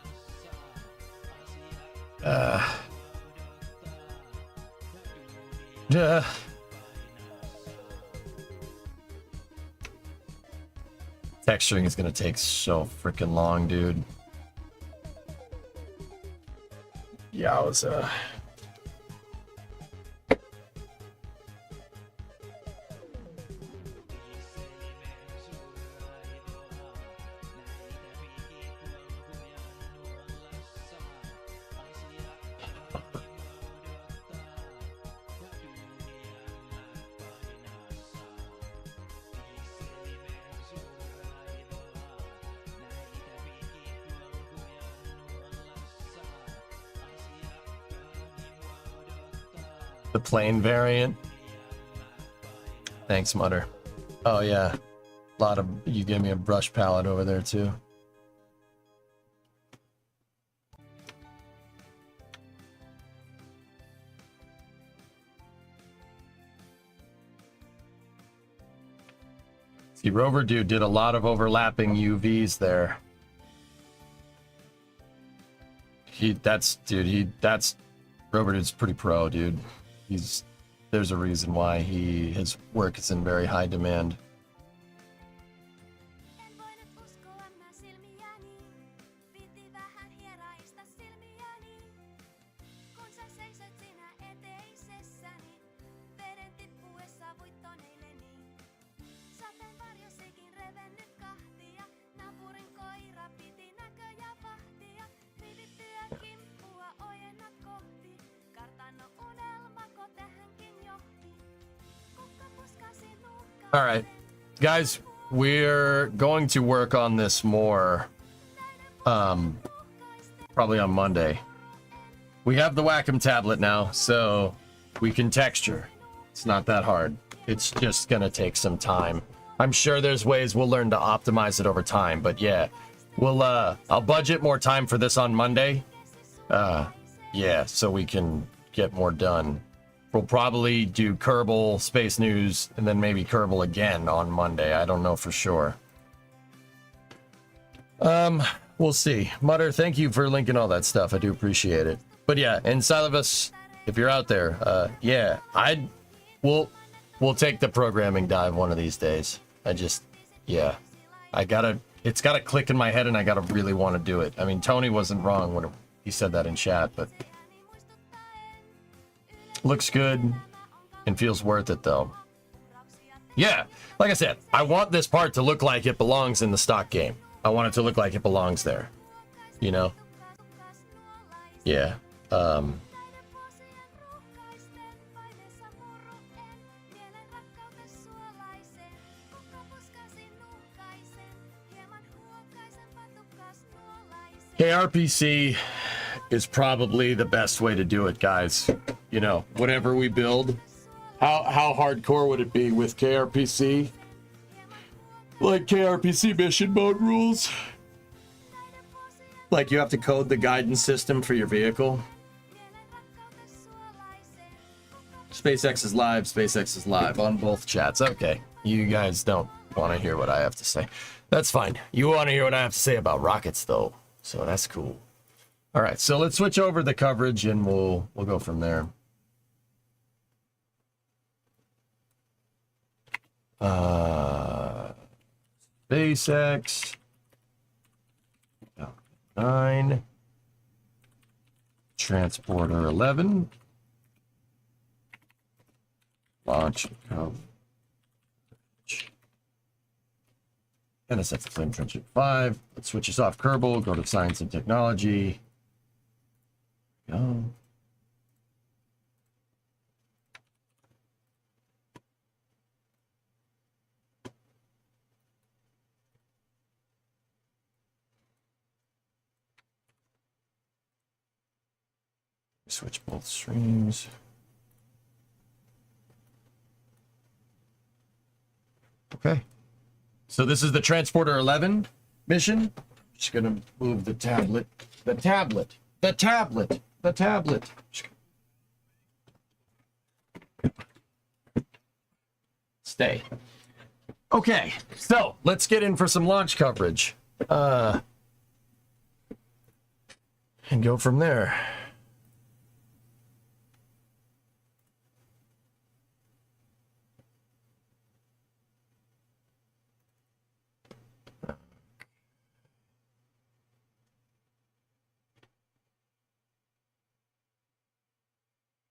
Texturing is gonna take so freaking long, dude. Yowza. The plain variant. Thanks, Mutter. Oh yeah, a lot of you gave me a brush palette over there too. See, Rover Dude did a lot of overlapping UVs there. That's Rover Dude's pretty pro, dude. There's a reason why his work is in very high demand. All right, guys, we're going to work on this more probably on Monday. We have the Wacom tablet now, so we can texture. It's not that hard. It's just gonna take some time. I'm sure there's ways we'll learn to optimize it over time, but yeah, we'll I'll budget more time for this on Monday. Yeah, so we can get more done. We'll probably do Kerbal, Space News, and then maybe Kerbal again on Monday. I don't know for sure. We'll see. Mutter, thank you for linking all that stuff. I do appreciate it. But yeah, and Silivus, if you're out there, yeah, we'll take the programming dive one of these days. Yeah, it's gotta click in my head, and I gotta really want to do it. I mean, Tony wasn't wrong when he said that in chat, but looks good and feels worth it though. Yeah, like I said, I want this part to look like it belongs in the stock game. I want it to look like it belongs there. You know? Yeah. KRPC is probably the best way to do it, guys. You know, whatever we build, how hardcore would it be with KRPC? Like KRPC mission mode rules? Like you have to code the guidance system for your vehicle? SpaceX is live on both chats. Okay, you guys don't want to hear what I have to say. That's fine. You want to hear what I have to say about rockets, though. So that's cool. All right, so let's switch over the coverage and we'll go from there. SpaceX 9 Transporter 11 launch coverage. And it's at the flame trench at 5. Let's switch this off Kerbal, go to science and technology. Go. Switch both streams. Okay. So this is the Transporter 11 mission. Just gonna move the tablet. Stay. Okay, so let's get in for some launch coverage. And go from there.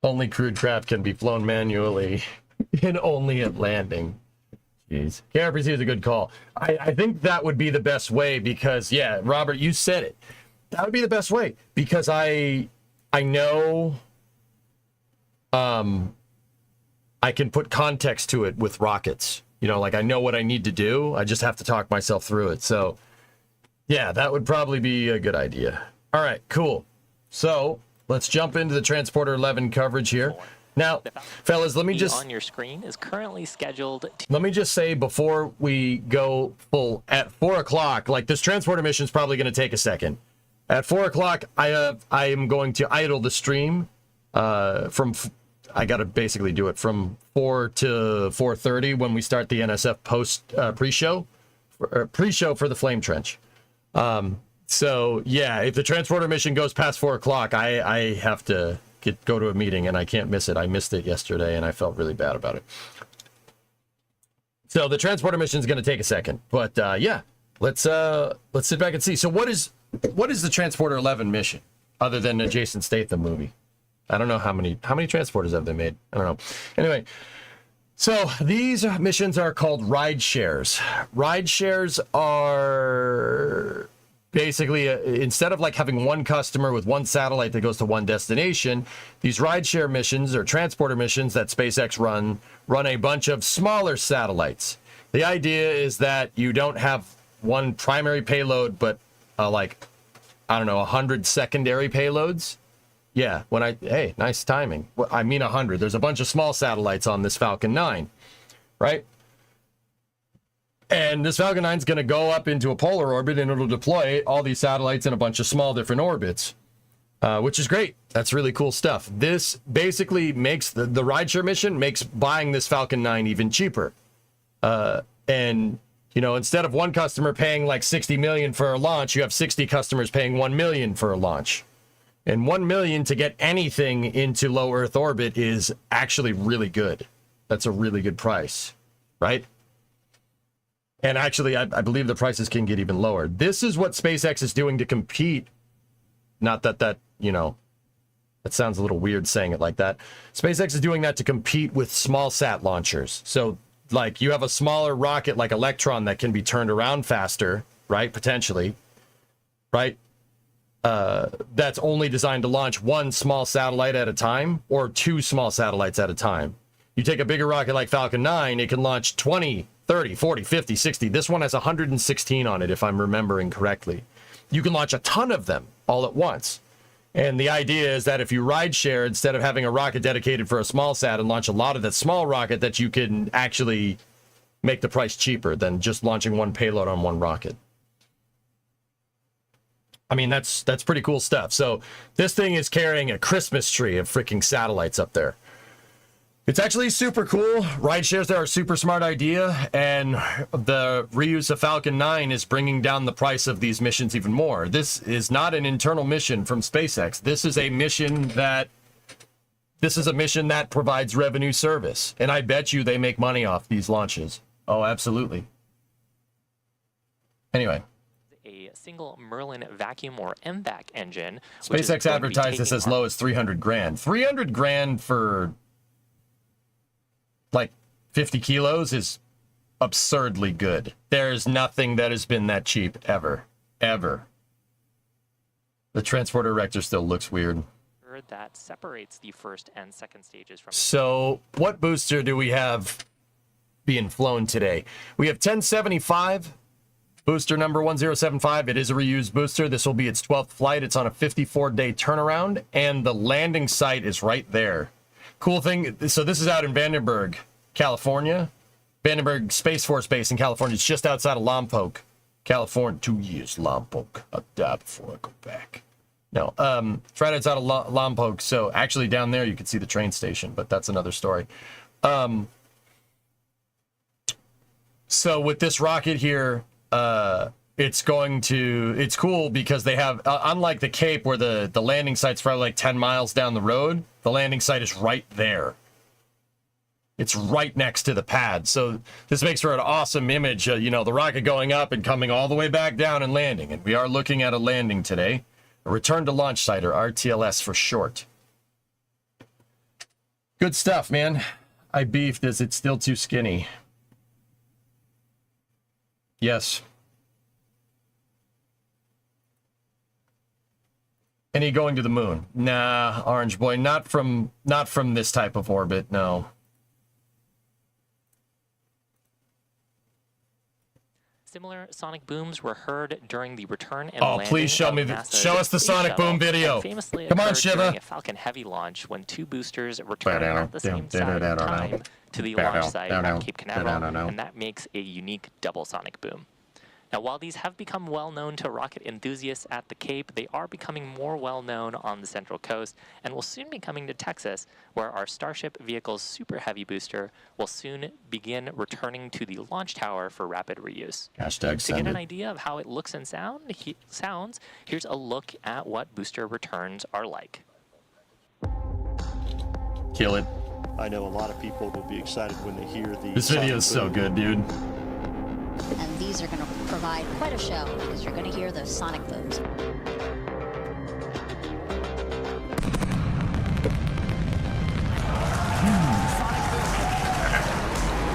Only crewed craft can be flown manually and only at landing. Jeez. KRPC is a good call. I think that would be the best way because, yeah, Robert, you said it. That would be the best way because I know I can put context to it with rockets. You know, like I know what I need to do. I just have to talk myself through it. So, yeah, that would probably be a good idea. All right, cool. So let's jump into the Transporter 11 coverage here. Now, fellas, let me just... on your screen is currently scheduled to... Let me just say before we go full, at 4 o'clock, like this Transporter mission is probably going to take a second. At 4 o'clock, I am going to idle the stream from... I got to basically do it from 4 to 4:30 when we start the NSF post pre-show for the Flame Trench. So yeah, if the Transporter mission goes past 4 o'clock, I have to go to a meeting and I can't miss it. I missed it yesterday and I felt really bad about it. So the Transporter mission is going to take a second, but yeah, let's sit back and see. So what is the Transporter 11 mission other than a Jason Statham movie? I don't know how many transporters have they made. I don't know. Anyway, so these missions are called ride shares. Ride shares are basically instead of like having one customer with one satellite that goes to one destination, these rideshare missions or transporter missions that SpaceX run a bunch of smaller satellites. The idea is that you don't have one primary payload, but like, I don't know, 100 secondary payloads. Yeah, hey, nice timing. Well, I mean 100. There's a bunch of small satellites on this Falcon 9, right? And this Falcon 9 is going to go up into a polar orbit and it'll deploy all these satellites in a bunch of small different orbits, which is great. That's really cool stuff. This basically makes the rideshare mission makes buying this Falcon 9 even cheaper. And, you know, instead of one customer paying like 60 million for a launch, you have 60 customers paying 1 million for a launch. And 1 million to get anything into low Earth orbit is actually really good. That's a really good price, right? And actually, I believe the prices can get even lower. This is what SpaceX is doing to compete. Not that, you know, that sounds a little weird saying it like that. SpaceX is doing that to compete with small sat launchers. So like you have a smaller rocket like Electron that can be turned around faster, right? Potentially, right? That's only designed to launch one small satellite at a time or two small satellites at a time. You take a bigger rocket like Falcon 9, it can launch 20, 30, 40, 50, 60. This one has 116 on it, if I'm remembering correctly. You can launch a ton of them all at once. And the idea is that if you ride share, instead of having a rocket dedicated for a small sat and launch a lot of that small rocket, that you can actually make the price cheaper than just launching one payload on one rocket. I mean, that's pretty cool stuff. So this thing is carrying a Christmas tree of freaking satellites up there. It's actually super cool. Ride shares are a super smart idea, and the reuse of Falcon 9 is bringing down the price of these missions even more. This is not an internal mission from SpaceX. This is a mission that provides revenue service, and I bet you they make money off these launches. Oh, absolutely. Anyway. A single Merlin vacuum or MVAC engine. SpaceX advertised this as low as 300 grand. 300 grand for like 50 kilos is absurdly good. There's nothing that has been that cheap ever. The transporter erector still looks weird. That separates the first and second stages from. So what booster do we have being flown today? We have 1075 booster number 1075. It is a reused booster. This will be its 12th flight. It's on a 54-day turnaround, and the landing site is right there. Cool thing, so this is out in Vandenberg, California. Vandenberg Space Force Base in California. It's just outside of Lompoc, California. 2 years, Lompoc. I'll die before I go back. No, it's right outside of Lompoc. So actually down there you can see the train station, but that's another story. So with this rocket here, it's cool because they have, unlike the Cape where the landing site's probably like 10 miles down the road, the landing site is right there. It's right next to the pad. So this makes for an awesome image, the rocket going up and coming all the way back down and landing. And we are looking at a landing today. A return to launch site, or RTLS for short. Good stuff, man. I beefed. Is it still too skinny? Yes. Any going to the moon? Nah, Orange Boy, not from this type of orbit, no. Similar sonic booms were heard during the return and landing. Oh, please show us the sonic boom video. Come on, Shiva. During a Falcon Heavy launch, when two boosters returned at the same time to the launch site at Cape Canaveral, and that makes a unique double sonic boom. Now, while these have become well known to rocket enthusiasts at the Cape, they are becoming more well known on the Central Coast and will soon be coming to Texas, where our Starship vehicle's Super Heavy booster will soon begin returning to the launch tower for rapid reuse. To get an idea of how it looks and sounds, here's a look at what booster returns are like. Kill it. I know a lot of people will be excited when they hear the. This video is so good, dude. And these are going to provide quite a show because you're going to hear those sonic booms.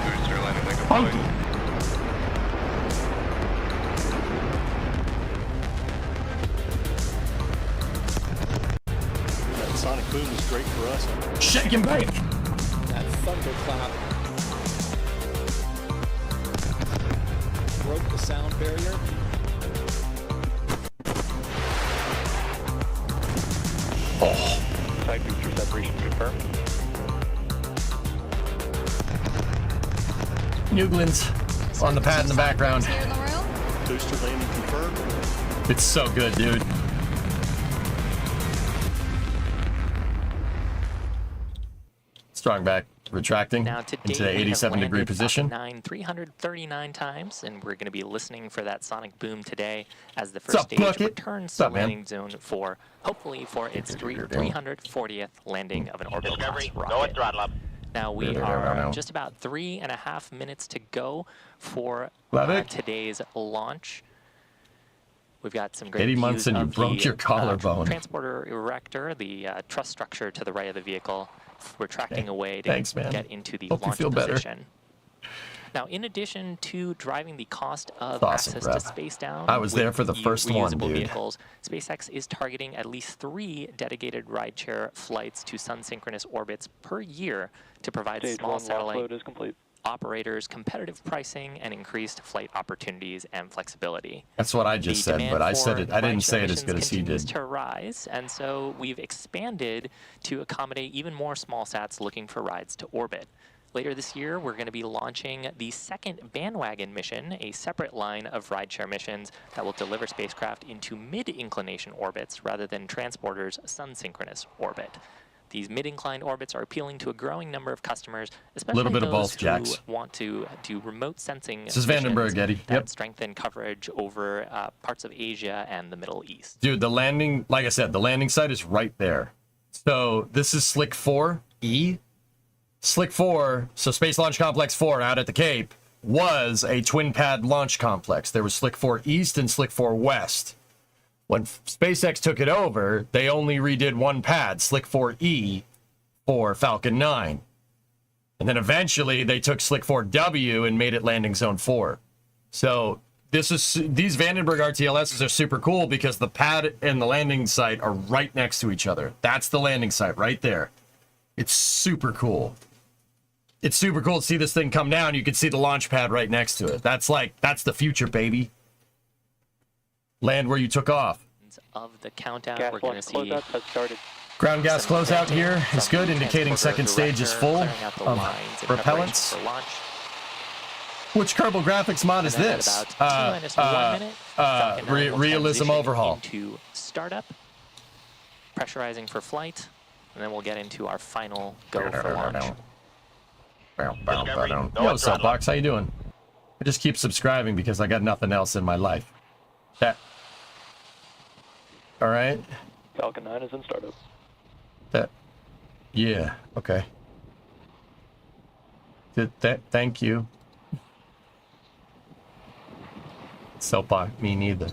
Booster landing like a boy. That sonic boom is great for us. Shake and bake. That thunderclap broke the sound barrier. Oh. Side booster separation confirmed. Nuglins on the pad in the background. Booster landing confirmed. It's so good, dude. Strong back. Retracting now, into the 87-degree position. 339 times, and we're going to be listening for that sonic boom today as the first stage returns to the landing zone for, hopefully, for its 340th landing of an orbital class rocket. Now we are just about 3.5 minutes to go for today's launch. We've got some great 80 months and you broke your collarbone. Transporter erector, the truss structure to the right of the vehicle. Retracting away to get into the launch position. Now, in addition to driving the cost of Awesome, access bro. to space down, I was there with for the first one, reusable dude. vehicles, SpaceX is targeting at least 3 dedicated rideshare flights to sun-synchronous orbits per year to provide Stage small 1 launch satellite load is complete. operators competitive pricing and increased flight opportunities and flexibility. That's what I just said, but I said it. I didn't say it as good as he continues did. to rise, and so we've expanded to accommodate even more small sats looking for rides to orbit. Later this year, we're going to be launching the second bandwagon mission, a separate line of rideshare missions that will deliver spacecraft into mid-inclination orbits rather than transporters' sun-synchronous orbit. These mid-inclined orbits are appealing to a growing number of customers, especially Little bit of those both, Jax. who want to do remote sensing This is missions Vandenberg, Eddie. that Yep. strengthen coverage over parts of Asia and the Middle East. Dude, the landing, like I said, the landing site is right there. So this is Slick 4E. Slick 4, so Space Launch Complex 4 out at the Cape, was a twin pad launch complex. There was Slick 4 East and Slick 4 West. When SpaceX took it over, they only redid one pad, Slick 4E, for Falcon 9. And then eventually they took Slick 4W and made it Landing Zone 4. So these Vandenberg RTLSs are super cool because the pad and the landing site are right next to each other. That's the landing site right there. It's super cool. It's super cool to see this thing come down. You can see the launch pad right next to it. That's the future, baby. Land where you took off. Of the countdown, Gas we're going to launch see closeout has started. Ground gas closeout here is good, indicating second stage is full of propellants. Which Kerbal Graphics mod is this? Realism overhaul. Into startup, pressurizing for flight, and then we'll get into our final go for launch. Yo, Soapbox, how you doing? I just keep subscribing because I got nothing else in my life. That. All right. Falcon 9 is in startup. That. Yeah. Okay. Thank you. Soapbox. Me neither.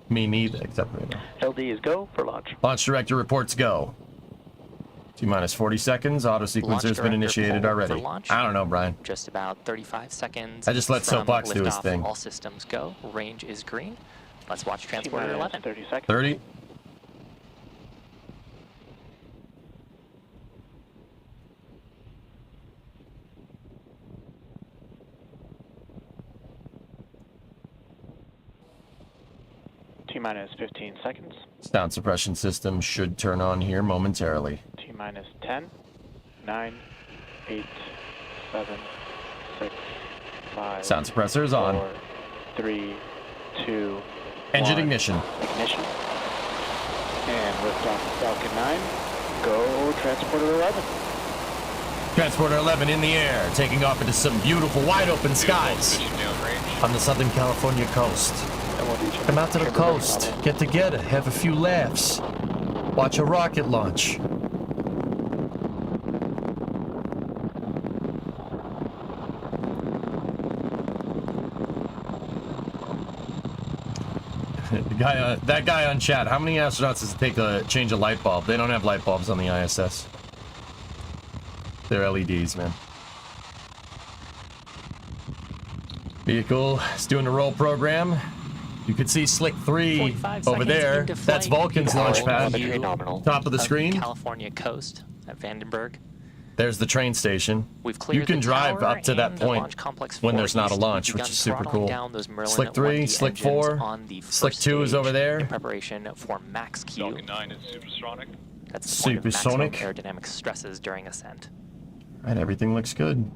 Me neither. Except right now. LD is go for launch. Launch director reports go. T-minus 40 seconds. Auto sequencer has been initiated already. I don't know, Brian. Just about 35 seconds. I just let from Soapbox do his liftoff. thing. All systems go. Range is green. Let's watch Transporter 11. 30 seconds. 30. T-minus 15 seconds. Sound suppression system should turn on here momentarily. T-minus 10, 9, 8, 7, 6, 5. Sound suppressor is on. 4, 3, 2, Engine 1. ignition. Ignition. And liftoff Falcon 9. Go Transporter 11. Transporter 11 in the air, taking off into some beautiful wide open skies on the Southern California coast. Come out to the coast, get together, have a few laughs, watch a rocket launch. That guy on chat, how many astronauts does it take to change a light bulb? They don't have light bulbs on the ISS. They're LEDs, man. Vehicle is doing a roll program. You can see Slick 3 over there. That's Vulcan's launch pad. Top of the screen. California coast at Vandenberg. There's the train station. You can drive up to that point when there's not a launch, which is super cool. Slick 3, Slick 4, Slick 2 is over there. In preparation for max Q. Falcon 9 is supersonic. That's the point of maximum Supersonic. aerodynamic stresses during ascent. Right, everything looks good.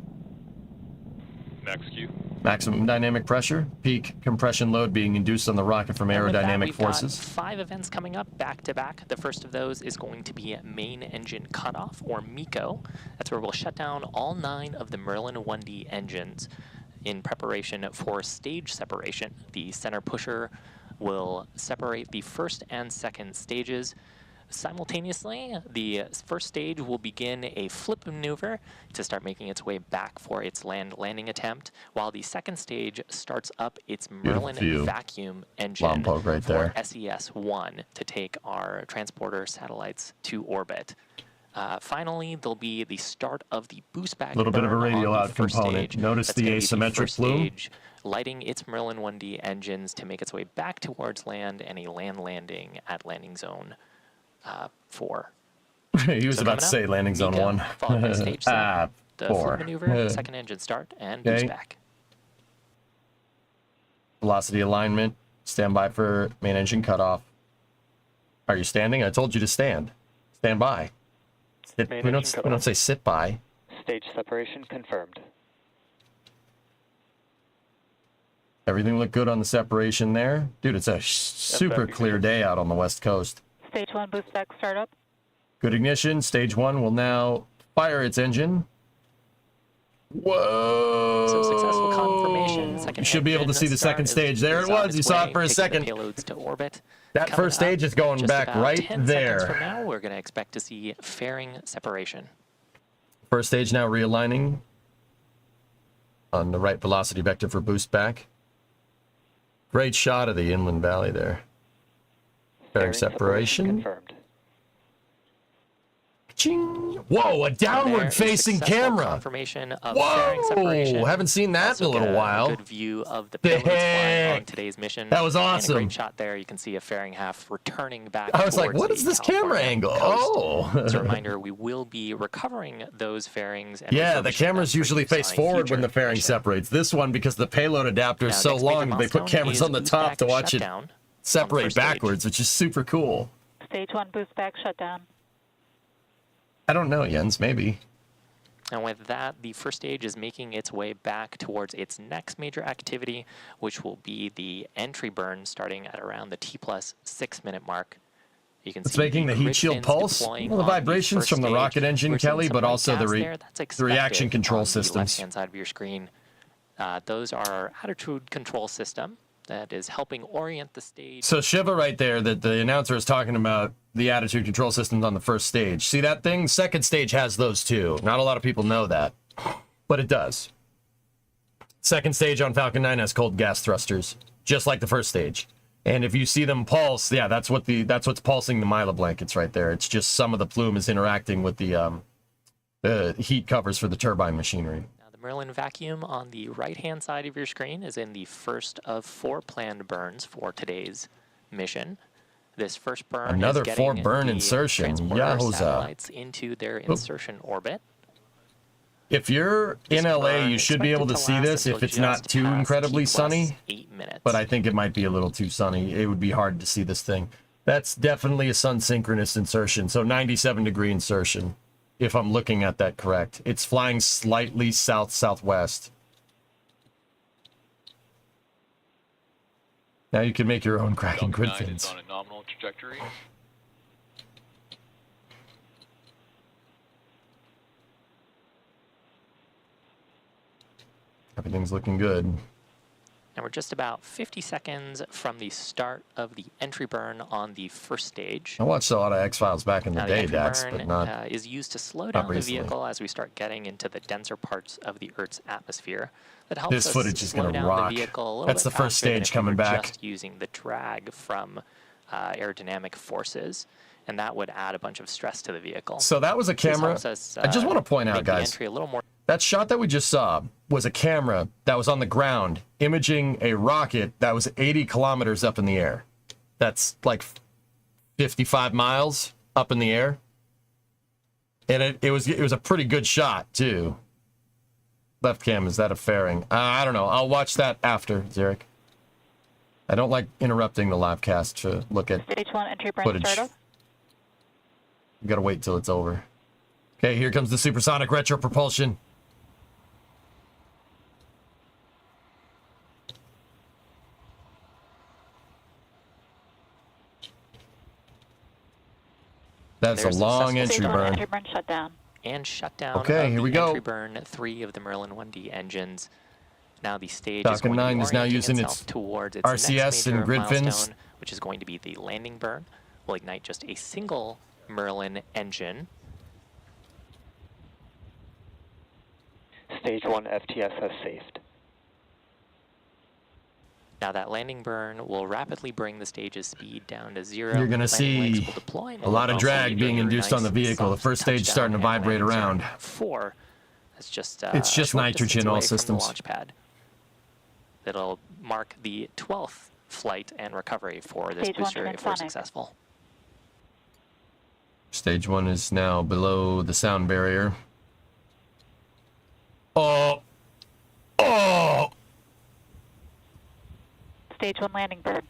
Max Q. Maximum dynamic pressure, peak compression load being induced on the rocket from And with that, aerodynamic we've forces. got 5 events coming up back to back. The first of those is going to be main engine cutoff, or MECO. That's where we'll shut down all 9 of the Merlin 1D engines in preparation for stage separation. The center pusher will separate the first and second stages. Simultaneously, the first stage will begin a flip maneuver to start making its way back for its landing attempt, while the second stage starts up its Merlin vacuum engine right for there. SES-1 to take our transporter satellites to orbit. Finally, there'll be the start of the boost back. A little bit of a burn on radial the out first component. stage. Notice That's the gonna be asymmetric first plume. stage, lighting its Merlin 1D engines to make its way back towards land and a land landing at landing zone 4. He was about to say landing zone 1. Followed by stage 7. The 4. flip maneuver, second engine start, and boost back. Velocity alignment. Stand by for main engine cutoff. Are you standing? I told you to stand. Stand by. We don't say sit by. Stage separation confirmed. Everything looked good on the separation there. Dude, it's a super clear day out on the West Coast. Stage 1 boost back startup. Good ignition. Stage 1 will now fire its engine. Whoa! So successful confirmation. Second you should be able to see the second stage. There it was. You saw it for a second. Payloads to orbit. That first stage is going back right 10 there. Seconds from now, we're going to expect to see fairing separation. First stage now realigning on the right velocity vector for boost back. Great shot of the inland valley there. Fairing separation. Confirmed. Ching. Whoa, a downward facing camera. Confirmation of Whoa, separation. haven't seen that in a little while. Good view of the payloads flying on today's mission. That was awesome. And a great shot there. You can see a fairing half returning back. I was like, what is this camera angle? Oh. As a reminder, we will be recovering those fairings. And yeah, the cameras usually face forward when the fairing separates. This one, because the payload adapter is so long, they put cameras on the top to watch it separate backwards, which is super cool. Stage 1 boost back shutdown. I don't know, Jens, maybe. And with that, the first stage is making its way back towards its next major activity, which will be the entry burn starting at around the T+6 minute mark. You can it's see making the heat shield pulse. Well, the vibrations from the rocket engine, Kelly, but also the reaction control systems. Left-hand side of your screen. Those are our attitude control system that is helping orient the stage. So Shiva right there, that the announcer is talking about the attitude control systems on the first stage. See that thing? Second stage has those too. Not a lot of people know that, but it does. Second stage on Falcon 9 has cold gas thrusters, just like the first stage. And if you see them pulse, yeah, that's what's pulsing the Mila blankets right there. It's just some of the plume is interacting with the heat covers for the turbine machinery. Merlin vacuum on the right-hand side of your screen is in the first of 4 planned burns for today's mission. This first burn another is getting 4 burn the insertion. transporter satellites into their insertion orbit. If you're in LA, you should be able to see this if it's not too incredibly sunny. 8 minutes. But I think it might be a little too sunny. It would be hard to see this thing. That's definitely a sun-synchronous insertion, so 97-degree insertion. If I'm looking at that correct. It's flying slightly south-southwest. Now you can make your own cracking grid fins. On a nominal trajectory. Everything's looking good. And we're just about 50 seconds from the start of the entry burn on the first stage. I watched a lot of X-Files back in the day, Dax, but not is used to slow down the recently. vehicle as we start getting into the denser parts of the Earth's atmosphere. That helps this us footage is slow going to down rock. the vehicle a little That's bit the first faster than stage if we coming were back. Just using the drag from aerodynamic forces, and that would add a bunch of stress to the vehicle. So that was a camera. Us, I just want to point out, make the guys. entry a little more. That shot that we just saw was a camera that was on the ground imaging a rocket that was 80 kilometers up in the air. That's like 55 miles up in the air. And it was a pretty good shot, too. Left cam, is that a fairing? I don't know. I'll watch that after, Zarek. I don't like interrupting the live cast to look at Stage 1 entry burn footage. startup. You gotta wait till it's over. Okay, here comes the supersonic retro propulsion. That's a long entry burn. Entry burn shutdown. And shutdown Okay, of here the we go. entry burn 3 of the Merlin 1D engines. Now the stage Falcon is going 9 to is now orienting using itself its towards its RCS next major and grid fins. milestone, which is going to be the landing burn. We'll ignite just a single Merlin engine. Stage 1 FTS has saved. Now that landing burn will rapidly bring the stage's speed down to 0. You're gonna Landing legs see will deploy, and a lot of also drag give being you a induced on the nice, vehicle. The soft first stage touchdown starting to and vibrate landing around. zone 4. That's just It's a just short nitrogen, distance all away from the systems. launch pad. That'll mark the 12th flight and recovery for this Stage 1 booster if we're transonic. successful. Stage 1 is now below the sound barrier. Oh! Oh! Stage 1 landing burn.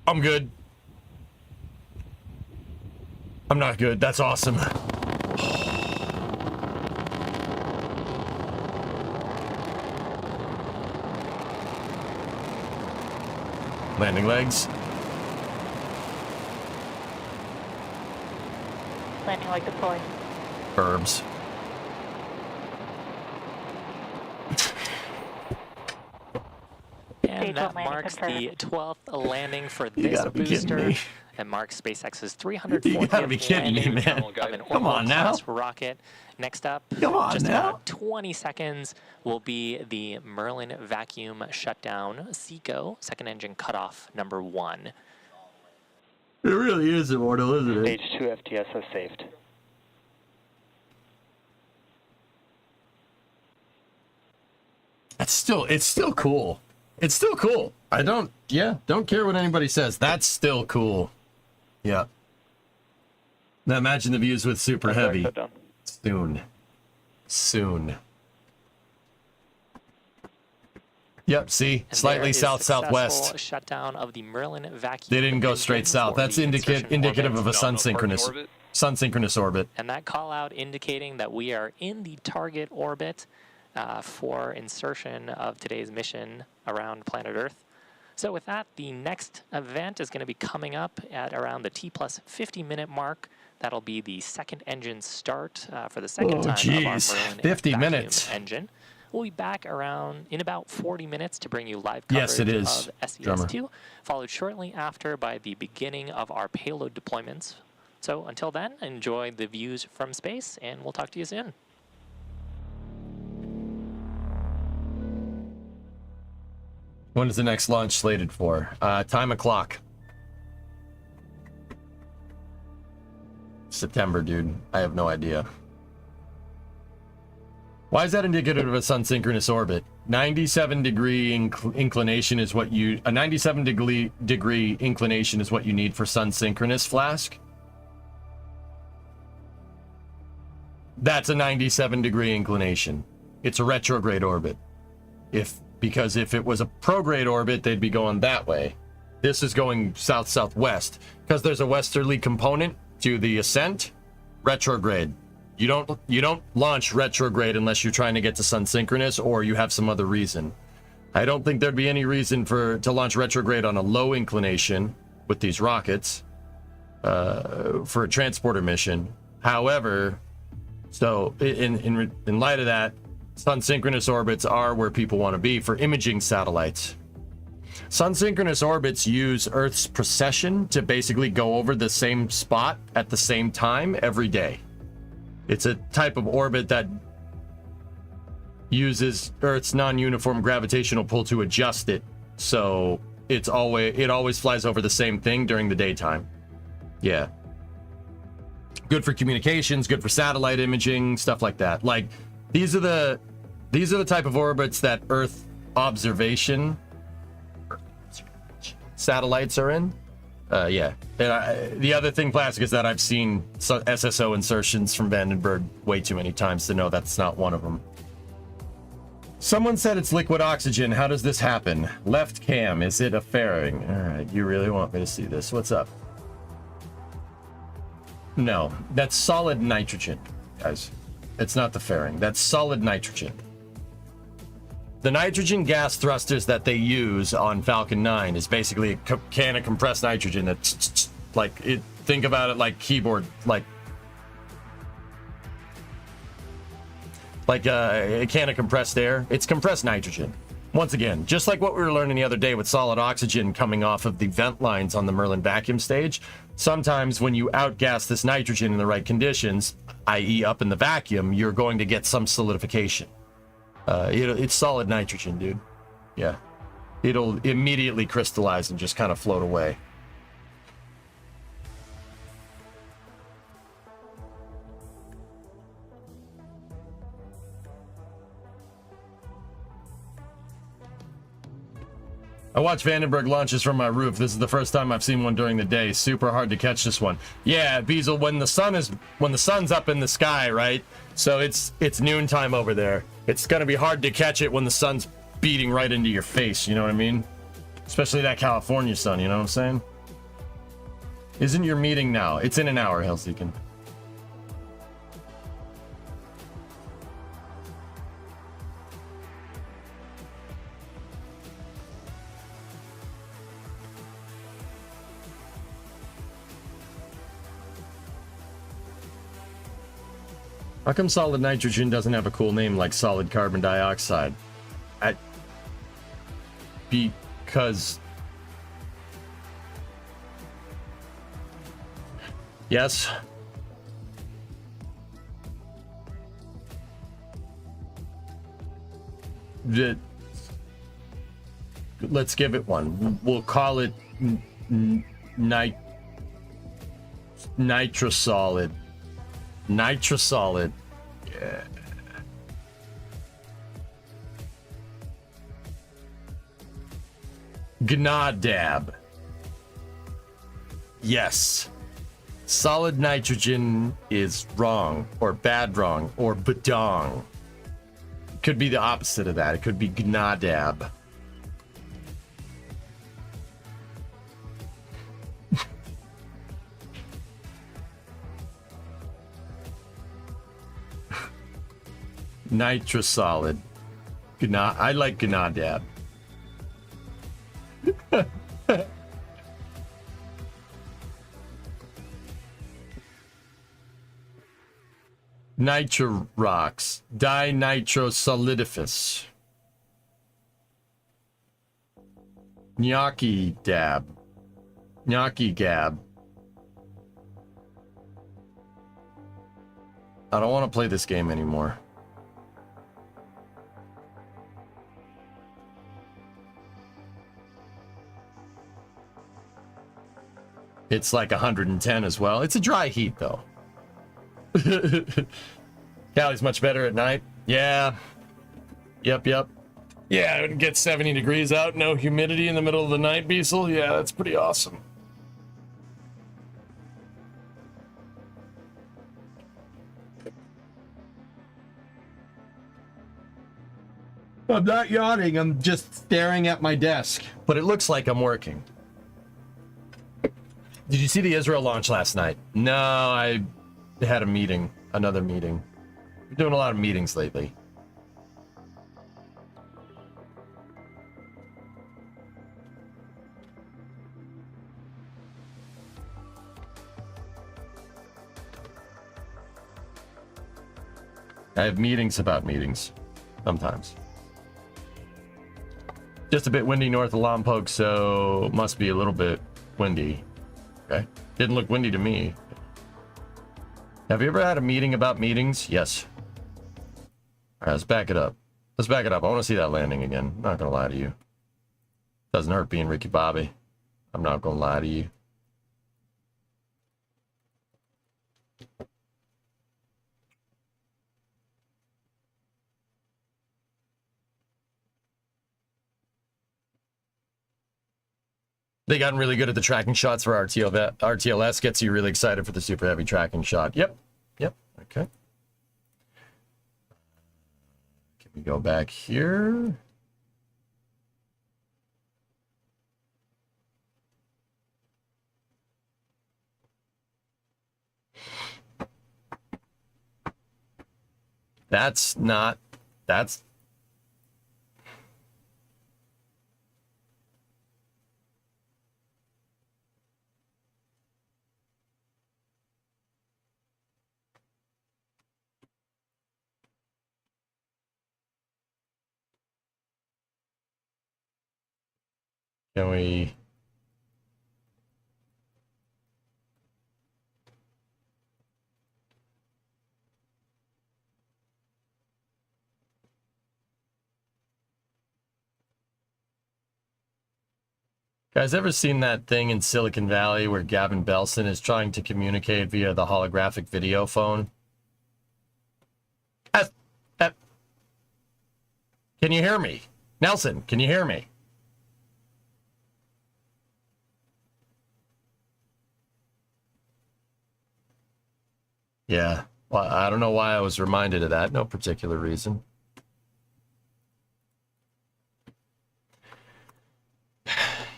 I'm good. I'm not good. That's awesome. Landing legs. Landing leg deploy. Herbs. And that marks the 12th landing for this gotta be kidding booster. me. And marks SpaceX's 340th You gotta be kidding me, landing man. of an Come on now. orbital-class rocket. Next up, Come on just now. about 20 seconds, will be the Merlin vacuum shutdown, SECO, second engine cutoff number 1. It really is immortal, isn't it? Stage 2 FTSO saved. It's still cool. It's still cool. I don't care what anybody says. That's still cool. Yeah. Now imagine the views with super heavy. Soon. Yep, see? And Slightly there is south-southwest. successful shutdown of the Merlin vacuum. They didn't go engine straight south. for That's the insertion indicative orbit. of a sun-synchronous orbit. And that call out indicating that we are in the target orbit for insertion of today's mission around planet Earth. So with that, the next event is going to be coming up at around the T plus 50-minute mark. That'll be the second engine start for the second time of our Merlin 50 vacuum minutes. engine. We'll be back around in about 40 minutes to bring you live coverage Yes, it is, of drummer. SES-2, followed shortly after by the beginning of our payload deployments. So until then, enjoy the views from space, and we'll talk to you soon. When is the next launch slated for? Time o'clock. September, dude. I have no idea. Why is that indicative of a sun-synchronous orbit? 97-degree inclination is what you... A 97-degree inclination is what you need for sun-synchronous, Flask? That's a 97-degree inclination. It's a retrograde orbit. Because if it was a prograde orbit, they'd be going that way. This is going south-southwest. Because there's a westerly component to the ascent. Retrograde. You don't launch retrograde unless you're trying to get to sun synchronous or you have some other reason. I don't think there'd be any reason to launch retrograde on a low inclination with these rockets for a transporter mission. However, so in light of that, sun synchronous orbits are where people want to be for imaging satellites. Sun synchronous orbits use Earth's precession to basically go over the same spot at the same time every day. It's a type of orbit that uses Earth's non-uniform gravitational pull to adjust it, so it always flies over the same thing during the daytime. Yeah. Good for communications, good for satellite imaging, stuff like that. Like these are the type of orbits that Earth observation satellites are in. Yeah. And the other thing, Plastic, is that I've seen SSO insertions from Vandenberg way too many times to know that's not one of them. Someone said it's liquid oxygen. How does this happen? Left cam. Is it a fairing? All right. You really want me to see this? What's up? No. That's solid nitrogen, guys. It's not the fairing. That's solid nitrogen. The nitrogen gas thrusters that they use on Falcon 9 is basically a can of compressed nitrogen that's like it. Think about it like keyboard, like a can of compressed air. It's compressed nitrogen. Once again, just like what we were learning the other day with solid oxygen coming off of the vent lines on the Merlin vacuum stage, sometimes when you outgas this nitrogen in the right conditions, i.e. up in the vacuum, you're going to get some solidification. It's solid nitrogen, dude. Yeah. it'll immediately crystallize and just kind of float away. I watch Vandenberg launches from my roof. This is the first time I've seen one during the day. Super hard to catch this one. Yeah, Beazle, when the sun's up in the sky, right? So it's noontime over there. It's gonna be hard to catch it when the sun's beating right into your face, you know what I mean? Especially that California sun, you know what I'm saying? Isn't your meeting now? It's in an hour, Helsinki. How come solid nitrogen doesn't have a cool name like solid carbon dioxide? Because... Yes? Let's give it one. We'll call it nitrosolid. Nitrosolid. Yeah. Gnadab. Yes. Solid nitrogen is wrong, or bad wrong, or badong. Could be the opposite of that. It could be gnadab. Nitrosolid. I like gnadab. Nitrorox. Dinitrosolidiferous. Gnocchi dab. Gnocchi gab. I don't want to play this game anymore. It's like 110 as well. It's a dry heat, though. Cali's much better at night. Yeah. Yep. Yeah, it gets 70 degrees out, no humidity in the middle of the night, Beasel. Yeah, that's pretty awesome. I'm not yawning, I'm just staring at my desk. But it looks like I'm working. Did you see the Israel launch last night? No, I had a meeting. Another meeting. We're doing a lot of meetings lately. I have meetings about meetings. Sometimes. Just a bit windy north of Lompoc, so must be a little bit windy. Okay. Didn't look windy to me. Have you ever had a meeting about meetings? Yes. All right, let's back it up. Let's back it up. I want to see that landing again. I'm not going to lie to you. Doesn't hurt being Ricky Bobby. I'm not going to lie to you. They gotten really good at the tracking shots for RTLS. Gets you really excited for the super heavy tracking shot. Yep. Okay. Can we go back here? That's... Can we... Guys, ever seen that thing in Silicon Valley where Gavin Belson is trying to communicate via the holographic video phone? Can you hear me? Nelson, can you hear me? Yeah. Well, I don't know why I was reminded of that. No particular reason.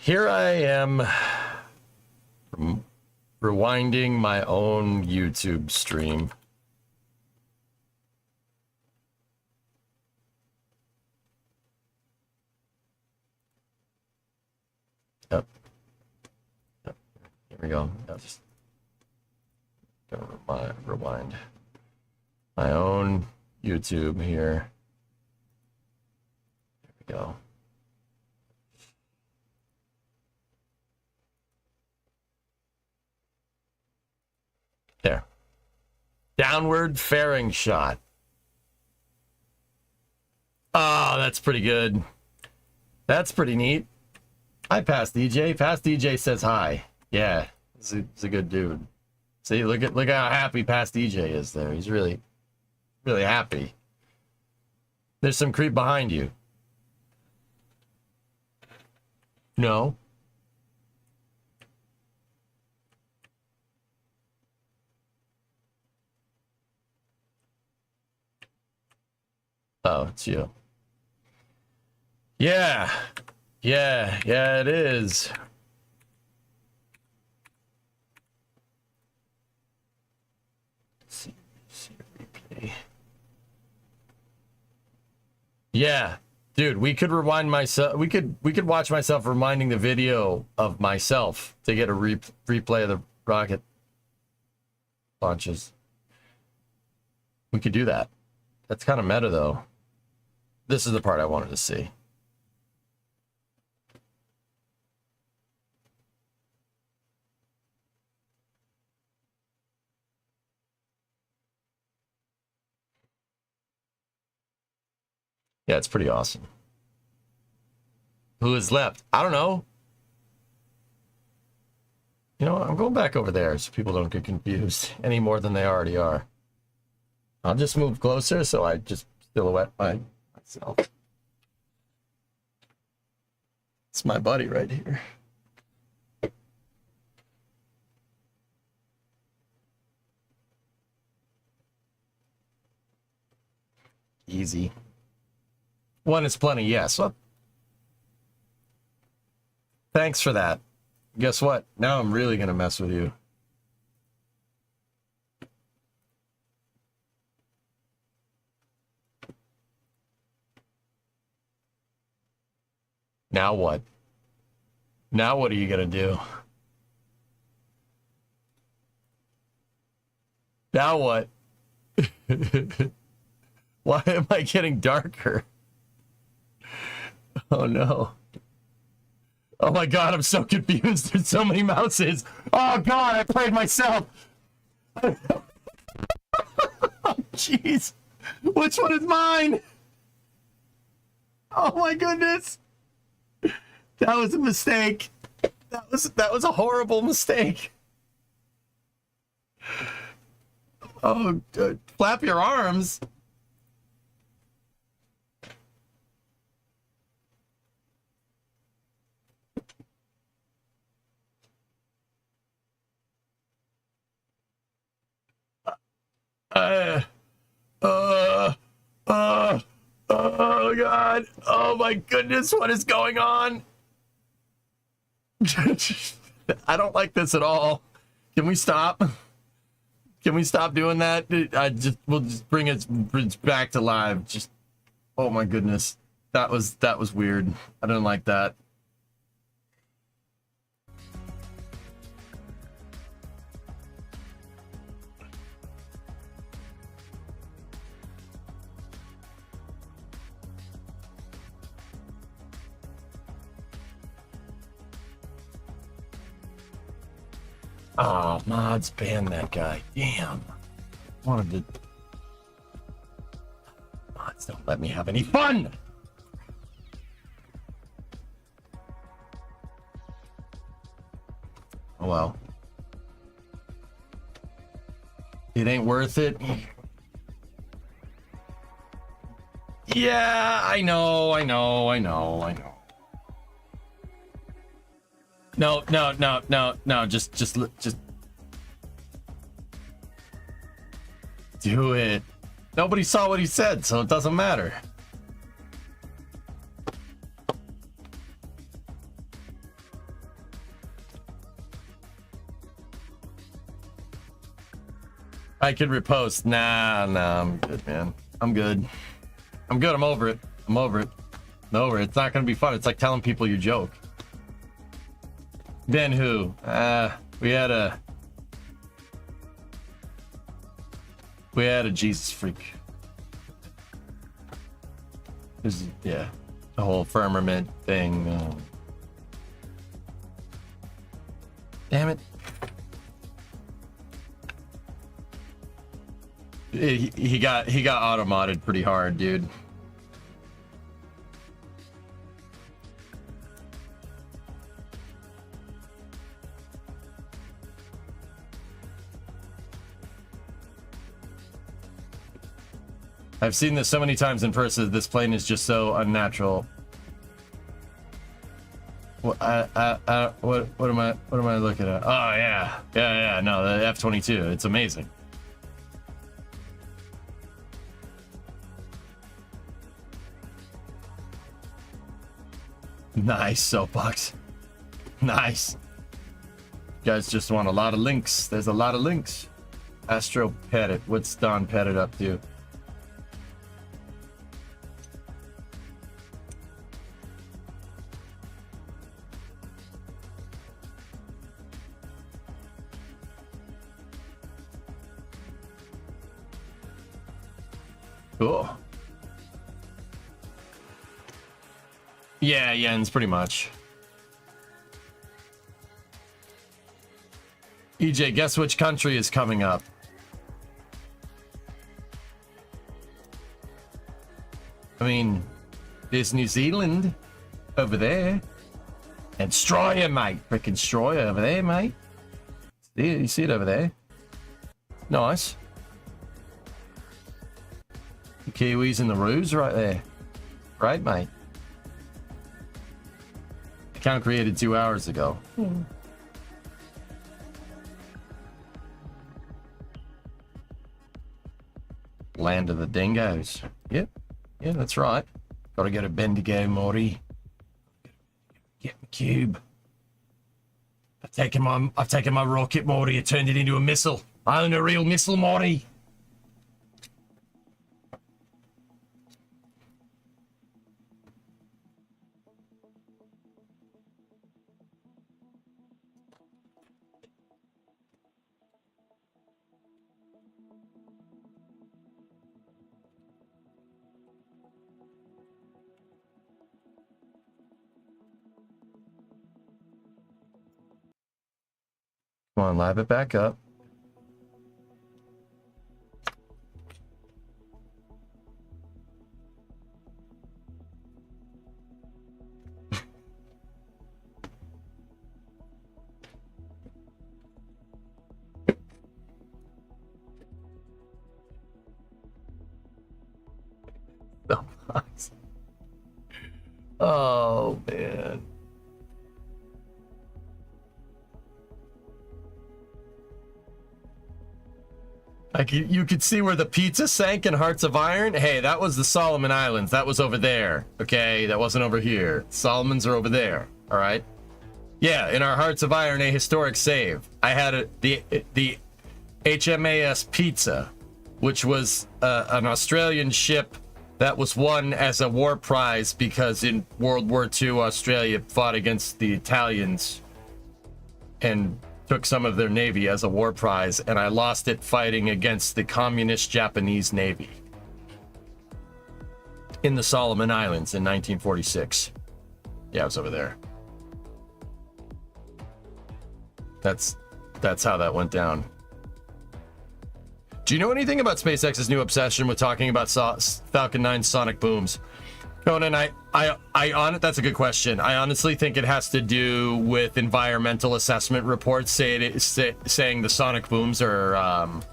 Here I am rewinding my own YouTube stream. Yep. Here we go. I'll just rewind my own YouTube here. There we go. There. Downward fairing shot. Oh, that's pretty good. That's pretty neat. Hi, Past DJ. Past DJ says hi. Yeah, he's a good dude. See, look how happy Past DJ is there. He's really happy. There's some creep behind you. No. Oh, it's you. Yeah. Yeah, it is. Let's see replay. Yeah, dude, we could rewind myself. We could watch myself reminding the video of myself to get a replay of the rocket launches. We could do that. That's kind of meta, though. This is the part I wanted to see. Yeah, it's pretty awesome. Who is left? I don't know. You know, I'm going back over there so people don't get confused any more than they already are. I'll just move closer so I just silhouette myself. It's my buddy right here. Easy. One is plenty, yes. Well, thanks for that. Guess what? Now I'm really going to mess with you. Now what? Now what are you going to do? Now what? Why am I getting darker? Oh no. Oh my god, I'm so confused. There's so many mouses. Oh god, I played myself. Oh jeez. Which one is mine? Oh my goodness. That was a mistake. That was a horrible mistake. Oh, flap your arms. Oh god. Oh my goodness, what is going on? I don't like this at all. Can we stop? Can we stop doing that? We'll just bring it back to live. Just, oh my goodness. That was weird. I didn't like that. Oh, mods banned that guy. Damn. Wanted to. Mods don't let me have any fun. Oh well. It ain't worth it. Yeah, I know. No. Just do it. Nobody saw what he said, so it doesn't matter. I could repost. Nah, I'm good, man. I'm good. I'm over it. It's not gonna be fun. It's like telling people you joke. Then who? We had a Jesus freak. This is, yeah, the whole firmament thing. Damn it. He got auto-modded pretty hard, dude. I've seen this so many times in person. This plane is just so unnatural. What am I looking at? Oh yeah. No, the F-22. It's amazing. Nice soapbox. Nice. You guys just want a lot of links. There's a lot of links. Astro Pettit. What's Don Pettit up to? Cool. Yeah, Jens, pretty much. EJ, guess which country is coming up? I mean, there's New Zealand over there. And Stroyer, mate. Freaking Stroyer over there, mate. You see it over there? Nice. The Kiwis and the Roos right there. Right, mate. Account created 2 hours ago. Land of the dingoes. Yep. Yeah, that's right. Gotta get a Bendigo, Morty. Get my cube. I've taken my rocket, Morty. I turned it into a missile. I own a real missile, Morty. Come on, live it back up. Oh, man. You could see where the pizza sank in Hearts of Iron. Hey, that was the Solomon Islands. That was over there. Okay, that wasn't over here. Solomons are over there. All right. Yeah, in our Hearts of Iron, a historic save. I had the HMAS Pizza, which was an Australian ship that was won as a war prize because in World War II, Australia fought against the Italians and took some of their navy as a war prize, and I lost it fighting against the communist Japanese navy in the Solomon Islands in 1946. Yeah, I was over there. That's how that went down. Do you know anything about SpaceX's new obsession with talking about Falcon 9 sonic booms? Conan, that's a good question. I honestly think it has to do with environmental assessment reports saying the sonic booms are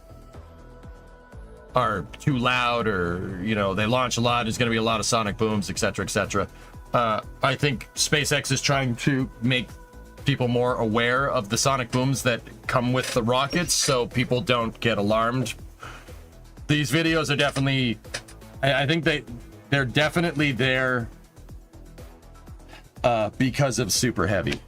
too loud, or they launch a lot. There's going to be a lot of sonic booms, etc., etc. I think SpaceX is trying to make people more aware of the sonic booms that come with the rockets, so people don't get alarmed. These videos are definitely, I think they're definitely there because of Super Heavy.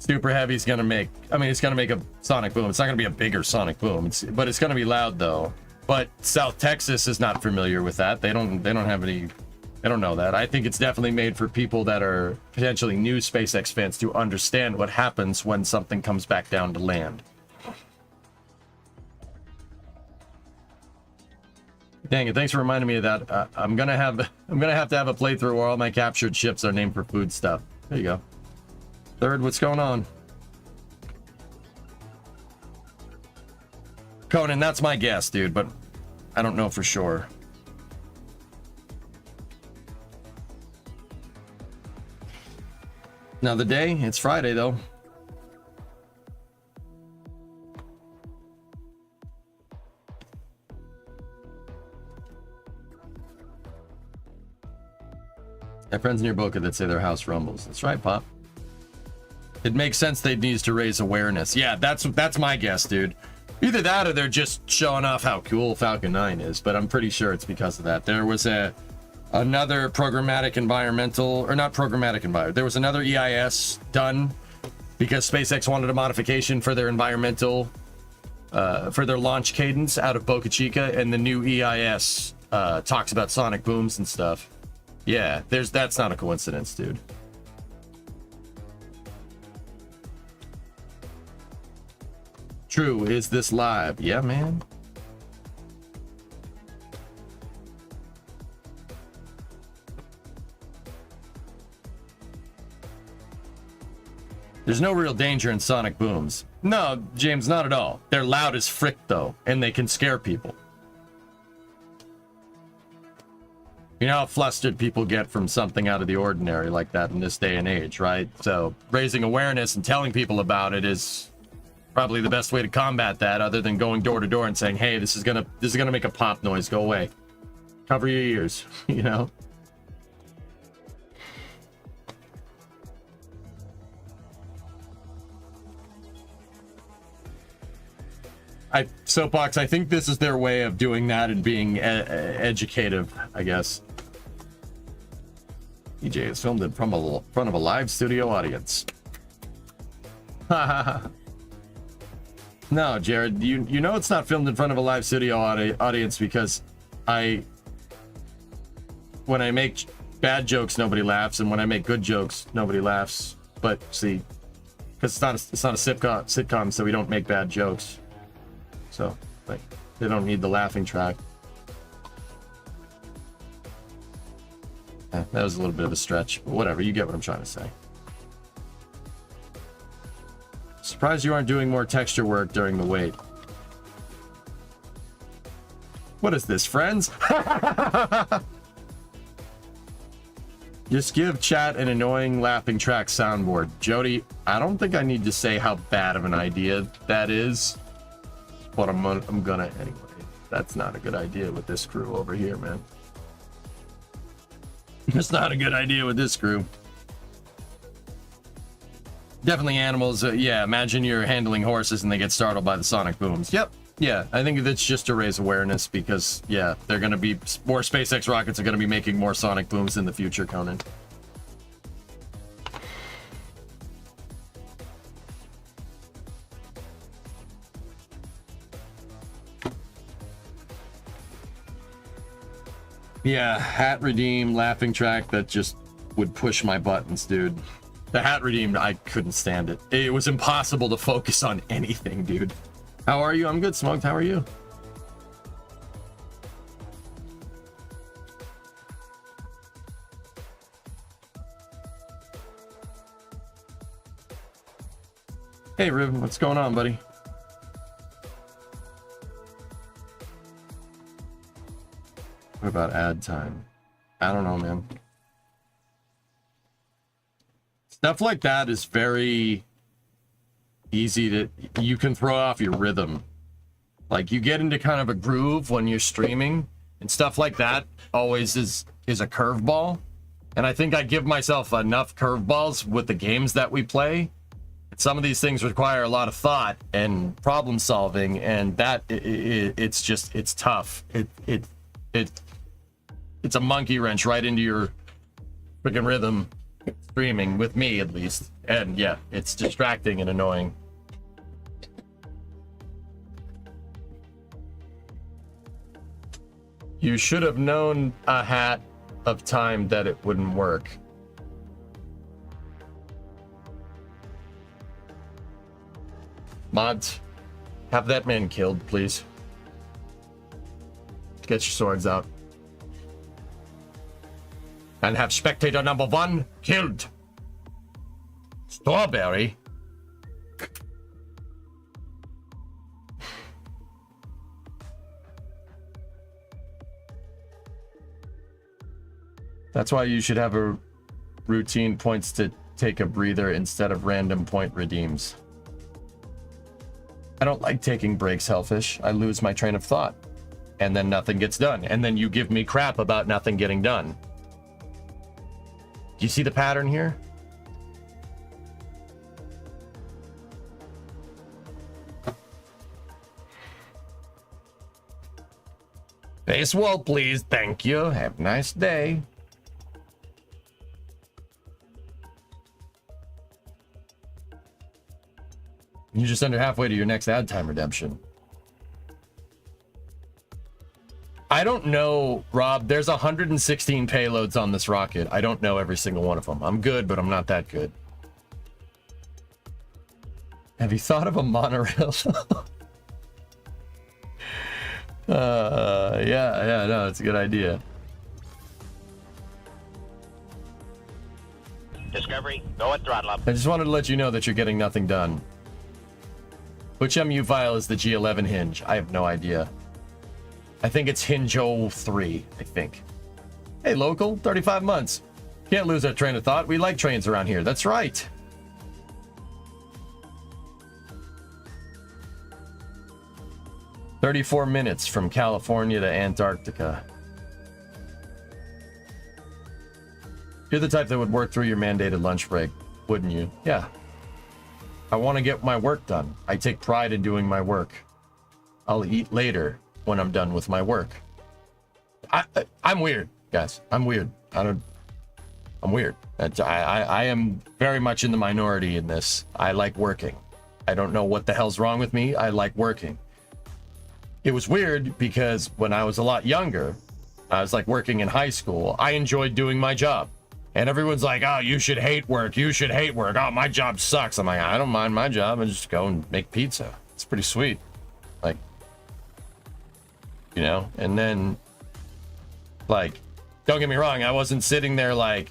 Super Heavy is going to make, it's going to make a sonic boom. It's not going to be a bigger sonic boom, but it's going to be loud though. But South Texas is not familiar with that. They don't know that. I think it's definitely made for people that are potentially new SpaceX fans to understand what happens when something comes back down to land. Dang it, thanks for reminding me of that. I'm gonna have to have a playthrough where all my captured ships are named for food stuff. There you go. Third, what's going on? Conan, that's my guess, dude, but I don't know for sure. Now the day, it's Friday though. I have friends near Boca that say their house rumbles. That's right, Pop. It makes sense they'd need to raise awareness. Yeah, that's my guess, dude. Either that or they're just showing off how cool Falcon 9 is, but I'm pretty sure it's because of that. There was another programmatic environmental, or not programmatic environment. There was another EIS done because SpaceX wanted a modification for their environmental, for their launch cadence out of Boca Chica, and the new EIS talks about sonic booms and stuff. Yeah, that's not a coincidence, dude. True, is this live? Yeah, man. There's no real danger in sonic booms. No, James, not at all. They're loud as frick, though, and they can scare people. You know how flustered people get from something out of the ordinary like that in this day and age, right? So raising awareness and telling people about it is probably the best way to combat that, other than going door to door and saying, hey, this is gonna make a pop noise, go away. Cover your ears, you know? Soapbox, I think this is their way of doing that and being educative, I guess. EJ is filmed in front of a live studio audience. No, Jared, you know it's not filmed in front of a live studio audience because when I make bad jokes, nobody laughs, and when I make good jokes, nobody laughs. But see, because it's not a sitcom, so we don't make bad jokes. So, like, they don't need the laughing track. That was a little bit of a stretch, but whatever, you get what I'm trying to say. Surprised you aren't doing more texture work during the wait. What is this, friends? Just give chat an annoying laughing track soundboard. Jody, I don't think I need to say how bad of an idea that is. But I'm gonna anyway. That's not a good idea with this crew over here, man. It's not a good idea with this crew. Definitely animals. Yeah, imagine you're handling horses and they get startled by the sonic booms. Yep. Yeah, I think that's just to raise awareness because, yeah, they're going to be more SpaceX rockets are going to be making more sonic booms in the future, Conan. Yeah, hat redeem, laughing track that just would push my buttons, dude. The hat redeemed, I couldn't stand it. It was impossible to focus on anything, dude. How are you? I'm good, Smoked. How are you? Hey, Rib, what's going on, buddy? What about ad time? I don't know, man. Stuff like that is very easy to, you can throw off your rhythm. Like you get into kind of a groove when you're streaming, and stuff like that always is a curveball. And I think I give myself enough curveballs with the games that we play. Some of these things require a lot of thought and problem solving, and that it's just, it's tough. It's a monkey wrench right into your freaking rhythm streaming, with me at least. And yeah, it's distracting and annoying. You should have known a hat of time that it wouldn't work. Mods, have that man killed, please. Get your swords out. And have spectator number 1 killed. Strawberry. That's why you should have a routine points to take a breather instead of random point redeems. I don't like taking breaks, Hellfish. I lose my train of thought. And then nothing gets done. And then you give me crap about nothing getting done. Do you see the pattern here? Base wall, please. Thank you. Have a nice day. You're just under halfway to your next ad time redemption. I don't know, Rob. There's 116 payloads on this rocket. I don't know every single one of them. I'm good, but I'm not that good. Have you thought of a monorail? Yeah, no, it's a good idea. Discovery, go at throttle up. I just wanted to let you know that you're getting nothing done. Which MU file is the G11 hinge? I have no idea. I think it's hinge 03, I think. Hey, local, 35 months. Can't lose our train of thought. We like trains around here. That's right. "34 minutes from California to Antarctica." You're the type that would work through your mandated lunch break, wouldn't you? Yeah. I want to get my work done. I take pride in doing my work. I'll eat later when I'm done with my work. I'm weird, guys. I'm weird. I'm weird. I am very much in the minority in this. I like working. I don't know what the hell's wrong with me. I like working. It was weird because when I was a lot younger, I was like working in high school. I enjoyed doing my job. And everyone's like, oh, you should hate work. You should hate work. Oh, my job sucks. I'm like, I don't mind my job. I just go and make pizza. It's pretty sweet. Like, you know, and then, like, don't get me wrong. I wasn't sitting there like,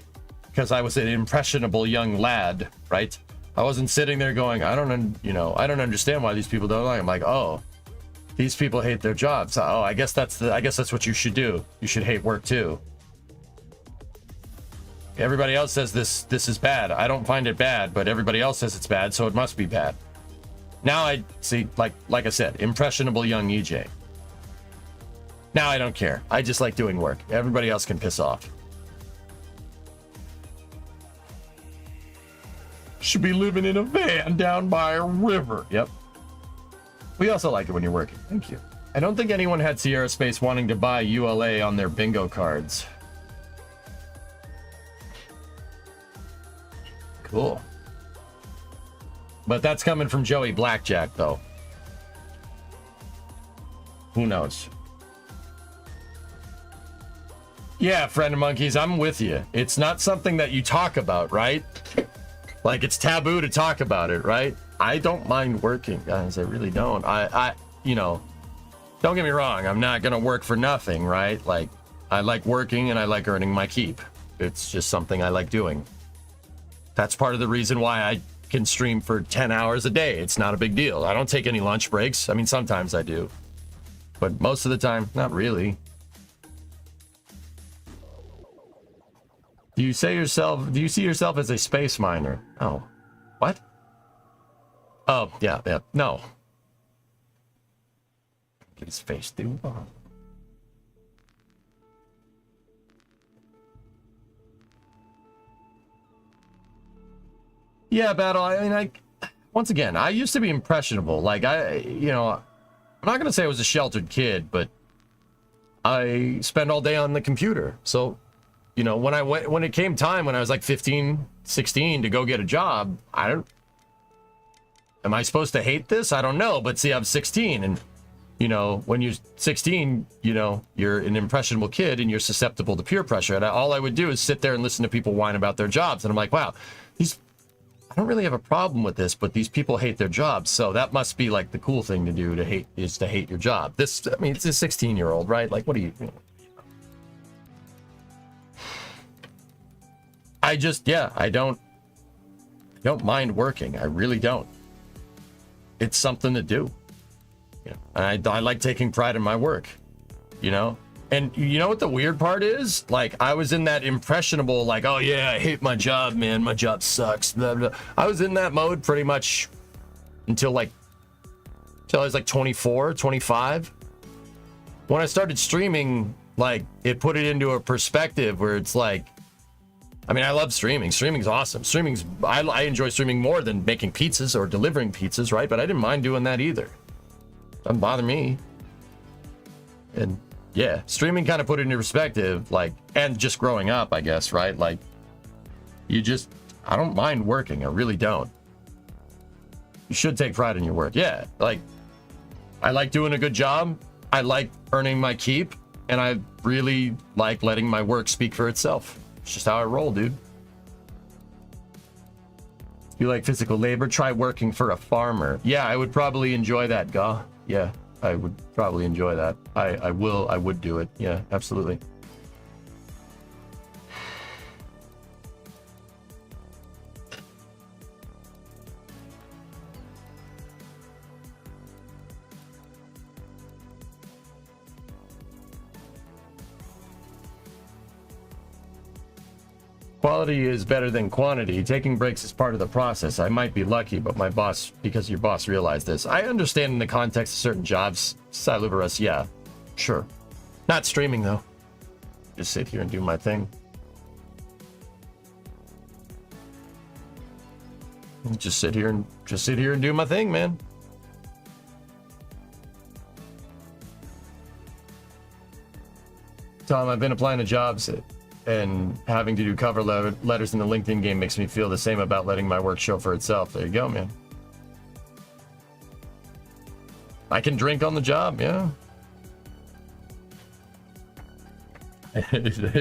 because I was an impressionable young lad, right? I wasn't sitting there going, I don't understand why these people don't like. I'm like, oh, these people hate their jobs. Oh, I guess that's what you should do. You should hate work too. Everybody else says this is bad. I don't find it bad, but everybody else says it's bad, so it must be bad. Now I see, like I said, impressionable young EJ. Now I don't care. I just like doing work. Everybody else can piss off. Should be living in a van down by a river. Yep. We also like it when you're working. Thank you. I don't think anyone had Sierra Space wanting to buy ULA on their bingo cards. Cool. But that's coming from Joey Blackjack, though. Who knows? Yeah, friend of monkeys, I'm with you. It's not something that you talk about, right? Like, it's taboo to talk about it, right? I don't mind working, guys. I really don't. I you know, don't get me wrong. I'm not going to work for nothing, right? Like, I like working and I like earning my keep. It's just something I like doing. That's part of the reason why I can stream for 10 hours a day. It's not a big deal. I don't take any lunch breaks. I mean, sometimes I do. But most of the time, not really. Do you see yourself as a space miner? Oh. What? Oh, yeah. No. Get his face, dude. Oh. Yeah, Battle. I mean, once again, I used to be impressionable. Like, I'm not going to say I was a sheltered kid, but I spent all day on the computer. So, when it came time when I was like 15, 16 to go get a job, am I supposed to hate this? I don't know. But see, I'm 16 and, when you're 16, you're an impressionable kid and you're susceptible to peer pressure. And all I would do is sit there and listen to people whine about their jobs. And I'm like, wow, I don't really have a problem with this, but these people hate their jobs. So that must be like the cool thing to do to hate your job. It's a 16-year-old, right? Like, what do you? I don't mind working. I really don't. It's something to do. And I like taking pride in my work, And you know what the weird part is? Like, I was in that impressionable, like, oh yeah, I hate my job, man. My job sucks. Blah, blah. I was in that mode pretty much until I was like 24, 25. When I started streaming, like, it put it into a perspective where it's like, I mean, I love streaming. Streaming's awesome. I enjoy streaming more than making pizzas or delivering pizzas, right? But I didn't mind doing that either. Doesn't bother me. And yeah, streaming kind of put it into perspective, like, and just growing up, I guess, right? Like, I don't mind working. I really don't. You should take pride in your work. Yeah, like, I like doing a good job. I like earning my keep. And I really like letting my work speak for itself. It's just how I roll, dude. If you like physical labor, try working for a farmer. Yeah, I would probably enjoy that, Gaw. Yeah. I would probably enjoy that. I would do it. Yeah, absolutely. Quality is better than quantity. Taking breaks is part of the process. I might be lucky, but because your boss realized this. I understand in the context of certain jobs, Siluberus, yeah, sure. Not streaming, though. Just sit here and do my thing. Just sit here and do my thing, man. Tom, I've been applying to jobs and having to do cover letters in the LinkedIn game makes me feel the same about letting my work show for itself. There you go, man. I can drink on the job, yeah.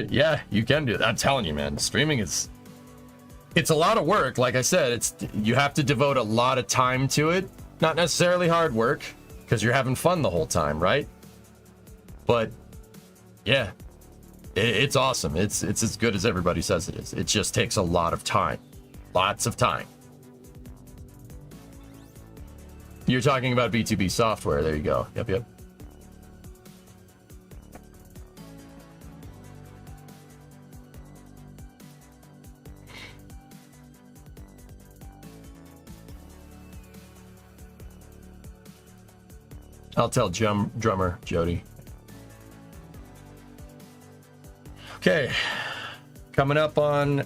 Yeah, you can do that. I'm telling you, man, streaming it's a lot of work. Like I said, you have to devote a lot of time to it. Not necessarily hard work, because you're having fun the whole time, right? But yeah. It's awesome. It's as good as everybody says it is. It just takes a lot of time. Lots of time. You're talking about B2B software. There you go. Yep. I'll tell drummer Jody. Okay, coming up on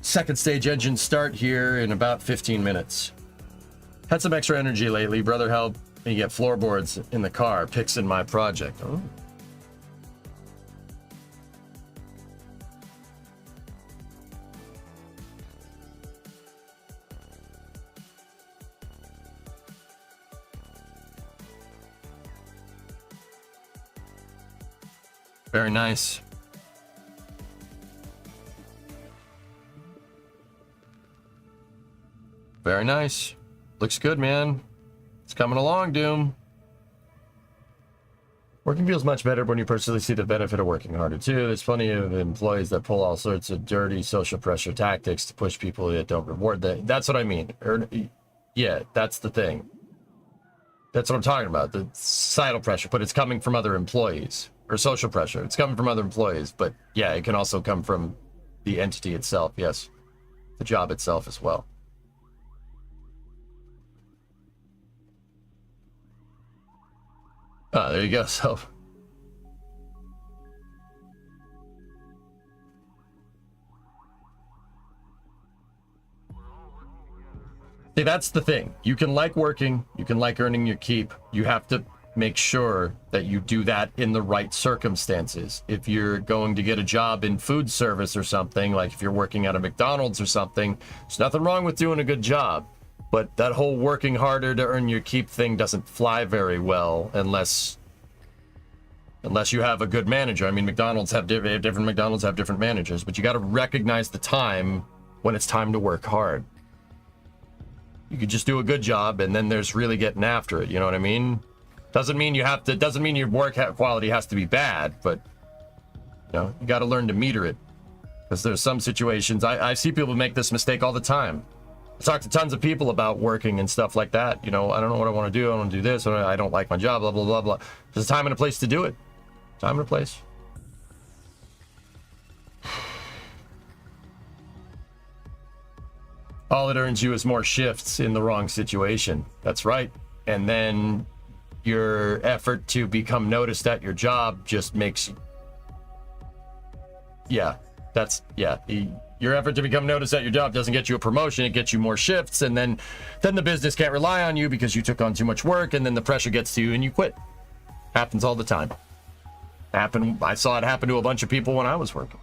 second stage engine start here in about 15 minutes. Had some extra energy lately. Brother helped me get floorboards in the car, picks in my project. Oh. Very nice. Very nice. Looks good, man. It's coming along, Doom. Working feels much better when you personally see the benefit of working harder, too. There's plenty of employees that pull all sorts of dirty social pressure tactics to push people that don't reward that. That's what I mean. Yeah, that's the thing. That's what I'm talking about. The societal pressure, but it's coming from other employees. Or social pressure. It's coming from other employees. But yeah, it can also come from The entity itself, yes. The job itself as well. Oh, there you go. So see, that's the thing. You can like working, you can like earning your keep. You have to make sure that you do that in the right circumstances. If you're going to get a job in food service or something, like if you're working at a McDonald's or something, there's nothing wrong with doing a good job. But that whole working harder to earn your keep thing doesn't fly very well unless you have a good manager. I mean, McDonald's have different McDonald's have different managers, but you got to recognize the time when it's time to work hard. You could just do a good job, and then there's really getting after it. You know what I mean? Doesn't mean you have to. Doesn't mean your work quality has to be bad, but you know, you got to learn to meter it. Because there's some situations I see people make this mistake all the time. I talk to tons of people about working and stuff like that. You know, I don't know what I want to do. I want to do this. Or I don't like my job. Blah blah blah blah. There's a time and a place to do it. Time and a place. All it earns you is more shifts in the wrong situation. That's right. And then your effort to become noticed at your job just makes you... Yeah, that's... Yeah. Your effort to become noticed at your job doesn't get you a promotion. It gets you more shifts. And then the business can't rely on you because you took on too much work. And then the pressure gets to you and you quit. Happens all the time. I saw it happen to a bunch of people when I was working.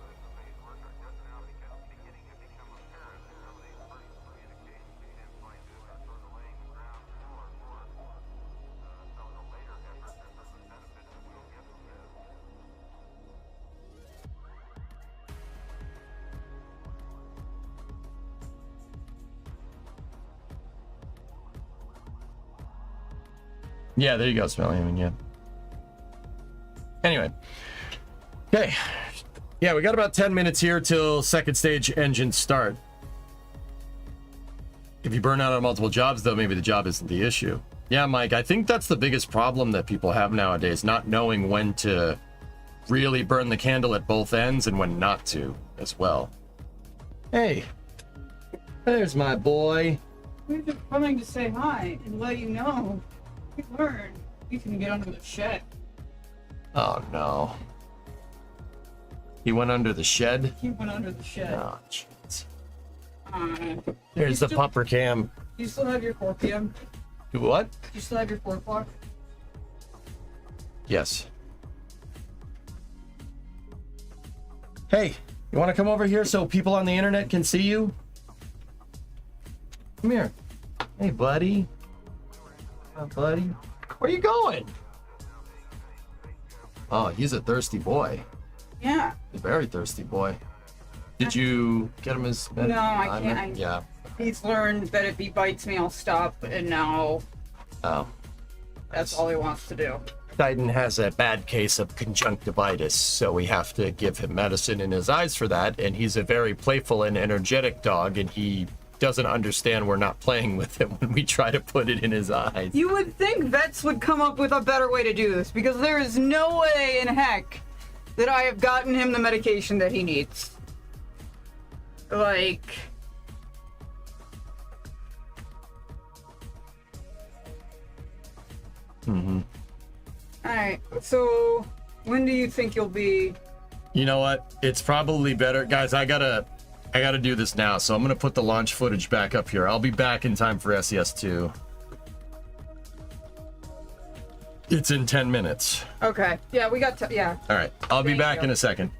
Yeah, there you go, Smelly. I mean, yeah. Anyway. Okay. Yeah, we got about 10 minutes here till second stage engines start. If you burn out on multiple jobs, though, maybe the job isn't the issue. Yeah, Mike, I think that's the biggest problem that people have nowadays, not knowing when to really burn the candle at both ends and when not to as well. Hey, there's my boy. We're just coming to say hi and let you know. You learn. You can get under the shed. Oh, no. He went under the shed? He went under the shed. Oh, jeez. There's the pumper cam. Do you still have your 4 p.m.? Do what? Do you still have your 4 o'clock? Yes. Hey, you want to come over here so people on the internet can see you? Come here. Hey, buddy. Oh, buddy. Where you going? Oh, he's a thirsty boy. Yeah. A very thirsty boy. Did you get him his... No, I can't. Yeah. He's learned that if he bites me, I'll stop, and now... Oh. That's all he wants to do. Titan has a bad case of conjunctivitis, so we have to give him medicine in his eyes for that, and he's a very playful and energetic dog, and he doesn't understand we're not playing with him when we try to put it in his eyes. You would think vets would come up with a better way to do this, because there is no way in heck that I have gotten him the medication that he needs. Like... Mm-hmm. Alright, so when do you think you'll be... You know what? It's probably better. Guys, I gotta do this now, so I'm gonna put the launch footage back up here. I'll be back in time for SES2. It's in 10 minutes. Okay. Yeah, we got yeah. All right. I'll be back in a second.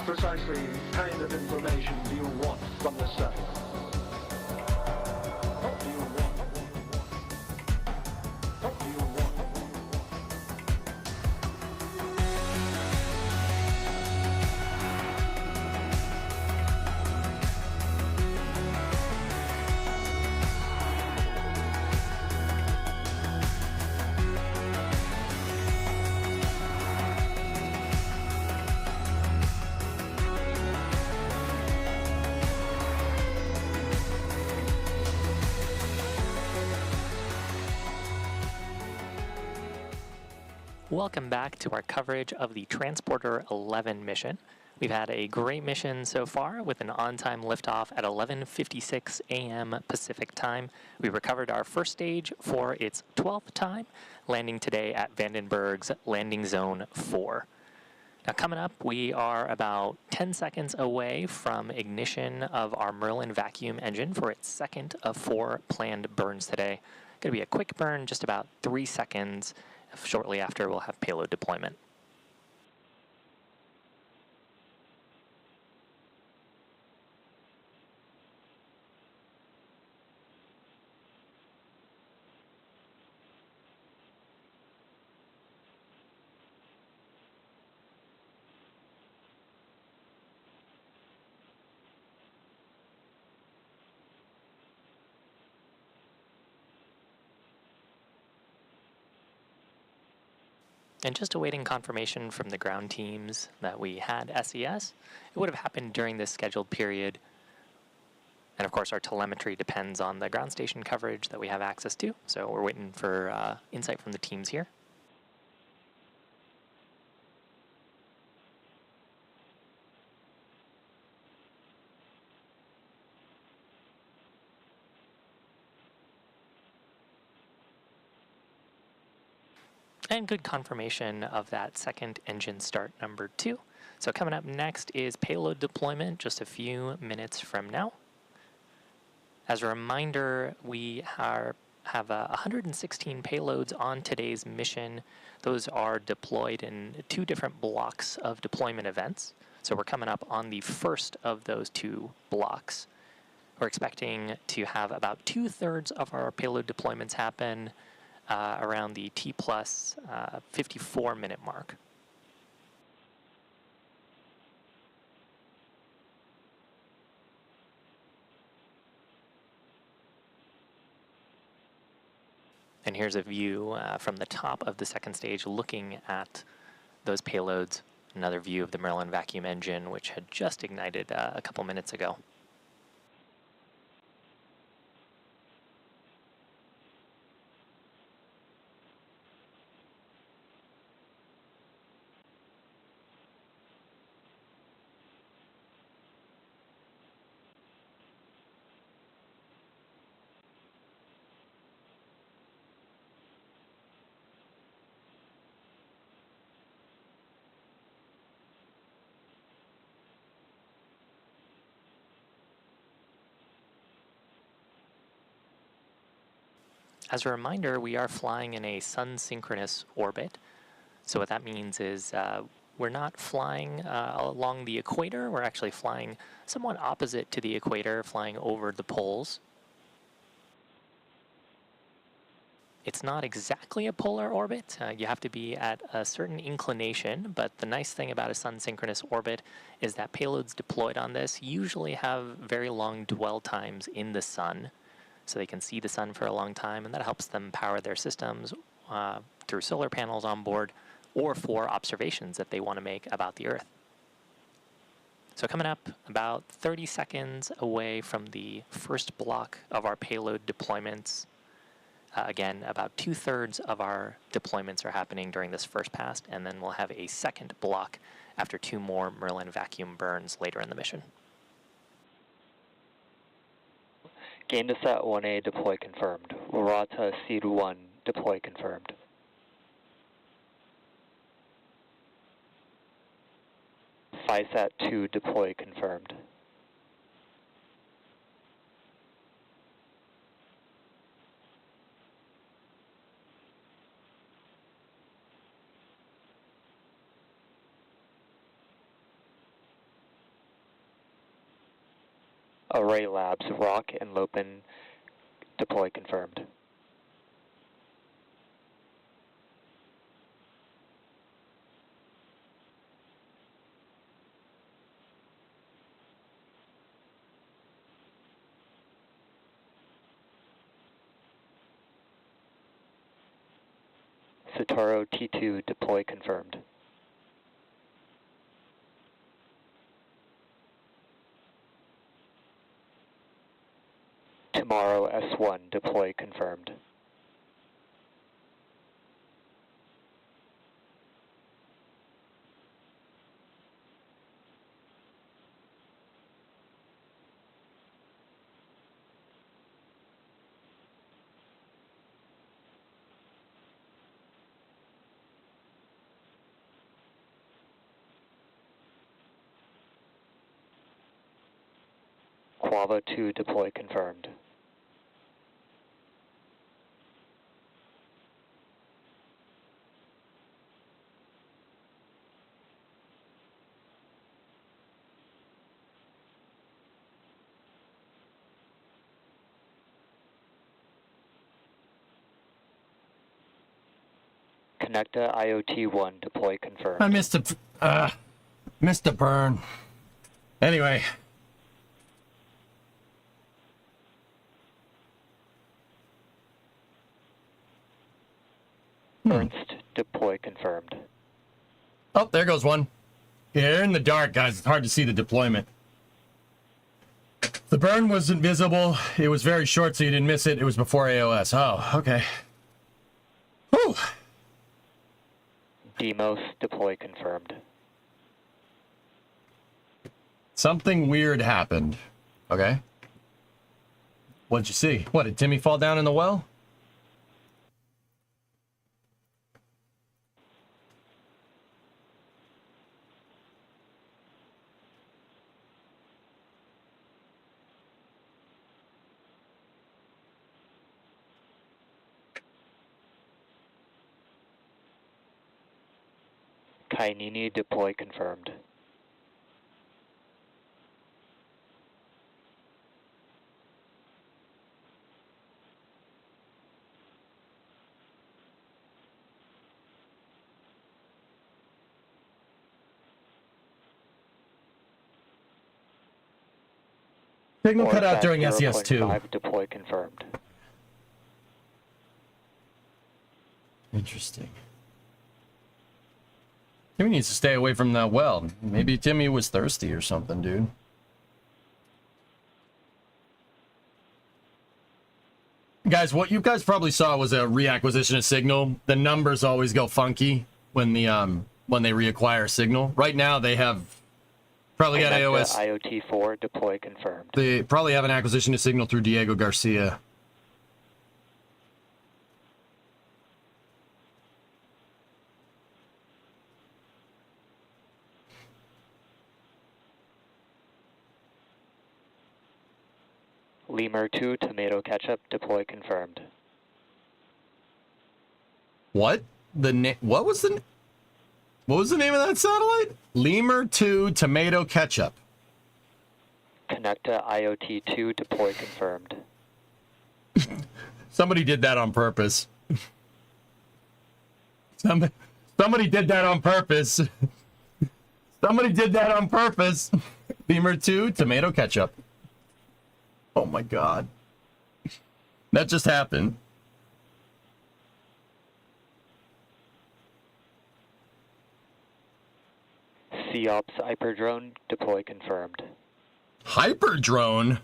Precisely the kind of information do you want from the surface? What do you want? What do you want? Welcome back to our coverage of the Transporter 11 mission. We've had a great mission so far with an on-time liftoff at 11:56 a.m. Pacific time. We recovered our first stage for its 12th time, landing today at Vandenberg's Landing Zone 4. Now coming up, we are about 10 seconds away from ignition of our Merlin vacuum engine for its second of 4 planned burns today. Going to be a quick burn, just about 3 seconds. Shortly after, we'll have payload deployment. And just awaiting confirmation from the ground teams that we had SES. It would have happened during this scheduled period. And of course, our telemetry depends on the ground station coverage that we have access to. So we're waiting for insight from the teams here. And good confirmation of that second engine start number 2. So coming up next is payload deployment just a few minutes from now. As a reminder, we have have 116 payloads on today's mission. Those are deployed in 2 different blocks of deployment events. So we're coming up on the first of those 2 blocks. We're expecting to have about 2/3 of our payload deployments happen around the T plus 54-minute mark. And here's a view from the top of the second stage looking at those payloads. Another view of the Merlin vacuum engine, which had just ignited a couple minutes ago. As a reminder, we are flying in a sun-synchronous orbit. So what that means is we're not flying along the equator. We're actually flying somewhat opposite to the equator, flying over the poles. It's not exactly a polar orbit. You have to be at a certain inclination, but the nice thing about a sun-synchronous orbit is that payloads deployed on this usually have very long dwell times in the sun. So they can see the sun for a long time, and that helps them power their systems through solar panels on board or for observations that they want to make about the Earth. So coming up about 30 seconds away from the first block of our payload deployments. Again, about 2/3 of our deployments are happening during this first pass, and then we'll have a second block after 2 more Merlin vacuum burns later in the mission. Game to Sat 1A deploy confirmed. Rata Siru 1 deploy confirmed. FISAT 2 deploy confirmed. Array Labs, Rock and Lopin deploy confirmed. Satoro T2 deploy confirmed. Tomorrow S1 deploy confirmed. Quavo 2 deploy confirmed. Connecta IoT-1 deploy confirmed. I missed a burn. Anyway. Ernst deploy confirmed. Oh, there goes one. Yeah, they're in the dark, guys. It's hard to see the deployment. The burn was invisible. It was very short, so you didn't miss it. It was before AOS. Oh, okay. Whew. Demos deploy confirmed. Something weird happened. Okay. What'd you see? What, did Timmy fall down in the well? Kainini deploy confirmed. Signal cut out Orfac during SES2. 0.5 deploy confirmed. Interesting. Timmy needs to stay away from that well. Maybe Timmy was thirsty or something, dude. Guys, what you guys probably saw was a reacquisition of signal. The numbers always go funky when they reacquire signal. Right now they have probably got AOS. IoT4 deploy confirmed. They probably have an acquisition of signal through Diego Garcia. Lemur 2 tomato ketchup deploy confirmed. What? What was the name of that satellite? Lemur 2 tomato ketchup. Connecta IoT 2 deploy confirmed. Somebody did that on purpose. Somebody did that on purpose. Somebody did that on purpose. Lemur 2 tomato ketchup. Oh my god. That just happened. COPS hyperdrone deploy confirmed. Hyperdrone?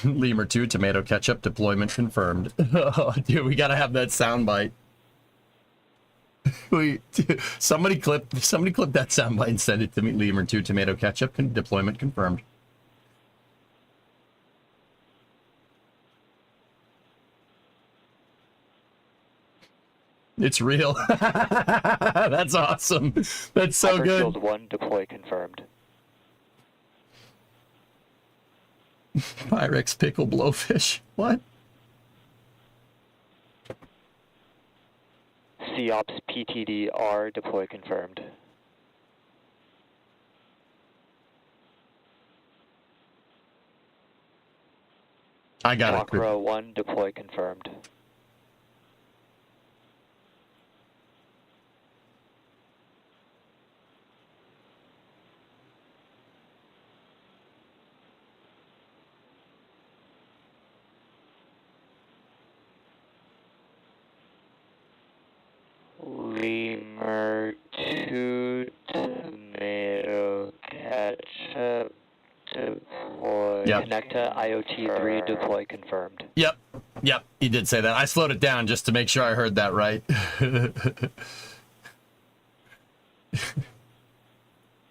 Lemur 2 tomato ketchup deployment confirmed. Oh, dude, we gotta have that soundbite. Somebody clip that soundbite and send it to me. Lemur 2 tomato ketchup deployment confirmed. It's real. That's awesome. That's so good. Hyperfield 1 deploy confirmed. Pyrex pickle blowfish. What? COPS PTD-R deploy confirmed. I got it. Chakra 1 deploy confirmed. Lemur 2 tomato ketchup deploy. Yep. Connecta IoT 3 deploy confirmed. Yep, he did say that. I slowed it down just to make sure I heard that right.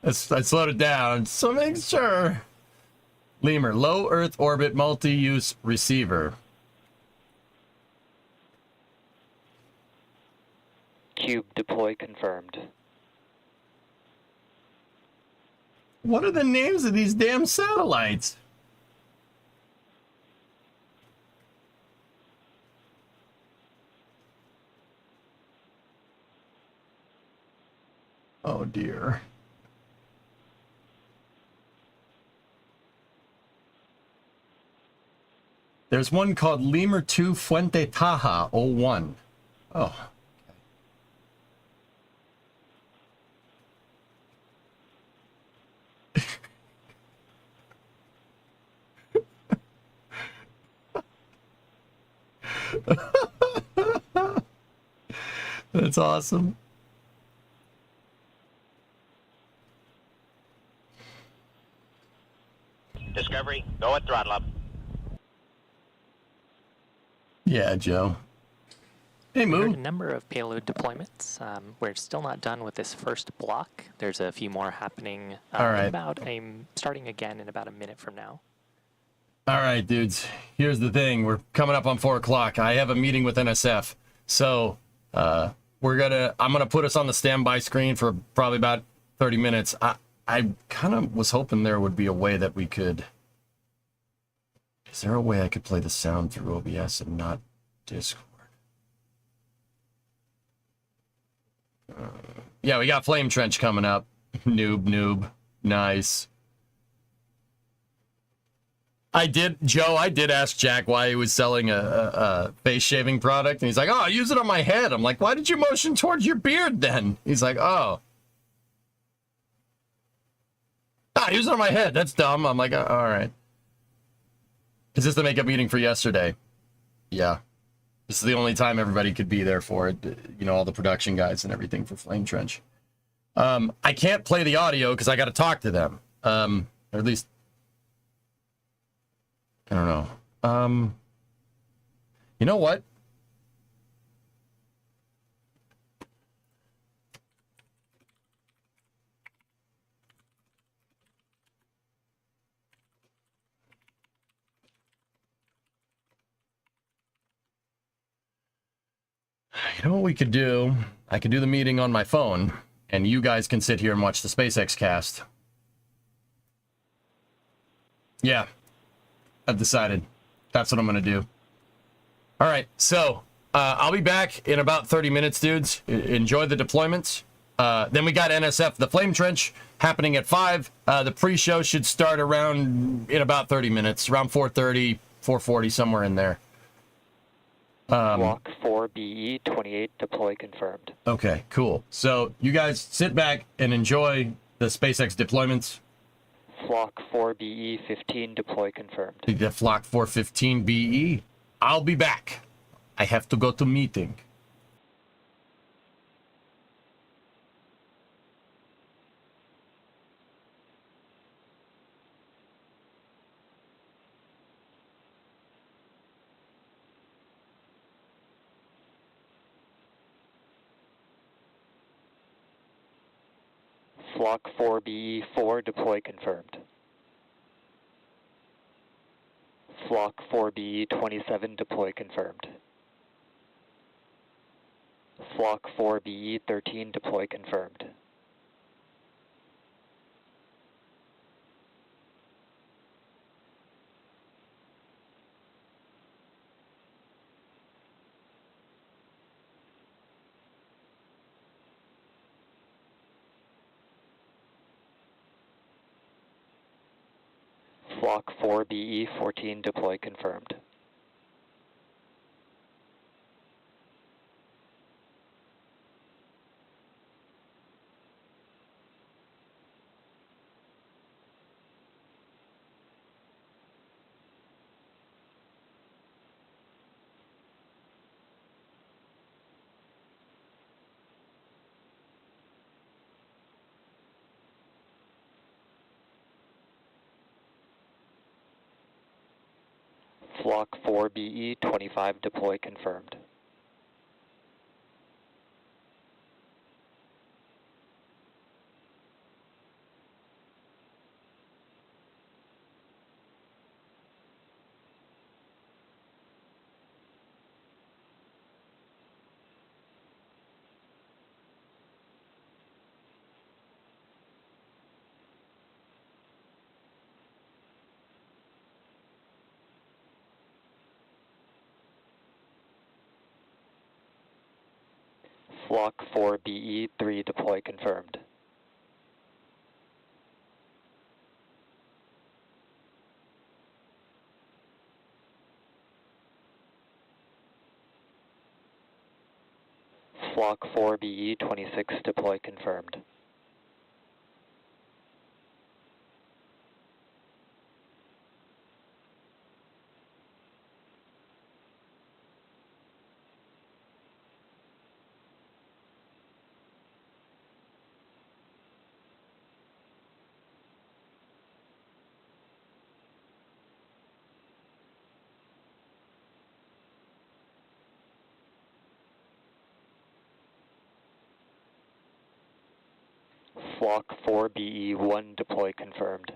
I slowed it down, so make sure. Lemur, low Earth orbit multi-use receiver. Cube deploy confirmed. What are the names of these damn satellites? Oh dear. There's one called Lemur 2 Fuente Taja 01. Oh. That's awesome. Discovery, go at throttle up. Yeah, Joe. Hey, We heard Moo. a number of payload deployments. We're still not done with this first block. There's a few more happening. All right. Starting again in about a minute from now. All right, dudes. Here's the thing. We're coming up on 4 o'clock. I have a meeting with NSF. So, I'm gonna put us on the standby screen for probably about 30 minutes. I kind of was hoping there would be a way that we could Is there a way I could play the sound through OBS and not Discord? Yeah, we got Flame Trench coming up. Noob. Nice. I did ask Jack why he was selling a face shaving product, and he's like, oh, I use it on my head. I'm like, why did you motion towards your beard then? He's like, oh. I use it on my head. That's dumb. I'm like, all right. Is this the makeup meeting for yesterday? Yeah. This is the only time everybody could be there for it. You know, all the production guys and everything for Flame Trench. I can't play the audio because I got to talk to them. Or at least, I don't know. You know what? You know what we could do? I could do the meeting on my phone, and you guys can sit here and watch the SpaceX cast. Yeah, I've decided. That's what I'm going to do. All right, so I'll be back in about 30 minutes, dudes. Enjoy the deployments. Then we got NSF, the Flame Trench, happening at 5. The pre-show should start around in about 30 minutes, around 4:30, 4:40, somewhere in there. Block 4BE 28 deploy confirmed. Okay, cool. So you guys sit back and enjoy the SpaceX deployments. Flock 4BE 15 deploy confirmed. The Flock 415 BE. I'll be back. I have to go to meeting. Flock 4BE 4 deploy confirmed. Flock 4BE 27 deploy confirmed. Flock 4BE 13 deploy confirmed. Flock 4BE 14 deploy confirmed. Flock 4BE 25 deploy confirmed. Flock 4BE 3 deploy confirmed. Flock 4BE 26 deploy confirmed. Flock 4BE 1 deploy confirmed.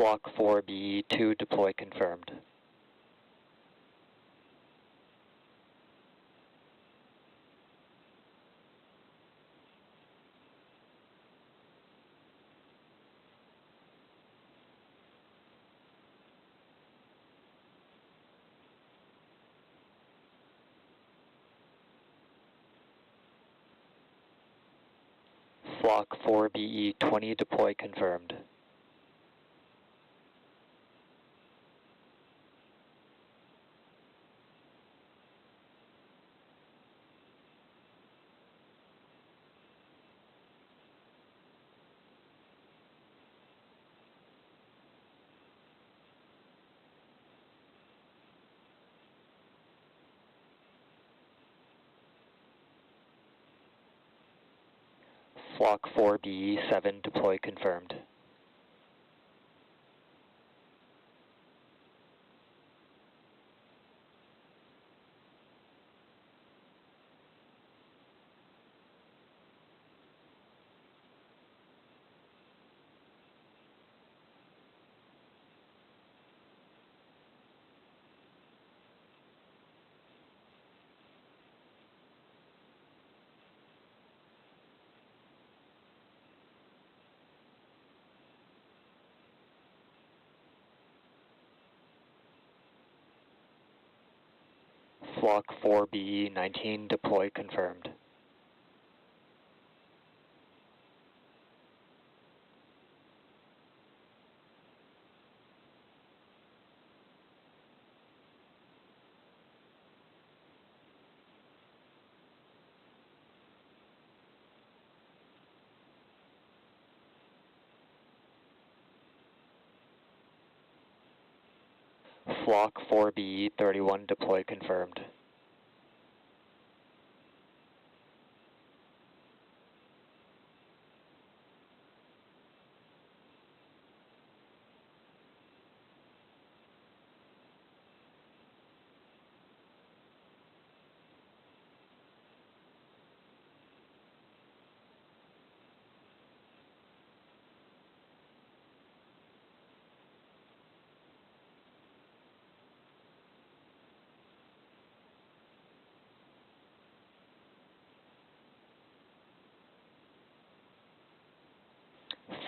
Flock 4BE2 deploy confirmed. Flock 4BE20 deploy confirmed. Flock 4BE7 deploy confirmed. Flock 4BE19 deploy confirmed. Flock 4BE31 deploy confirmed.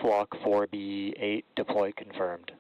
Flock 4BE8 deploy confirmed.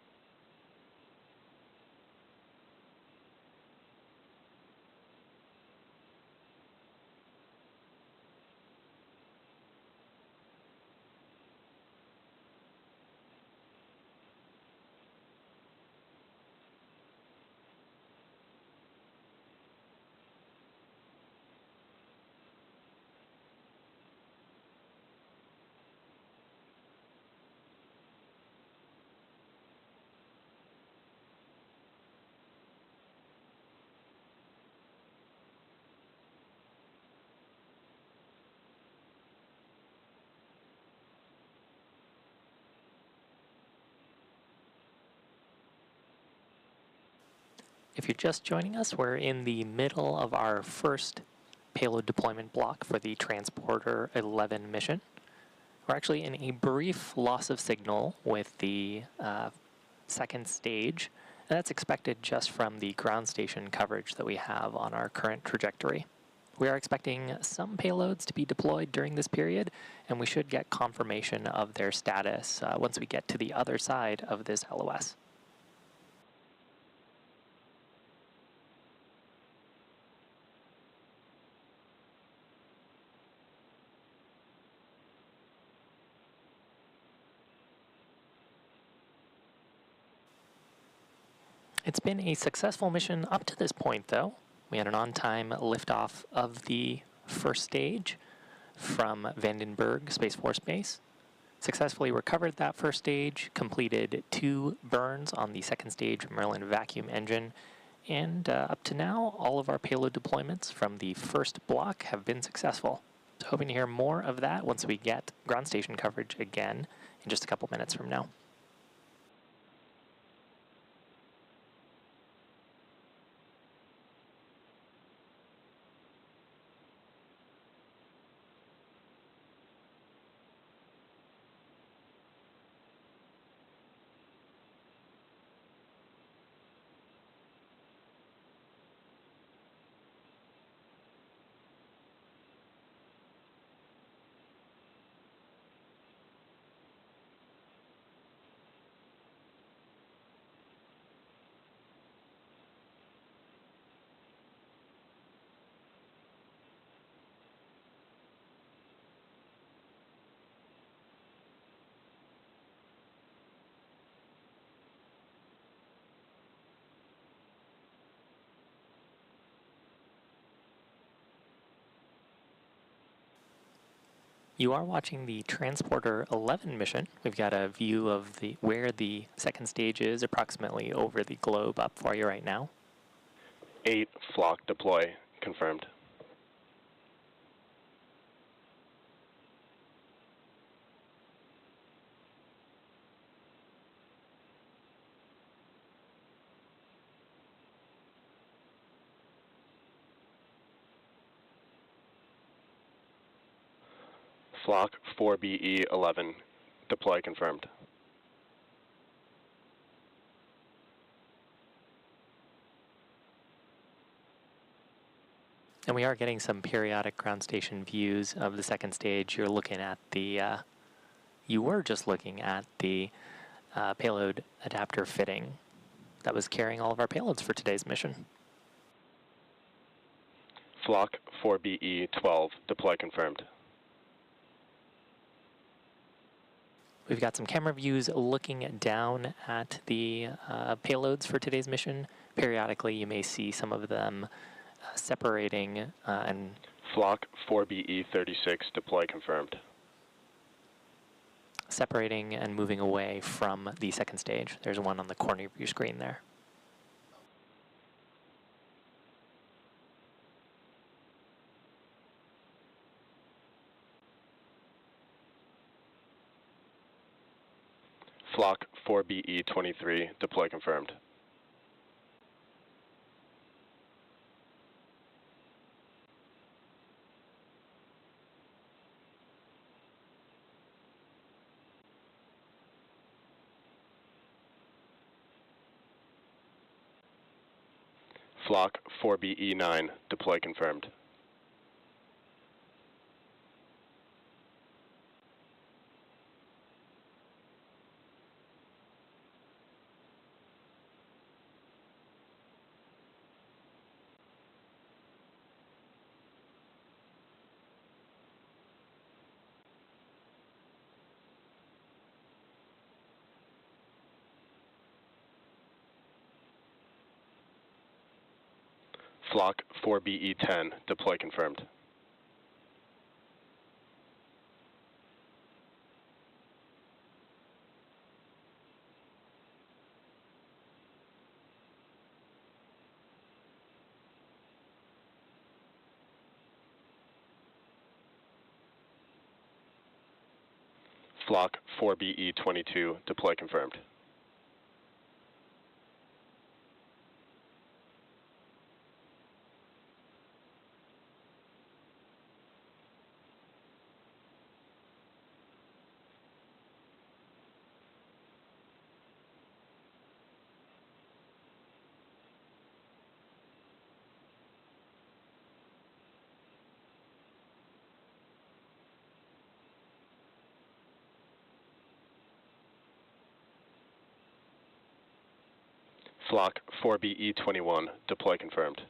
If you're just joining us, we're in the middle of our first payload deployment block for the Transporter 11 mission. We're actually in a brief loss of signal with the second stage, and that's expected just from the ground station coverage that we have on our current trajectory. We are expecting some payloads to be deployed during this period, and we should get confirmation of their status once we get to the other side of this LOS. It's been a successful mission up to this point, though. We had an on-time liftoff of the first stage from Vandenberg Space Force Base. Successfully recovered that first stage, completed 2 burns on the second stage Merlin vacuum engine, and up to now, all of our payload deployments from the first block have been successful. So hoping to hear more of that once we get ground station coverage again in just a couple minutes from now. You are watching the Transporter 11 mission. We've got a view of where the second stage is, approximately over the globe up for you right now. 8 flock deploy confirmed. Flock 4BE11 deploy confirmed. And we are getting some periodic ground station views of the second stage. You're looking at the, you were just looking at the payload adapter fitting that was carrying all of our payloads for today's mission. Flock 4BE12 deploy confirmed. We've got some camera views looking down at the payloads for today's mission. Periodically, you may see some of them separating and... Flock 4BE36 deploy confirmed. Separating and moving away from the second stage. There's one on the corner of your screen there. Flock 4BE23 deploy confirmed. Flock 4BE9 deploy confirmed. Flock 4BE10 deploy confirmed. Flock 4BE22 deploy confirmed. Flock 4BE21 deploy confirmed.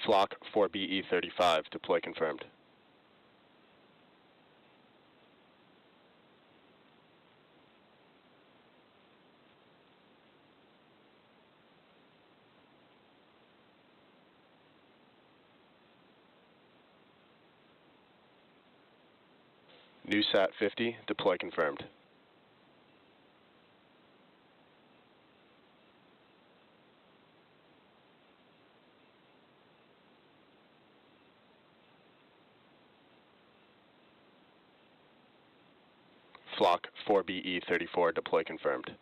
Flock 4BE35 deploy confirmed. NewSat 50 deploy confirmed. Flock 4BE34 deploy confirmed.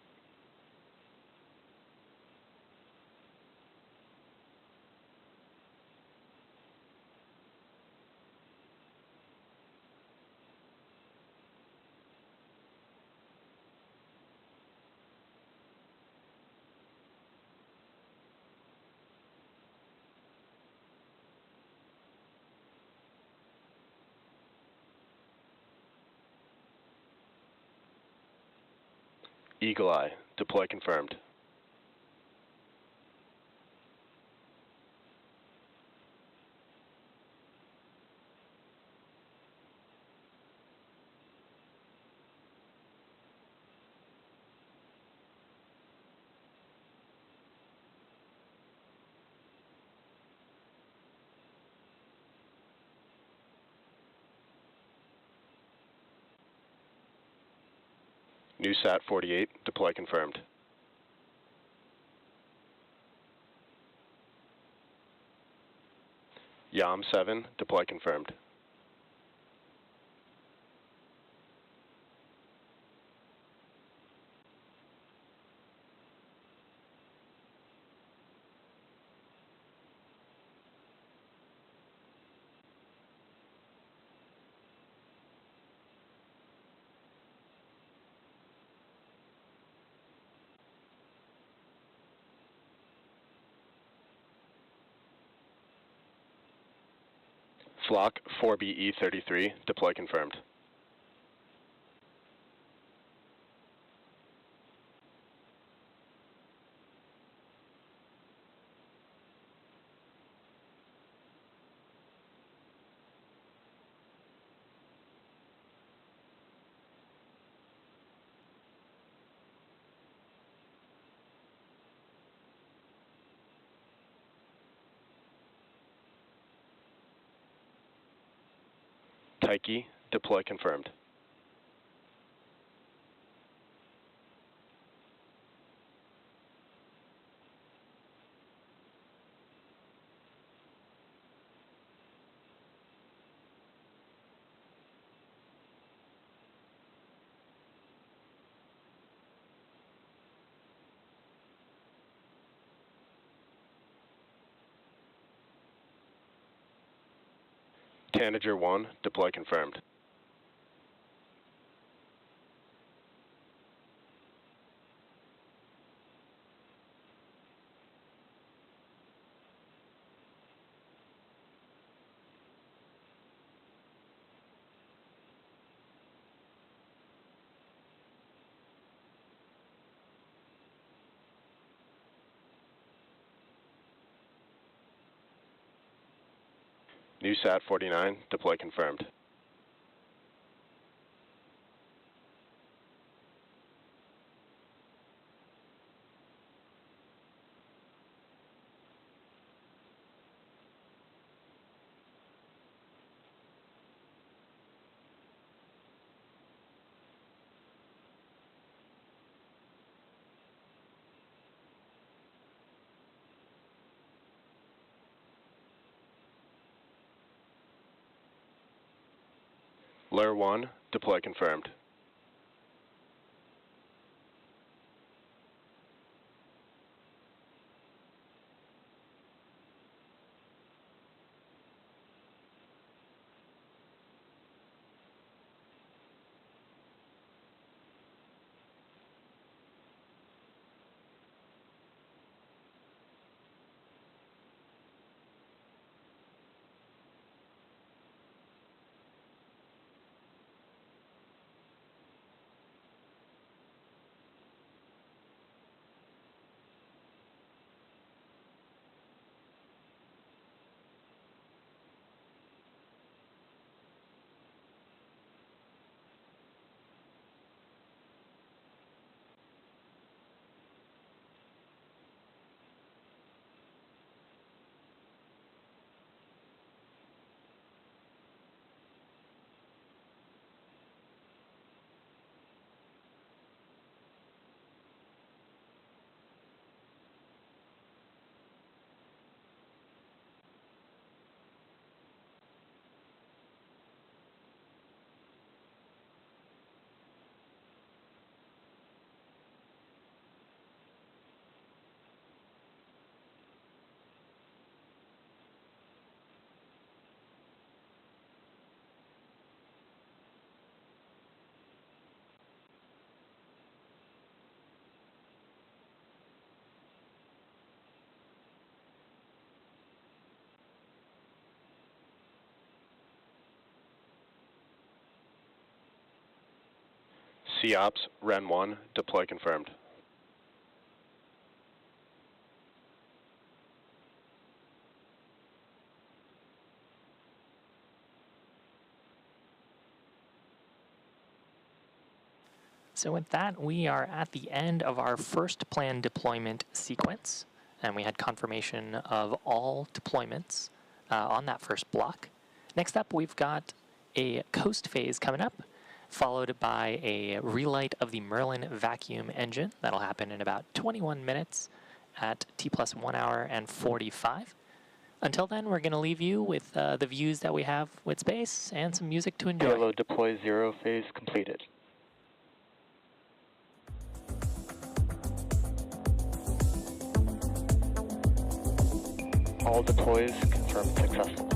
Eagle Eye deploy confirmed. NewSat 48, deploy confirmed. YAM 7, deploy confirmed. Flock 4BE33, deploy confirmed. Taiki, deploy confirmed. Tanager 1, deploy confirmed. NewSat 49, deploy confirmed. Lure 1, deploy confirmed. SEOPS, Ren 1, deploy confirmed. So with that, we are at the end of our first planned deployment sequence, and we had confirmation of all deployments on that first block. Next up, we've got a coast phase coming up followed by a relight of the Merlin vacuum engine. That'll happen in about 21 minutes at T+1 hour and 45. Until then, we're going to leave you with the views that we have with space and some music to enjoy. Payload deploy 0 phase completed. All deploys confirmed successful.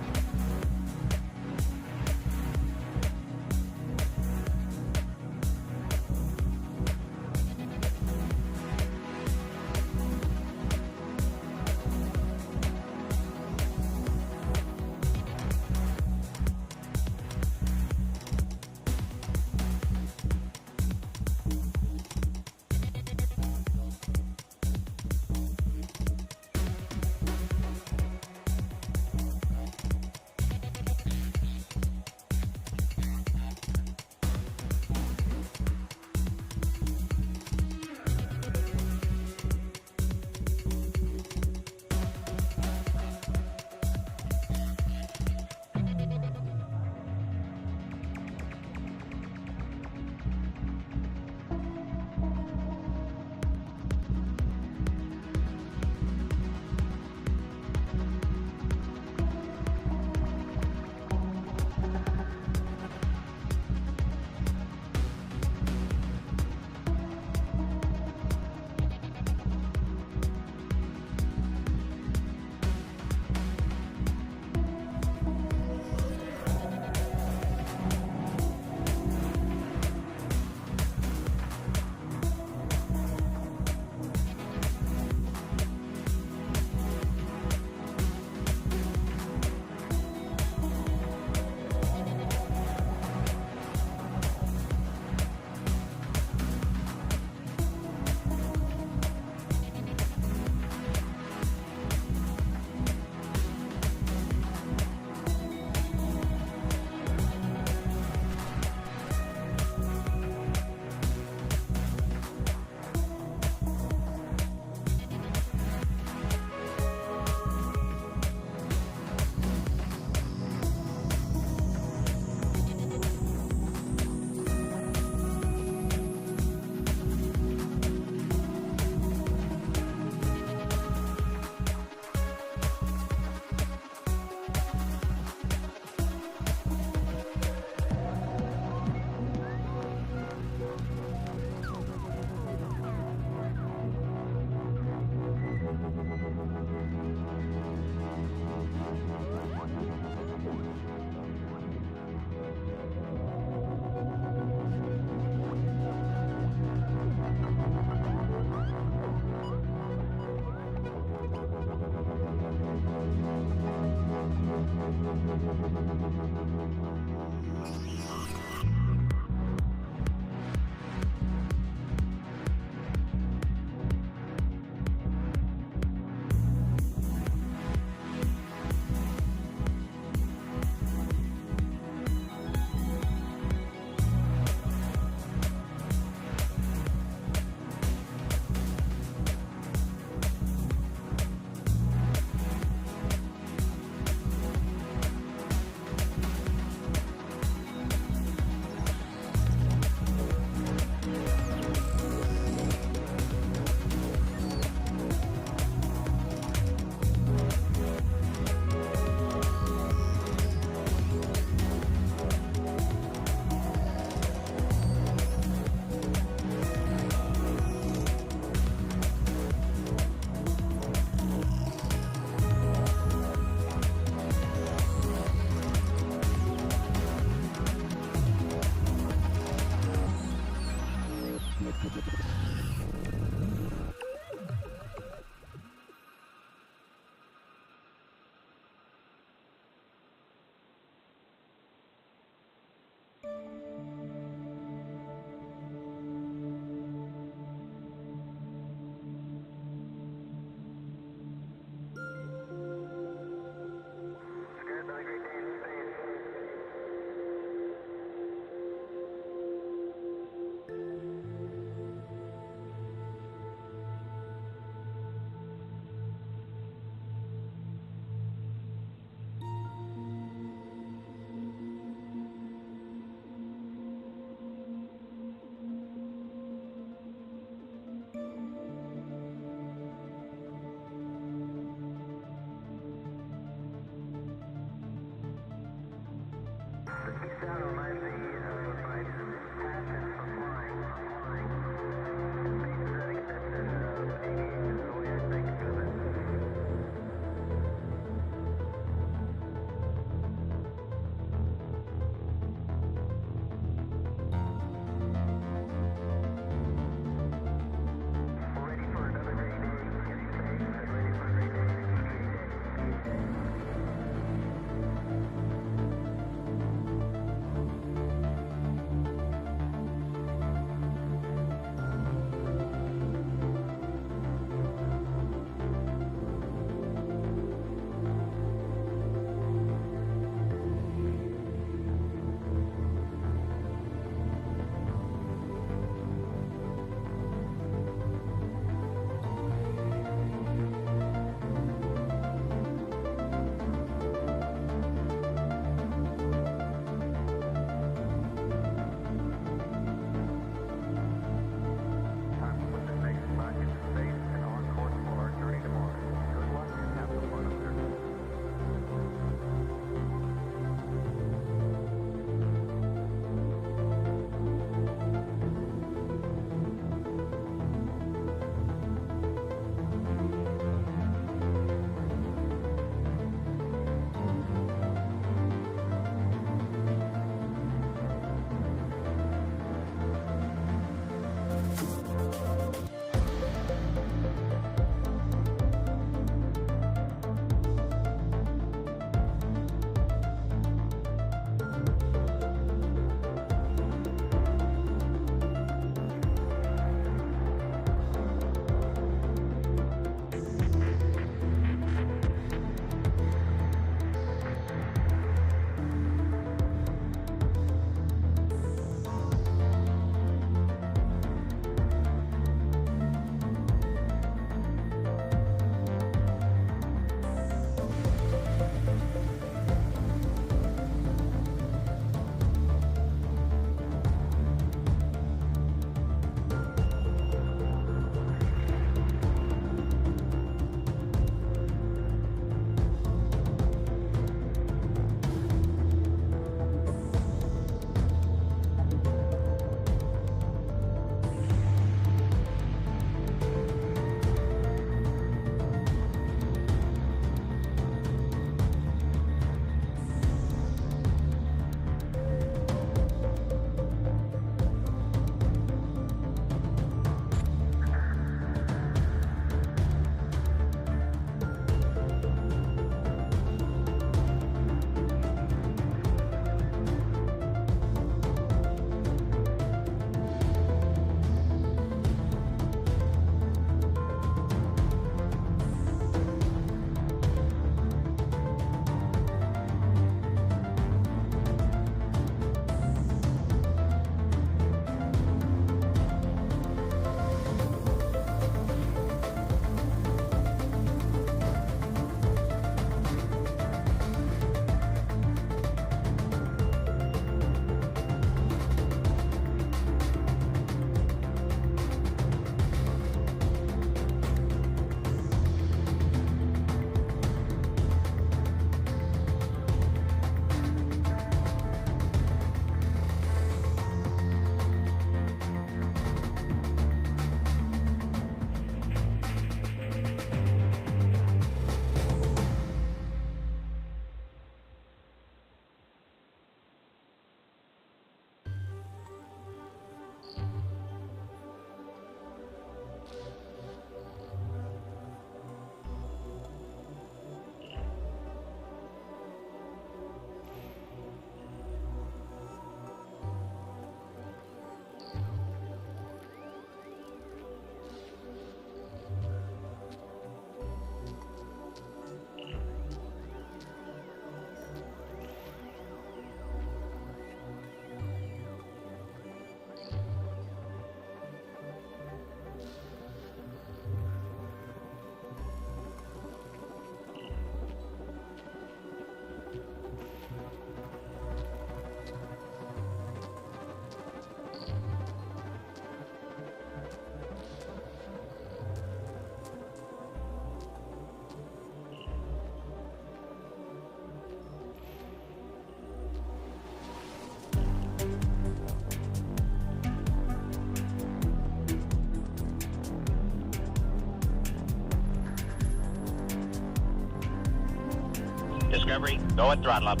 Discovery, go at throttle up.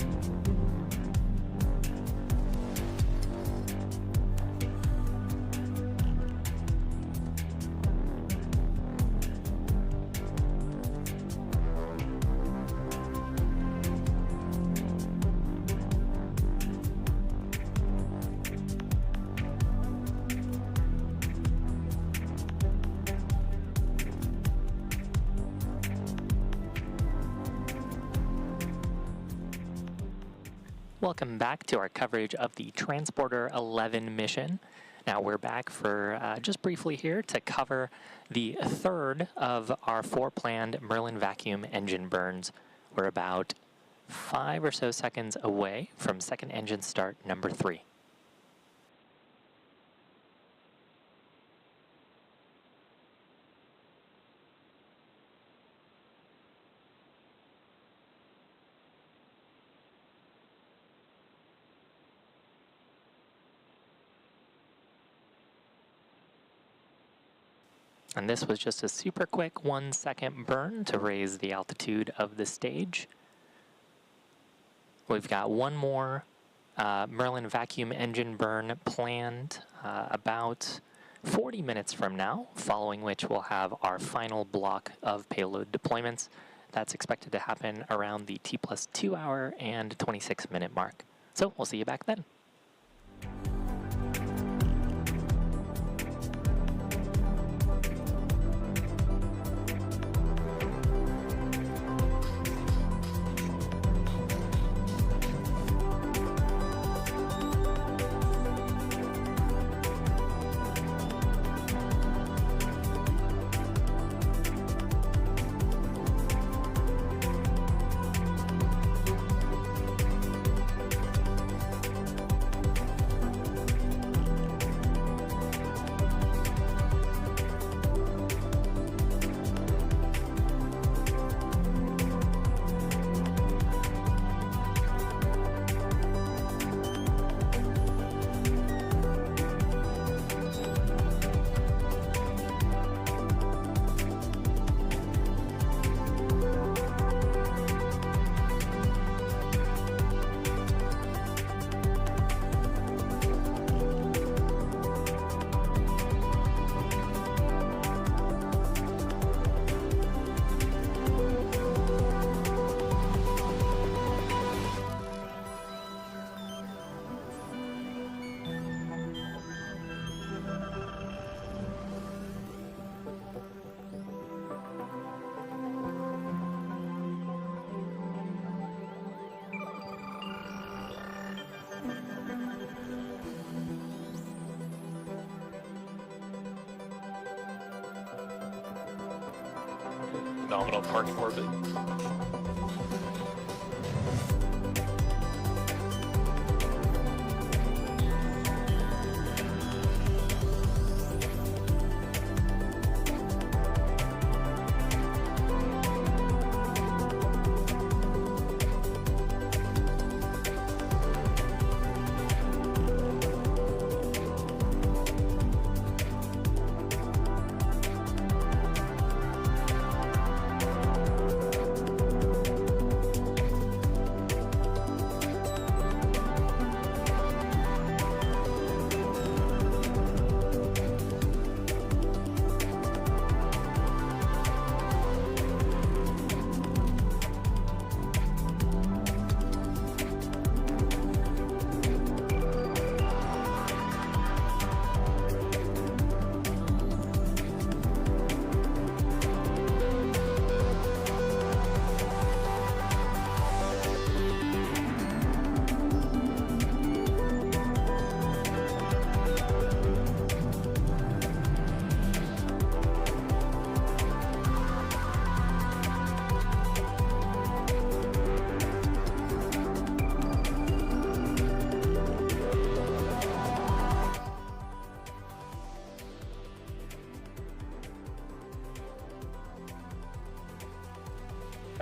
Welcome back to our coverage of the Transporter 11 mission. Now we're back for just briefly here to cover the third of our 4 planned Merlin vacuum engine burns. We're about 5 or so seconds away from second engine start number 3. And this was just a super quick 1-second burn to raise the altitude of the stage. We've got one more Merlin vacuum engine burn planned about 40 minutes from now, following which we'll have our final block of payload deployments. That's expected to happen around the T+2 hour and 26-minute mark. So we'll see you back then. Nominal parking orbit.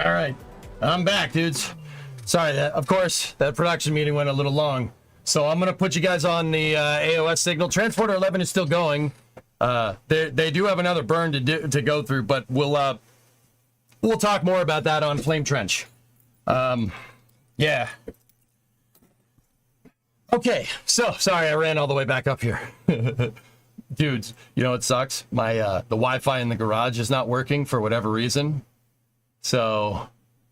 All right, I'm back, dudes. Sorry, of course, that production meeting went a little long. So I'm going to put you guys on the AOS signal. Transporter 11 is still going. They do have another burn to go through, but we'll talk more about that on Flame Trench. Yeah. Okay, so sorry I ran all the way back up here. Dudes, you know what sucks? My the Wi-Fi in the garage is not working for whatever reason. So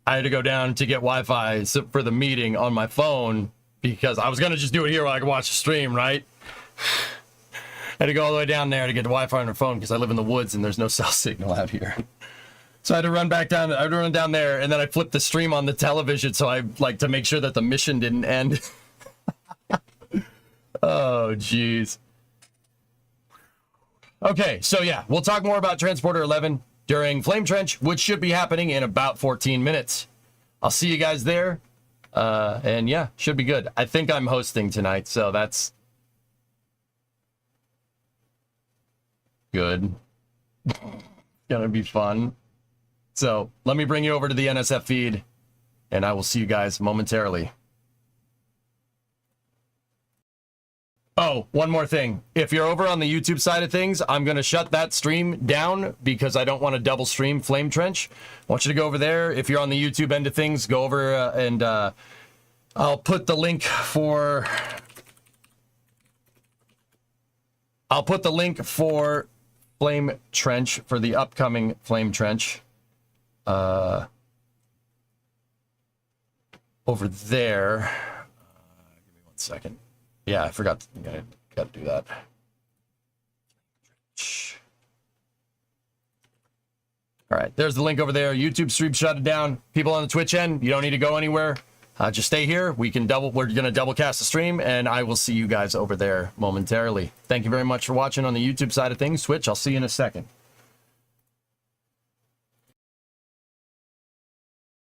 I had to go down to get Wi-Fi for the meeting on my phone because I was gonna just do it here while I could watch the stream, right? I had to go all the way down there to get the Wi-Fi on her phone because I live in the woods and there's no cell signal out here. So I had to run back down. I had to run down there, and then I flipped the stream on the television so I like to make sure that the mission didn't end. Oh, jeez. Okay, so yeah, we'll talk more about Transporter 11 during Flame Trench, which should be happening in about 14 minutes. I'll see you guys there. And yeah, should be good. I think I'm hosting tonight, so that's good. Gonna be fun. So let me bring you over to the NSF feed, and I will see you guys momentarily. Oh, one more thing. If you're over on the YouTube side of things, I'm going to shut that stream down because I don't want to double stream Flame Trench. I want you to go over there. If you're on the YouTube end of things, go over and I'll put the link for... Flame Trench, for the upcoming Flame Trench. Over there. Give me 1 second. Yeah, I forgot. I got to do that. All right, there's the link over there. YouTube stream shut it down. People on the Twitch end, you don't need to go anywhere. Just stay here. We're gonna double cast the stream, and I will see you guys over there momentarily. Thank you very much for watching on the YouTube side of things. Twitch, I'll see you in a second.